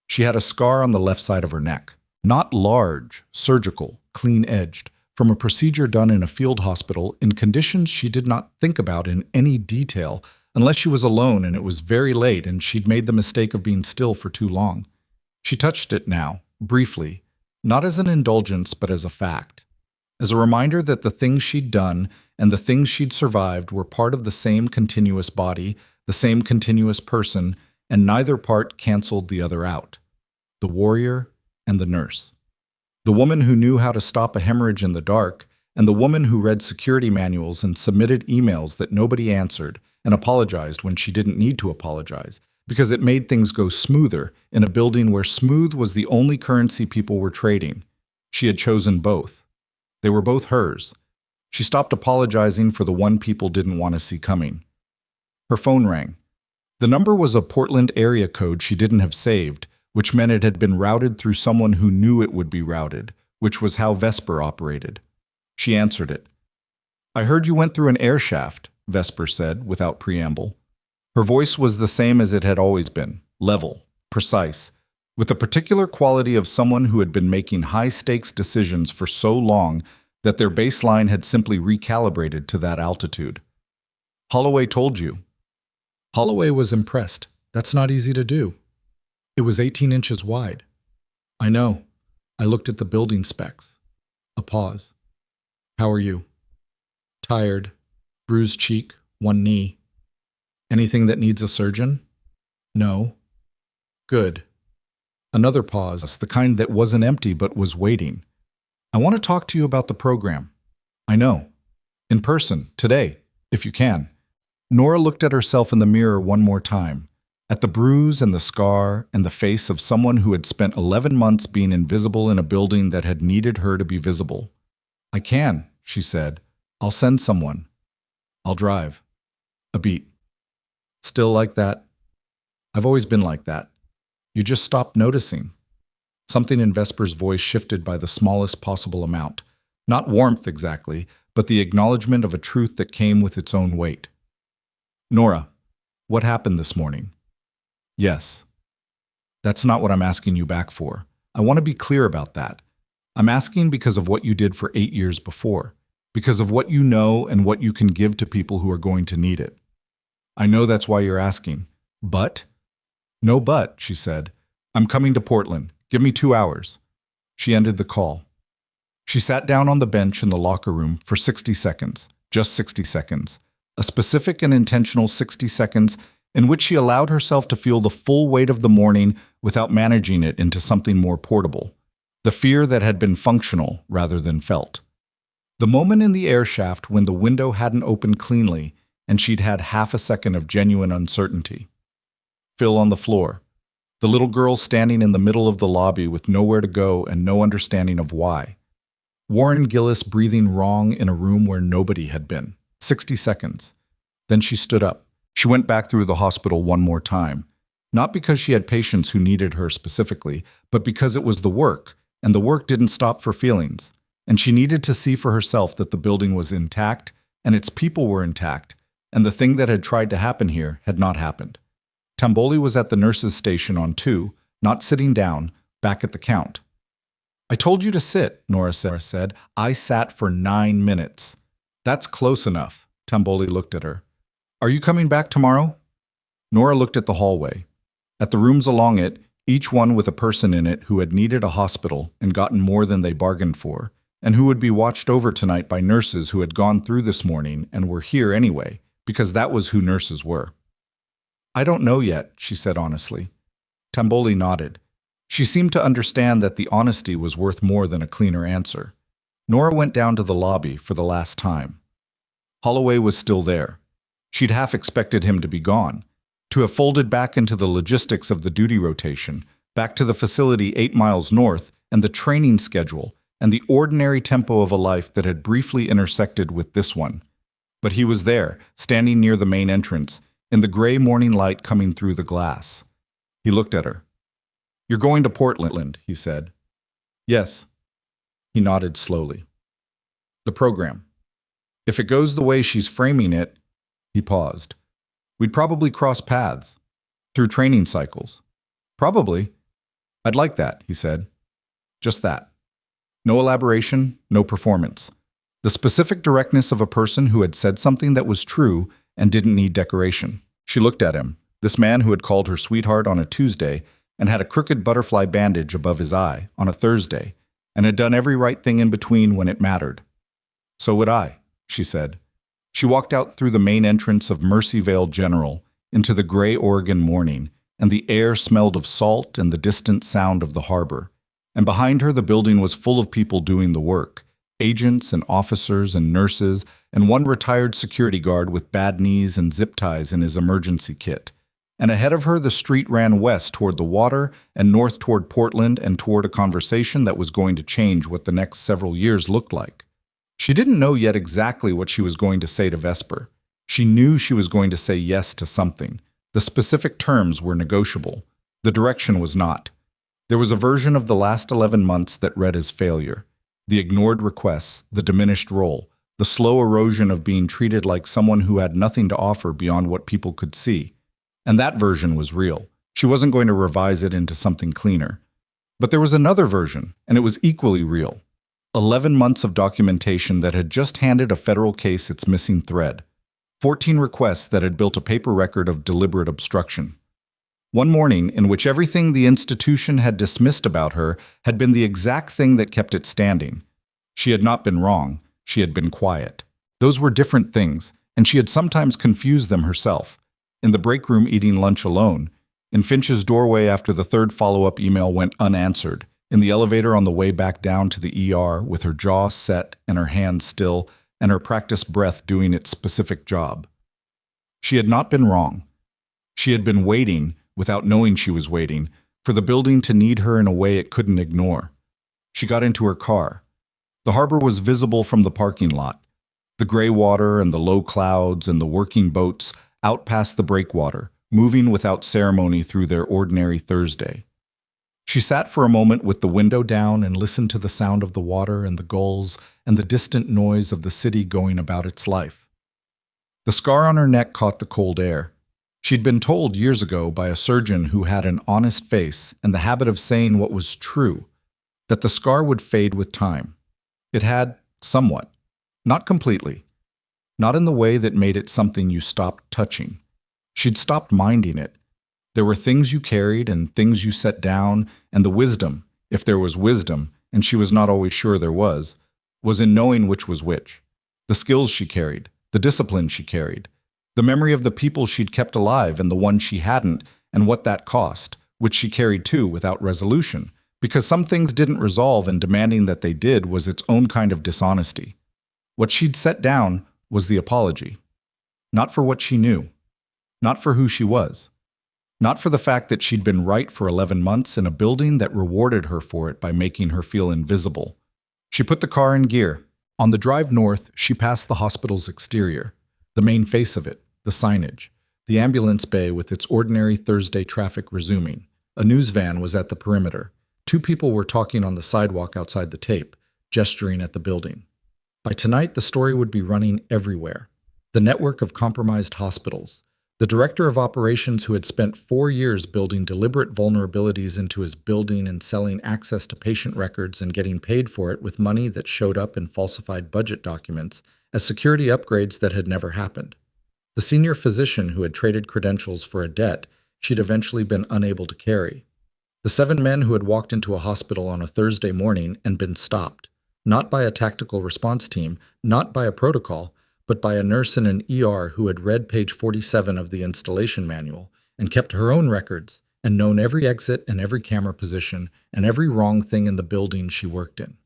She had a scar on the left side of her neck. Not large, surgical, clean-edged, from a procedure done in a field hospital in conditions she did not think about in any detail unless she was alone and it was very late and she'd made the mistake of being still for too long. She touched it now, briefly, not as an indulgence but as a fact, as a reminder that the things she'd done and the things she'd survived were part of the same continuous body, the same continuous person, and neither part canceled the other out. The warrior and the nurse. The woman who knew how to stop a hemorrhage in the dark, and the woman who read security manuals and submitted emails that nobody answered and apologized when she didn't need to apologize, because it made things go smoother in a building where smooth was the only currency people were trading. She had chosen both. They were both hers. She stopped apologizing for the one people didn't want to see coming. Her phone rang. The number was a Portland area code she didn't have saved, which meant it had been routed through someone who knew it would be routed, which was how Vesper operated. She answered it. "I heard you went through an air shaft," Vesper said, without preamble. Her voice was the same as it had always been, level, precise, with the particular quality of someone who had been making high-stakes decisions for so long that their baseline had simply recalibrated to that altitude. "Holloway told you." Holloway was impressed. "That's not easy to do." "It was 18 inches wide." "I know. I looked at the building specs." A pause. "How are you?" "Tired. Bruised cheek, one knee." "Anything that needs a surgeon?" "No." "Good." Another pause, the kind that wasn't empty but was waiting. "I want to talk to you about the program." "I know. In person, today, if you can." Nora looked at herself in the mirror one more time, at the bruise and the scar and the face of someone who had spent 11 months being invisible in a building that had needed her to be visible. "I can," she said. "I'll send someone. I'll drive." A beat. "Still like that?" "I've always been like that. You just stopped noticing." Something in Vesper's voice shifted by the smallest possible amount. Not warmth exactly, but the acknowledgement of a truth that came with its own weight. "Nora, what happened this morning?" "Yes." "That's not what I'm asking you back for. I want to be clear about that. I'm asking because of what you did for 8 years before, because of what you know and what you can give to people who are going to need it. I know that's why you're asking. But?" "No but," she said. "I'm coming to Portland. Give me 2 hours." She ended the call. She sat down on the bench in the locker room for 60 seconds, just 60 seconds, a specific and intentional 60 seconds in which she allowed herself to feel the full weight of the morning without managing it into something more portable, the fear that had been functional rather than felt. The moment in the air shaft when the window hadn't opened cleanly and she'd had half a second of genuine uncertainty. Phil on the floor. The little girl standing in the middle of the lobby with nowhere to go and no understanding of why. Warren Gillis breathing wrong in a room where nobody had been. 60 seconds. Then she stood up. She went back through the hospital one more time. Not because she had patients who needed her specifically, but because it was the work, and the work didn't stop for feelings. And she needed to see for herself that the building was intact, and its people were intact, and the thing that had tried to happen here had not happened. Tamboli was at the nurse's station on 2, not sitting down, back at the count. "I told you to sit," Nora said. "I sat for 9 minutes." "That's close enough." Tamboli looked at her. "Are you coming back tomorrow?" Nora looked at the hallway. At the rooms along it, each one with a person in it who had needed a hospital and gotten more than they bargained for, and who would be watched over tonight by nurses who had gone through this morning and were here anyway, because that was who nurses were. "I don't know yet," she said honestly. Tamboli nodded. She seemed to understand that the honesty was worth more than a cleaner answer. Nora went down to the lobby for the last time. Holloway was still there. She'd half expected him to be gone, to have folded back into the logistics of the duty rotation, back to the facility 8 miles north, and the training schedule, and the ordinary tempo of a life that had briefly intersected with this one. But he was there, standing near the main entrance, in the gray morning light coming through the glass. He looked at her. "You're going to Portland," he said. "Yes." He nodded slowly. "The program. If it goes the way she's framing it," he paused, "we'd probably cross paths. Through training cycles." "Probably. I'd like that," he said. "Just that. No elaboration, no performance. The specific directness of a person who had said something that was true and didn't need decoration." She looked at him, this man who had called her sweetheart on a Tuesday and had a crooked butterfly bandage above his eye on a Thursday, and had done every right thing in between when it mattered. "So would I," she said. She walked out through the main entrance of Mercy Vale General into the gray Oregon morning, and the air smelled of salt and the distant sound of the harbor. And behind her the building was full of people doing the work, agents and officers and nurses, and one retired security guard with bad knees and zip ties in his emergency kit. And ahead of her, the street ran west toward the water and north toward Portland and toward a conversation that was going to change what the next several years looked like. She didn't know yet exactly what she was going to say to Vesper. She knew she was going to say yes to something. The specific terms were negotiable. The direction was not. There was a version of the last 11 months that read as failure. The ignored requests, the diminished role, the slow erosion of being treated like someone who had nothing to offer beyond what people could see. And that version was real. She wasn't going to revise it into something cleaner. But there was another version, and it was equally real. 11 months of documentation that had just handed a federal case its missing thread. 14 requests that had built a paper record of deliberate obstruction. One morning in which everything the institution had dismissed about her had been the exact thing that kept it standing. She had not been wrong. She had been quiet. Those were different things, and she had sometimes confused them herself. In the break room eating lunch alone, in Finch's doorway after the third follow-up email went unanswered, in the elevator on the way back down to the ER with her jaw set and her hands still and her practiced breath doing its specific job. She had not been wrong. She had been waiting, without knowing she was waiting, for the building to need her in a way it couldn't ignore. She got into her car. The harbor was visible from the parking lot. The gray water and the low clouds and the working boats out past the breakwater, moving without ceremony through their ordinary Thursday. She sat for a moment with the window down and listened to the sound of the water and the gulls and the distant noise of the city going about its life. The scar on her neck caught the cold air. She'd been told years ago by a surgeon who had an honest face and the habit of saying what was true, that the scar would fade with time. It had, somewhat. Not completely. Not in the way that made it something you stopped touching. She'd stopped minding it. There were things you carried and things you set down, and the wisdom, if there was wisdom, and she was not always sure there was in knowing which was which. The skills she carried, the discipline she carried, the memory of the people she'd kept alive and the ones she hadn't, and what that cost, which she carried too without resolution, because some things didn't resolve and demanding that they did was its own kind of dishonesty. What she'd set down was the apology. Not for what she knew. Not for who she was. Not for the fact that she'd been right for 11 months in a building that rewarded her for it by making her feel invisible. She put the car in gear. On the drive north, she passed the hospital's exterior, the main face of it, the signage, the ambulance bay with its ordinary Thursday traffic resuming. A news van was at the perimeter. 2 people were talking on the sidewalk outside the tape, gesturing at the building. By tonight, the story would be running everywhere. The network of compromised hospitals. The director of operations who had spent 4 years building deliberate vulnerabilities into his building and selling access to patient records and getting paid for it with money that showed up in falsified budget documents as security upgrades that had never happened. The senior physician who had traded credentials for a debt she'd eventually been unable to carry. The 7 men who had walked into a hospital on a Thursday morning and been stopped, not by a tactical response team, not by a protocol, but by a nurse in an ER who had read page 47 of the installation manual and kept her own records and known every exit and every camera position and every wrong thing in the building she worked in.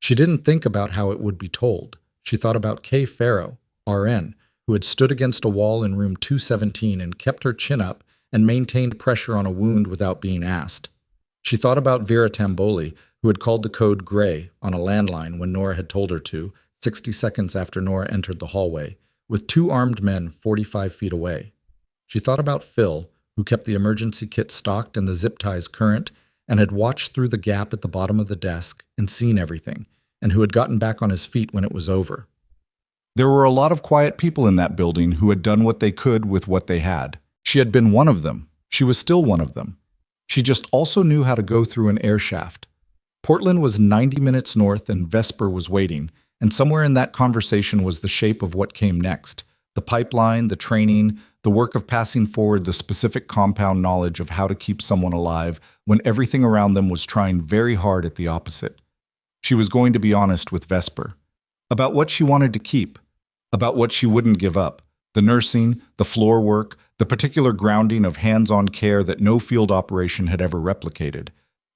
She didn't think about how it would be told. She thought about Kay Farrow, RN, who had stood against a wall in room 217 and kept her chin up and maintained pressure on a wound without being asked. She thought about Vera Tamboli, who had called the code gray on a landline when Nora had told her to, 60 seconds after Nora entered the hallway, with 2 armed men 45 feet away. She thought about Phil, who kept the emergency kit stocked and the zip ties current, and had watched through the gap at the bottom of the desk and seen everything, and who had gotten back on his feet when it was over. There were a lot of quiet people in that building who had done what they could with what they had. She had been one of them. She was still one of them. She just also knew how to go through an air shaft. Portland was 90 minutes north and Vesper was waiting, and somewhere in that conversation was the shape of what came next. The pipeline, the training, the work of passing forward the specific compound knowledge of how to keep someone alive when everything around them was trying very hard at the opposite. She was going to be honest with Vesper. About what she wanted to keep. About what she wouldn't give up. The nursing, the floor work, the particular grounding of hands-on care that no field operation had ever replicated.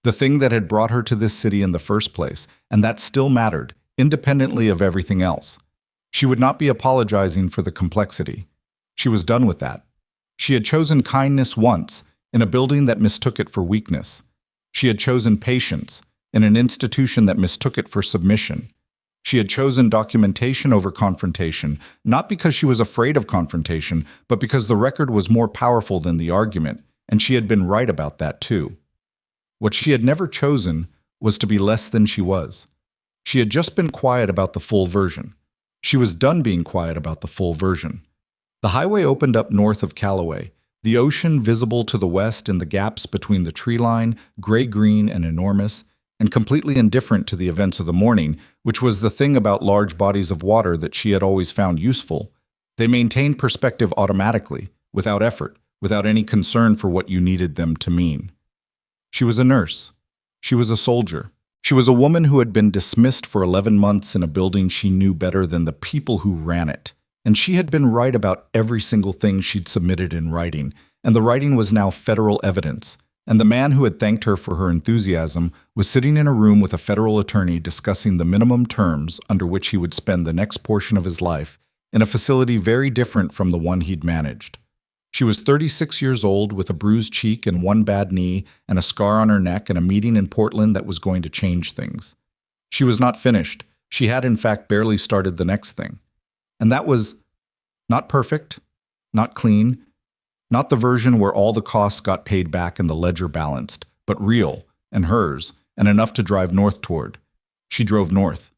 The thing that had brought her to this city in the first place, and that still mattered, independently of everything else. She would not be apologizing for the complexity. She was done with that. She had chosen kindness once, in a building that mistook it for weakness. She had chosen patience, in an institution that mistook it for submission. She had chosen documentation over confrontation, not because she was afraid of confrontation, but because the record was more powerful than the argument, and she had been right about that too. What she had never chosen was to be less than she was. She had just been quiet about the full version. She was done being quiet about the full version. The highway opened up north of Callaway, the ocean visible to the west in the gaps between the tree line, gray-green and enormous, and completely indifferent to the events of the morning, which was the thing about large bodies of water that she had always found useful. They maintained perspective automatically, without effort, without any concern for what you needed them to mean. She was a nurse. She was a soldier. She was a woman who had been dismissed for 11 months in a building she knew better than the people who ran it. And she had been right about every single thing she'd submitted in writing, and the writing was now federal evidence. And the man who had thanked her for her enthusiasm was sitting in a room with a federal attorney discussing the minimum terms under which he would spend the next portion of his life in a facility very different from the one he'd managed. She was 36 years old with a bruised cheek and one bad knee and a scar on her neck and a meeting in Portland that was going to change things. She was not finished. She had in fact barely started the next thing. And that was not perfect, not clean, not the version where all the costs got paid back and the ledger balanced, but real, and hers, and enough to drive north toward. She drove north.